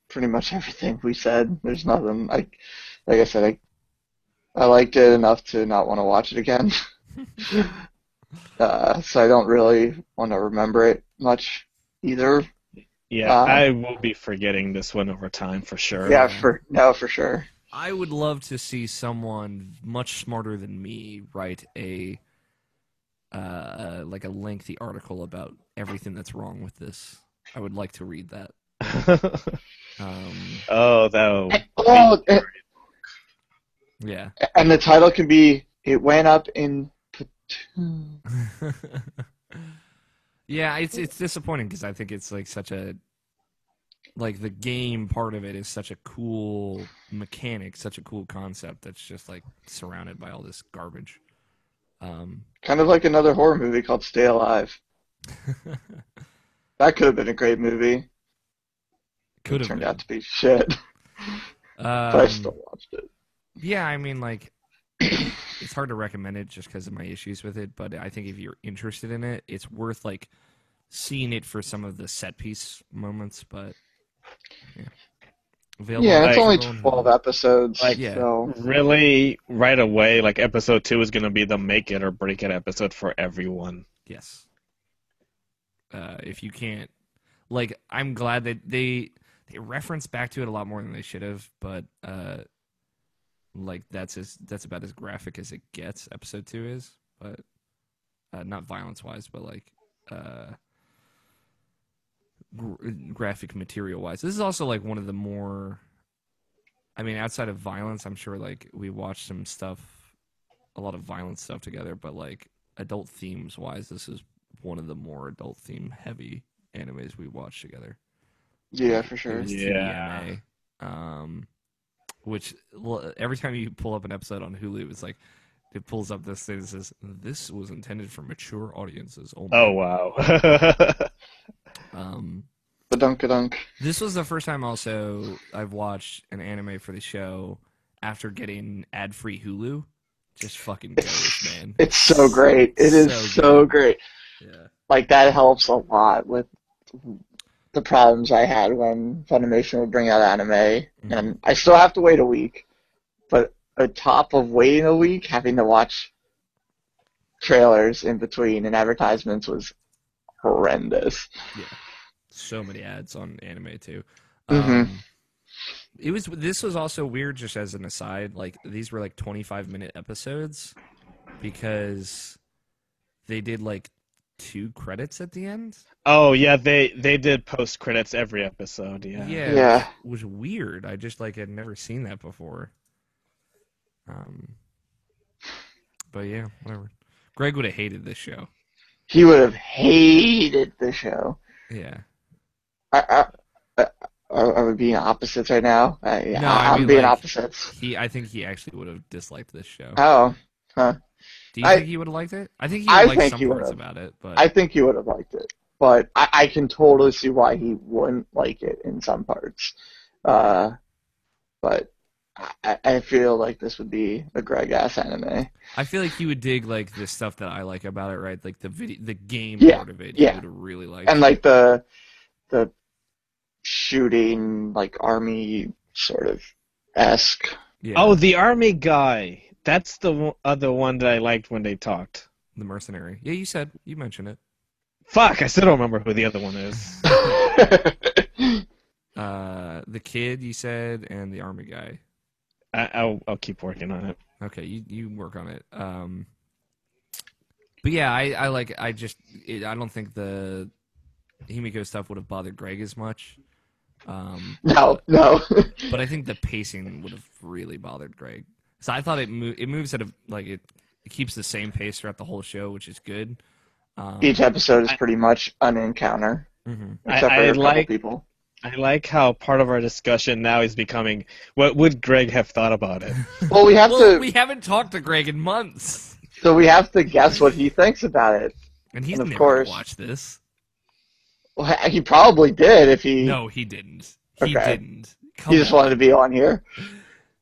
Speaker 1: pretty much everything we said. There's nothing. Like I said, I liked it enough to not want to watch it again. So I don't really want to remember it much either.
Speaker 2: Yeah, I will be forgetting this one over time for sure.
Speaker 1: Yeah, for sure.
Speaker 3: I would love to see someone much smarter than me write a like a lengthy article about everything that's wrong with this. I would like to read that. Yeah.
Speaker 1: And the title can be "It Went Up in Platoon."
Speaker 3: Yeah, it's disappointing because I think it's like such a the game part of it is such a cool mechanic, such a cool concept that's just like surrounded by all this garbage.
Speaker 1: Kind of like another horror movie called Stay Alive. That could have been a great movie.
Speaker 3: Could have
Speaker 1: turned out to be shit. But I still watched it.
Speaker 3: Yeah, I mean, like, it's hard to recommend it just because of my issues with it, but I think if you're interested in it, it's worth, like, seeing it for some of the set-piece moments, but, yeah. Available
Speaker 1: it's only 12 episodes, so...
Speaker 2: Really, right away, like, episode 2 is going to be the make it or break it episode for everyone.
Speaker 3: Yes. If you can't... Like, I'm glad that they reference back to it a lot more than they should have, but, like, that's about as graphic as it gets, episode 2 is, but, not violence-wise, but, like, graphic material-wise. This is also, like, one of the more... I mean, outside of violence, I'm sure, like, we watched some stuff, a lot of violent stuff together, but, like, adult themes-wise, this is one of the more adult-theme-heavy animes we watched together.
Speaker 1: Yeah, for sure.
Speaker 2: Yeah.
Speaker 3: Which, every time you pull up an episode on Hulu, it's like, it pulls up this thing that says, this was intended for mature audiences only.
Speaker 2: Oh, wow.
Speaker 1: Badunk-a-dunk.
Speaker 3: This was the first time also I've watched an anime for the show after getting ad-free Hulu. Just fucking goes, man.
Speaker 1: It's so great. It is so great.
Speaker 3: Yeah.
Speaker 1: Like, that helps a lot with the problems I had when Funimation would bring out anime. Mm-hmm. And I still have to wait a week. But on top of waiting a week, having to watch trailers in between and advertisements was horrendous.
Speaker 3: Yeah. So many ads on anime too.
Speaker 1: Mm-hmm.
Speaker 3: This was also weird, just as an aside, like these were like 25-minute episodes because they did like 2 credits at the end.
Speaker 2: Oh yeah, they did post credits every episode, yeah.
Speaker 3: Yeah. It was weird. I just like had never seen that before. But yeah, whatever. Greg would have hated this show.
Speaker 1: He would have hated the show.
Speaker 3: Yeah.
Speaker 1: Are we being opposites right now? I'm being opposites.
Speaker 3: I think he actually would have disliked this show.
Speaker 1: Oh, huh.
Speaker 3: Do you think he would have liked it? I think he would like some parts about it, but
Speaker 1: I think he would have liked it. But I can totally see why he wouldn't like it in some parts. But I feel like this would be a Greg-ass anime.
Speaker 3: I feel like he would dig like the stuff that I like about it, right? Like the game part of it. He would really like.
Speaker 1: And like the shooting, like army sort of esque.
Speaker 2: Yeah. Oh, the army guy. That's the other one that I liked when they talked.
Speaker 3: The mercenary. Yeah, you mentioned it.
Speaker 2: Fuck, I still don't remember who the other one is.
Speaker 3: The kid you said, and the army guy.
Speaker 2: I'll keep working on it.
Speaker 3: Okay, you work on it. But yeah, I don't think the Himiko stuff would have bothered Greg as much.
Speaker 1: No, no.
Speaker 3: But I think the pacing would have really bothered Greg. So I thought it moves at it keeps the same pace throughout the whole show, which is good.
Speaker 1: Each episode is pretty much an encounter, except for a couple people.
Speaker 2: I like how part of our discussion now is becoming, what would Greg have thought about it?
Speaker 1: Well, we
Speaker 3: haven't talked to Greg in months,
Speaker 1: so we have to guess what he thinks about it.
Speaker 3: and he's
Speaker 1: And of
Speaker 3: never
Speaker 1: course-
Speaker 3: watched this.
Speaker 1: Well, he probably did if he.
Speaker 3: No, he didn't. He
Speaker 1: Okay.
Speaker 3: didn't.
Speaker 1: He just wanted to be on here.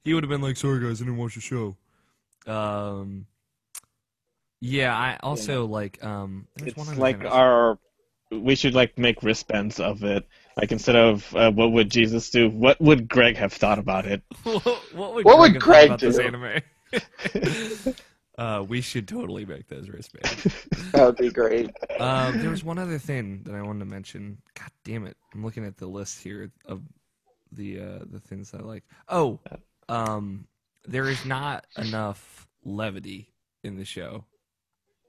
Speaker 3: He would have been like, "Sorry guys, I didn't watch the show." Yeah, I also like. There's one
Speaker 2: It's
Speaker 3: other
Speaker 2: like
Speaker 3: thing
Speaker 2: we should like make wristbands of it. Like instead of what would Jesus do, what would Greg have thought about it?
Speaker 3: What would
Speaker 1: Greg
Speaker 3: have thought
Speaker 1: do?
Speaker 3: about this anime? We should totally make those wristbands.
Speaker 1: That would be great.
Speaker 3: There was one other thing that I wanted to mention. God damn it! I'm looking at the list here of the things I like. Oh, there is not enough levity in the show,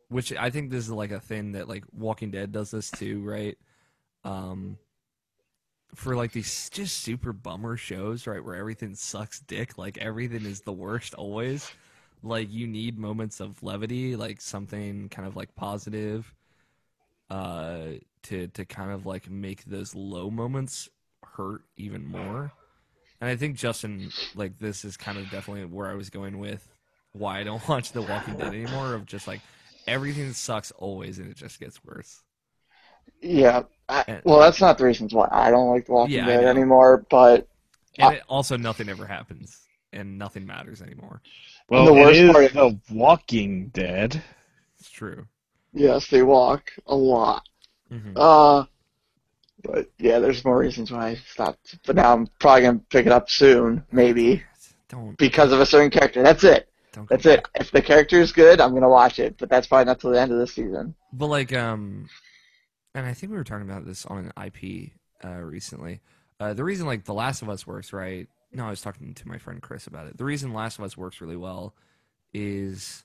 Speaker 3: which I think this is like a thing that like Walking Dead does this too, right? For like these just super bummer shows, right, where everything sucks dick, like everything is the worst always. Like you need moments of levity, like something kind of like positive, to kind of like make those low moments hurt even more. And I think Justin, like this is kind of definitely where I was going with why I don't watch The Walking Dead anymore. Of just like everything sucks always, and it just gets worse.
Speaker 1: Yeah. Well, that's not the reasons why I don't like The Walking Dead anymore, but
Speaker 3: And also, nothing ever happens, and nothing matters anymore.
Speaker 2: Well,
Speaker 1: the worst
Speaker 2: it is
Speaker 1: part of-
Speaker 2: The Walking Dead.
Speaker 3: It's true.
Speaker 1: yes, they walk a lot.
Speaker 3: Mm-hmm.
Speaker 1: But yeah, there's more reasons why I stopped. But now I'm probably gonna pick it up soon, maybe,
Speaker 3: Don't.
Speaker 1: because of a certain character. That's it.
Speaker 3: Don't
Speaker 1: That's it. If the character is good, I'm gonna watch it. But that's probably not till the end of the season.
Speaker 3: But like, and I think we were talking about this on an IP recently. The reason like The Last of Us works, right? No, I was talking to my friend Chris about it. The reason Last of Us works really well is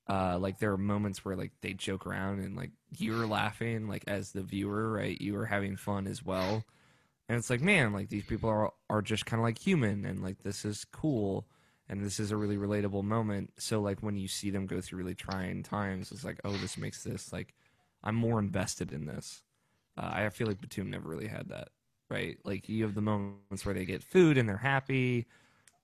Speaker 3: like there are moments where like they joke around and like you're laughing like as the viewer, right? You are having fun as well. And it's like, man, like these people are just kind of like human, and like this is cool, and this is a really relatable moment. So like when you see them go through really trying times, it's like, oh, this makes this like I'm more invested in this. I feel like Batum never really had that, right? Like you have the moments where they get food and they're happy,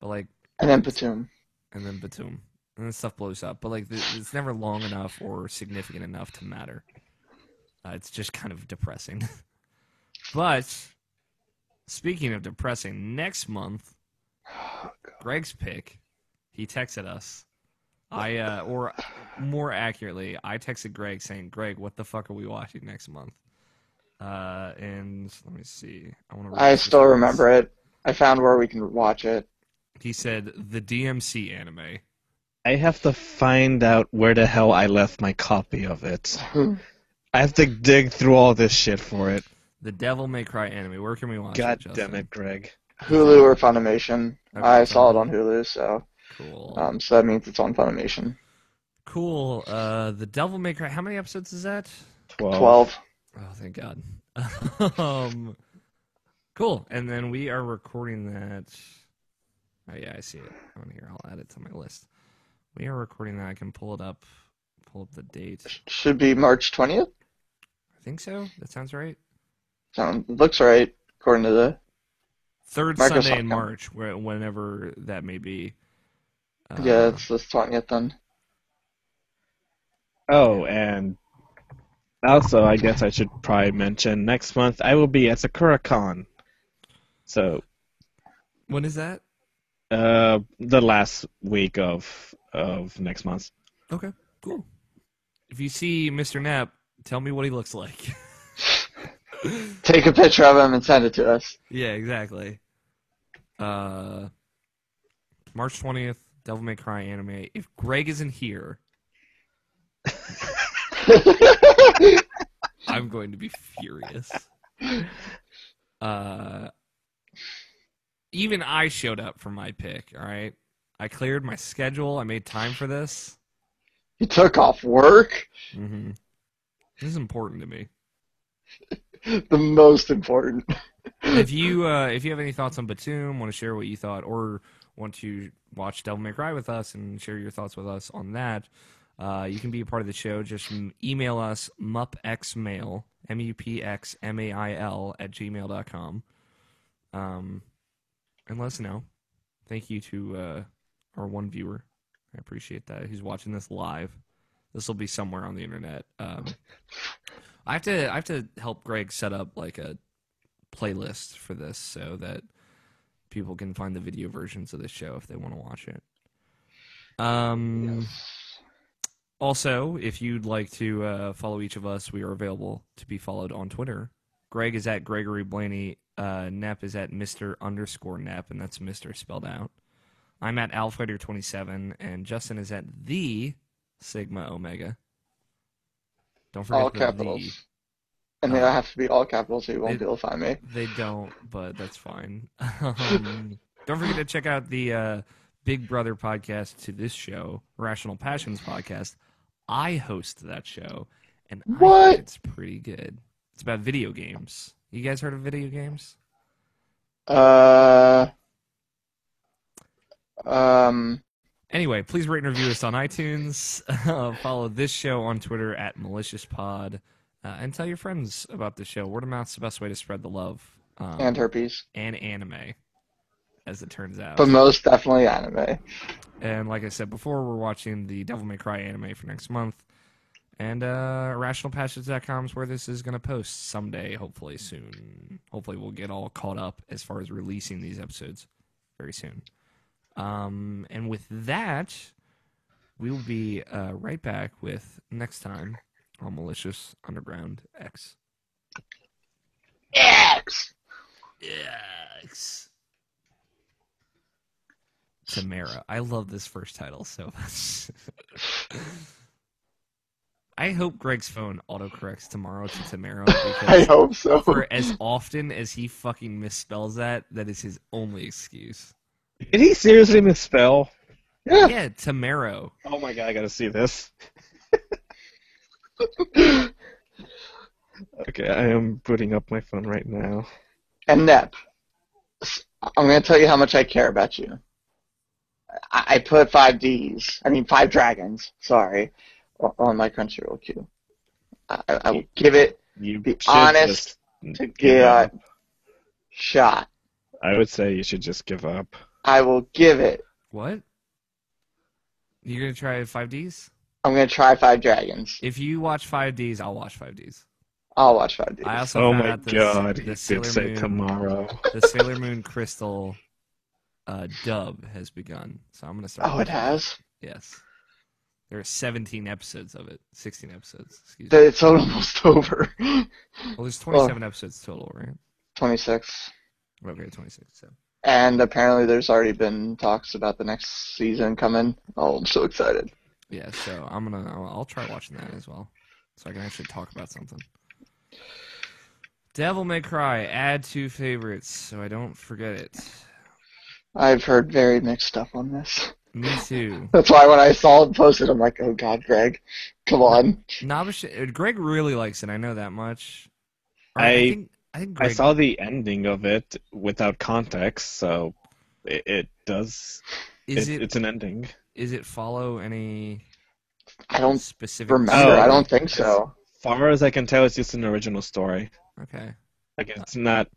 Speaker 3: but like
Speaker 1: And then Batum.
Speaker 3: and then Batum, and then stuff blows up. But like it's never long enough or significant enough to matter. It's just kind of depressing. But speaking of depressing, next month, Greg's pick, he texted us. Or more accurately, I texted Greg saying, "Greg, what the fuck are we watching next month?" And let me see.
Speaker 1: I still remember it. I found where we can watch it.
Speaker 3: He said the DMC anime.
Speaker 2: I have to find out where the hell I left my copy of it. I have to dig through all this shit for it.
Speaker 3: The Devil May Cry anime. Where can we watch
Speaker 2: God
Speaker 3: it, Justin?
Speaker 2: damn it, Greg.
Speaker 1: Hulu or Funimation.
Speaker 3: Okay,
Speaker 1: I saw it on Hulu, so
Speaker 3: Cool.
Speaker 1: so that means it's on Funimation.
Speaker 3: Cool. The Devil May Cry. How many episodes is that?
Speaker 1: 12.
Speaker 3: Oh, thank God. Cool. And then we are recording that. Oh yeah, I see it on here. I'll add it to my list. We are recording that. I can pull it up. Pull up the date.
Speaker 1: Should be March 20th.
Speaker 3: I think so. That sounds right.
Speaker 1: Looks right, according to the...
Speaker 3: Third
Speaker 1: Microsoft
Speaker 3: Sunday in
Speaker 1: calendar.
Speaker 3: March, whenever that may be.
Speaker 1: Yeah, it's the 20th then.
Speaker 2: Oh, and also, I guess I should probably mention next month I will be at SakuraCon. So,
Speaker 3: When is that?
Speaker 2: the last week of next month.
Speaker 3: Okay, cool. If you see Mr. Knapp, tell me what he looks like.
Speaker 1: Take a picture of him and send it to us.
Speaker 3: Yeah, exactly. March 20th, Devil May Cry anime. If Greg isn't here, I'm going to be furious. even I showed up for my pick, all right? I cleared my schedule. I made time for this.
Speaker 1: You took off work?
Speaker 3: Mm-hmm. This is important to me.
Speaker 1: The most important.
Speaker 3: If you have any thoughts on Batum, want to share what you thought, or want to watch Devil May Cry with us and share your thoughts with us on that, you can be a part of the show. Just email us mupxmail, MUPXMAIL @gmail.com, and let us know. Thank you to our one viewer. I appreciate that. Who's watching this live. This will be somewhere on the internet. I have to help Greg set up like a playlist for this so that people can find the video versions of this show if they want to watch it.
Speaker 1: Yes.
Speaker 3: Also, if you'd like to follow each of us, we are available to be followed on Twitter. Greg is at Gregory Blaney. Nep is at Mr_Nep, and that's Mr. spelled out. I'm at Alfighter27, and Justin is at the Sigma Omega. Don't forget
Speaker 1: All
Speaker 3: the
Speaker 1: capitals.
Speaker 3: the.
Speaker 1: And they have to be all capitals so you won't be able to find me.
Speaker 3: They don't, but that's fine. Don't forget to check out the Big Brother podcast to this show, Rational Passions podcast. I host that show, and I think it's pretty good. It's about video games. You guys heard of video games? Anyway, please rate and review us on iTunes. Follow this show on Twitter at MaliciousPod. And tell your friends about the show. Word of mouth's the best way to spread the love.
Speaker 1: And herpes.
Speaker 3: And anime, as it turns out.
Speaker 1: But most definitely anime.
Speaker 3: And like I said before, we're watching the Devil May Cry anime for next month. And RationalPassions.com is where this is going to post someday, hopefully soon. Hopefully we'll get all caught up as far as releasing these episodes very soon. And with that, we will be right back with next time on Malicious Underground X.
Speaker 1: X!
Speaker 3: Tamara. I love this first title so much. I hope Greg's phone autocorrects tomorrow to Tamara.
Speaker 1: I hope so.
Speaker 3: For as often as he fucking misspells that is his only excuse.
Speaker 2: Did he seriously misspell?
Speaker 1: Yeah.
Speaker 3: Yeah, Tamaro.
Speaker 2: Oh my god, I gotta see this. Okay, I am booting up my phone right now.
Speaker 1: And Nep, I'm going to tell you how much I care about you. I put 5 dragons, sorry, on my Crunchyroll queue. I will give it the honest to get shot.
Speaker 2: I would say you should just give up.
Speaker 1: I will give it.
Speaker 3: What? You're going to try 5Ds?
Speaker 1: I'm going to try 5 dragons.
Speaker 3: If you watch 5Ds, I'll watch 5Ds.
Speaker 1: I'll watch 5Ds.
Speaker 3: I also
Speaker 2: Oh
Speaker 3: found
Speaker 2: my
Speaker 3: out
Speaker 2: god, he
Speaker 3: the
Speaker 2: did
Speaker 3: Sailor
Speaker 2: say
Speaker 3: Moon,
Speaker 2: tomorrow.
Speaker 3: The Sailor Moon Crystal dub has begun, so I'm going to start.
Speaker 1: Oh, it has?
Speaker 3: Yes. There are 17 episodes of it. 16 episodes, excuse me.
Speaker 1: It's almost over.
Speaker 3: Well, there's 27 episodes total, right?
Speaker 1: 26.
Speaker 3: Okay, 26. So.
Speaker 1: And apparently there's already been talks about the next season coming. Oh, I'm so excited.
Speaker 3: Yeah, so I'll try watching that as well, so I can actually talk about something. Devil May Cry, add to favorites, so I don't forget it.
Speaker 1: I've heard very mixed stuff on this.
Speaker 3: Me too.
Speaker 1: That's why when I saw it posted, I'm like, oh god, Greg, come on.
Speaker 3: Greg really likes it, I know that much.
Speaker 2: I
Speaker 3: think Greg,
Speaker 2: I saw the ending of it without context, so it does. It's an ending.
Speaker 3: Is it follow any
Speaker 1: I don't
Speaker 3: specific
Speaker 1: remember.
Speaker 3: story?
Speaker 1: I don't think so.
Speaker 2: As far as I can tell, it's just an original story.
Speaker 3: Okay.
Speaker 2: Like it's not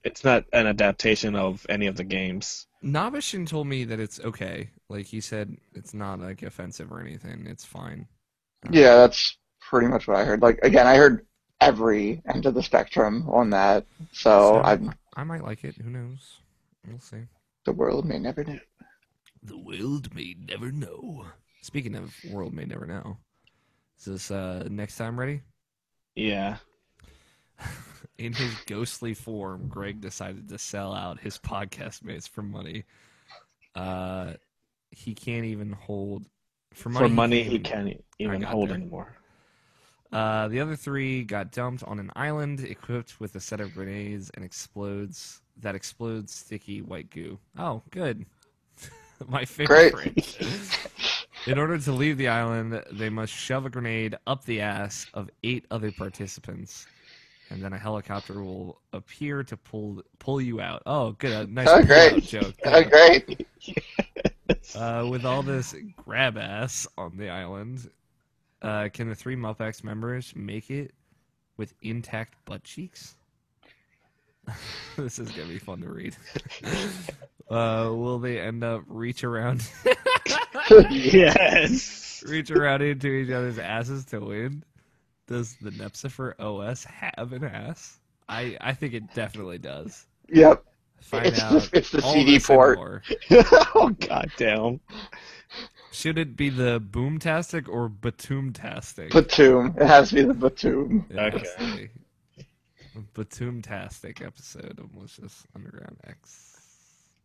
Speaker 2: an adaptation of any of the games.
Speaker 3: Nabishin told me that it's okay. Like he said, it's not like offensive or anything. It's fine.
Speaker 1: Yeah, that's pretty much what I heard. Like again, I heard every end of the spectrum on that. So
Speaker 3: I might like it. Who knows? We'll see.
Speaker 1: The world may never know.
Speaker 3: The world may never know. Speaking of world may never know, is this next time ready?
Speaker 2: Yeah.
Speaker 3: In his ghostly form, Greg decided to sell out his podcast mates for money. He can't even hold for money.
Speaker 2: He can't even hold anymore.
Speaker 3: The other three got dumped on an island equipped with a set of grenades and explodes sticky white goo. Oh, good. My favorite phrase. In order to leave the island, they must shove a grenade up the ass of 8 other participants, and then a helicopter will appear to pull you out. Oh, good. A nice pull-out joke.
Speaker 1: Oh, great.
Speaker 3: With all this grab ass on the island, can the 3 Muppets members make it with intact butt cheeks? This is going to be fun to read. Will they end up reach around
Speaker 2: Yes.
Speaker 3: reach around into each other's asses to win? Does the Nepsifer OS have an ass? I think it definitely does.
Speaker 1: Yep.
Speaker 3: Find out.
Speaker 1: It's the
Speaker 3: all
Speaker 1: CD
Speaker 3: this and
Speaker 1: port.
Speaker 3: more.
Speaker 2: Oh, goddamn.
Speaker 3: Should it be the Boomtastic or Batoomtastic?
Speaker 1: Batum. It has to be the Batum.
Speaker 2: Okay.
Speaker 3: Batoomtastic episode of Malicious Underground X.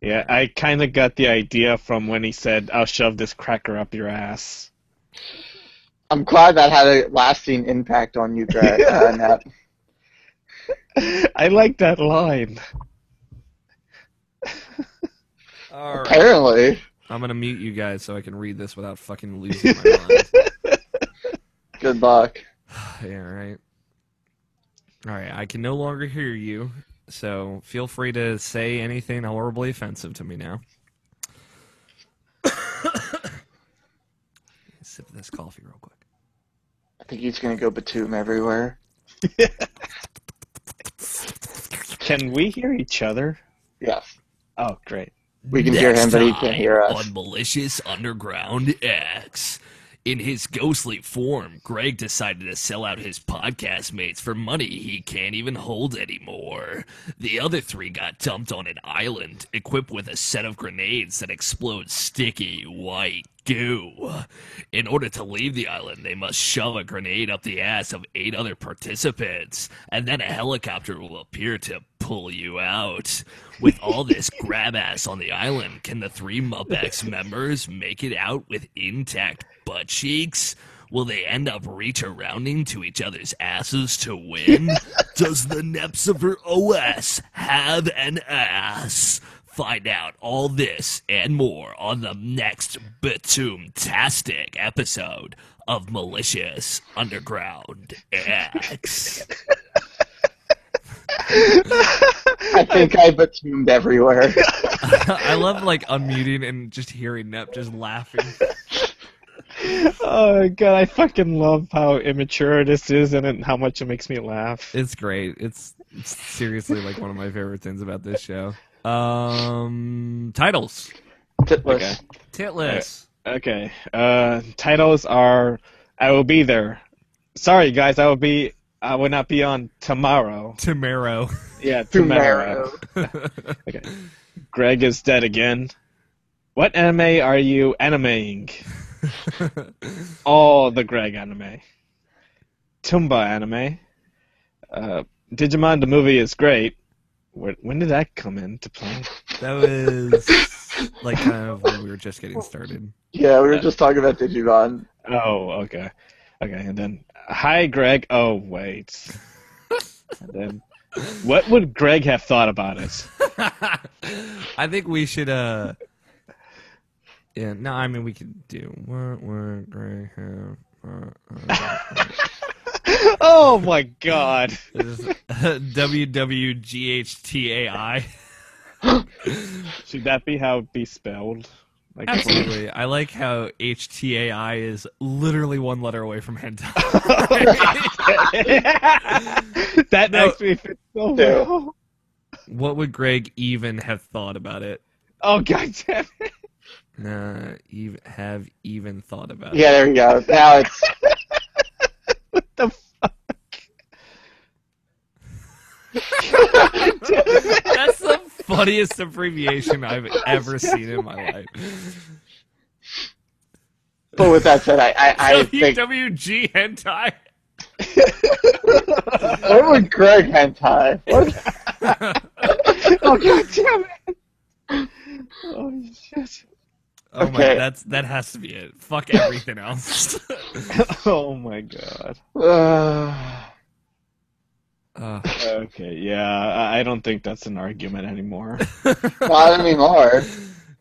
Speaker 2: Yeah, I kind of got the idea from when he said, "I'll shove this cracker up your ass."
Speaker 1: I'm glad that had a lasting impact on you, Greg. Nat.
Speaker 2: I like that line.
Speaker 3: All right.
Speaker 1: Apparently.
Speaker 3: I'm gonna mute you guys so I can read this without fucking losing my mind.
Speaker 1: Good luck.
Speaker 3: Yeah, right. All right, I can no longer hear you, so feel free to say anything horribly offensive to me now. Sip this coffee real quick.
Speaker 1: I think he's going to go Batum everywhere.
Speaker 2: Can we hear each other?
Speaker 1: Yes.
Speaker 2: Oh, great.
Speaker 1: We can hear him, but he can't hear us.
Speaker 4: On Malicious Underground X. In his ghostly form, Greg decided to sell out his podcast mates for money he can't even hold anymore. The other 3 got dumped on an island, equipped with a set of grenades that explode sticky white goo. In order to leave the island, they must shove a grenade up the ass of 8 other participants, and then a helicopter will appear to pull you out. With all this grab ass on the island, can the 3 Muppets members make it out with intact butt cheeks? Will they end up reach-arounding to each other's asses to win? Does the Nepsifer OS have an ass? Find out all this and more on the next Batoom-tastic episode of Malicious Underground X.
Speaker 1: I think I Batumed everywhere.
Speaker 3: I love like unmuting and just hearing Nep just laughing.
Speaker 2: Oh, God, I fucking love how immature this is and how much it makes me laugh.
Speaker 3: It's great. It's seriously like one of my favorite things about this show. Titles.
Speaker 1: Titless.
Speaker 2: Okay.
Speaker 3: Titless.
Speaker 2: Okay. Titles are I Will Be There. Sorry, guys, I will not be on tomorrow.
Speaker 3: Tomorrow.
Speaker 2: Yeah, tomorrow. Okay. Greg is dead again. What anime are you animeing? All the Greg anime. Tumba anime. Digimon the movie is great. When did that come into play?
Speaker 3: That was like kind of when we were just getting started.
Speaker 1: Yeah, we were just talking about Digimon.
Speaker 2: Oh, okay. Okay, and then, hi, Greg. Oh, wait. And then, what would Greg have thought about it?
Speaker 3: I think we should, yeah, no, I mean, we could do, what would Greg have
Speaker 2: Oh, my God.
Speaker 3: WWGHTAI.
Speaker 2: Should that be how it be spelled? Like,
Speaker 3: Absolutely. I like how HTAI is literally one letter away from hentai.
Speaker 2: That
Speaker 3: No.
Speaker 2: actually fits so well.
Speaker 3: What would Greg even have thought about it?
Speaker 2: Oh, God damn it.
Speaker 3: Have even thought about
Speaker 1: Yeah, there we go. Now it's
Speaker 2: What the fuck?
Speaker 3: it. That's the funniest abbreviation I've ever seen in my life.
Speaker 1: But with that said, I think
Speaker 3: WWG hentai.
Speaker 1: what would Greg hentai? What?
Speaker 2: Oh, God damn it. Oh, shit.
Speaker 3: Oh
Speaker 1: Okay.
Speaker 3: my, that has to be it. Fuck everything else.
Speaker 2: Oh my god. Okay, yeah, I don't think that's an argument anymore.
Speaker 1: Not anymore.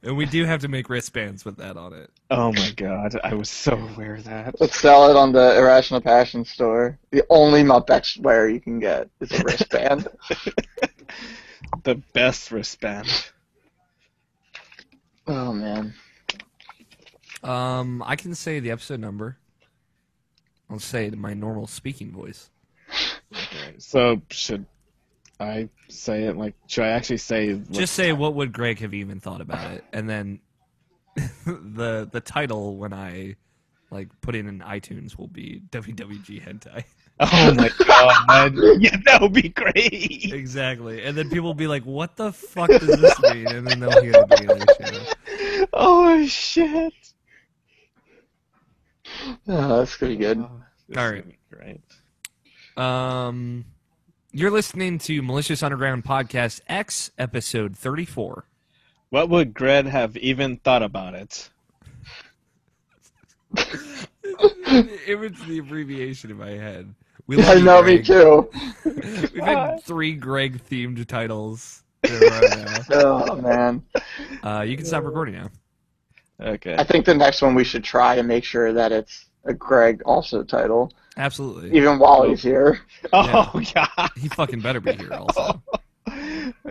Speaker 3: And we do have to make wristbands with that on it.
Speaker 2: Oh my god, I was so aware of that.
Speaker 1: Let's sell it on the Irrational Passion store. The only Muppet wear you can get is a wristband.
Speaker 2: The best wristband.
Speaker 1: Oh man.
Speaker 3: I can say the episode number. I'll say it in my normal speaking voice.
Speaker 2: Okay, so should I say it like? Should I actually say?
Speaker 3: Just say what would Greg have even thought about it, and then the title when I like put it in iTunes will be WWG Hentai.
Speaker 2: Oh my god! Yeah, that would be great.
Speaker 3: Exactly, and then people will be like, "What the fuck does this mean?" And then they'll hear the beginning of the show.
Speaker 2: Oh shit!
Speaker 1: Oh, that's pretty good.
Speaker 2: This
Speaker 3: All
Speaker 2: is
Speaker 3: right.
Speaker 2: gonna be great.
Speaker 3: You're listening to Malicious Underground Podcast X, episode 34.
Speaker 2: What would Greg have even thought about it?
Speaker 3: It was the abbreviation in my head. We
Speaker 1: I
Speaker 3: love you,
Speaker 1: know, me
Speaker 3: Greg.
Speaker 1: too.
Speaker 3: We've had 3 Greg-themed titles in a row now.
Speaker 1: Oh man.
Speaker 3: You can stop recording now.
Speaker 2: Okay.
Speaker 1: I think the next one we should try and make sure that it's a Greg also title,
Speaker 3: Absolutely.
Speaker 1: even while he's here.
Speaker 2: Oh god.
Speaker 3: He fucking better be here also.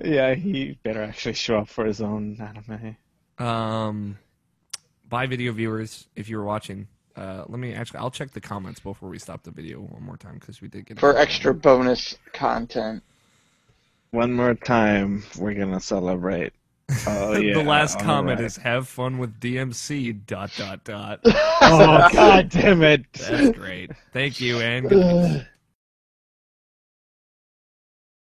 Speaker 2: Yeah, he better actually show up for his own anime.
Speaker 3: Bye, video viewers, if you were watching. I'll check the comments before we stop the video one more time because we did get
Speaker 1: For extra bonus content.
Speaker 2: One more time, we're gonna celebrate. Oh yeah.
Speaker 3: The last
Speaker 2: all
Speaker 3: comment
Speaker 2: right.
Speaker 3: is "Have fun with DMC." ...
Speaker 2: Oh god damn it.
Speaker 3: That's great. Thank you and good night.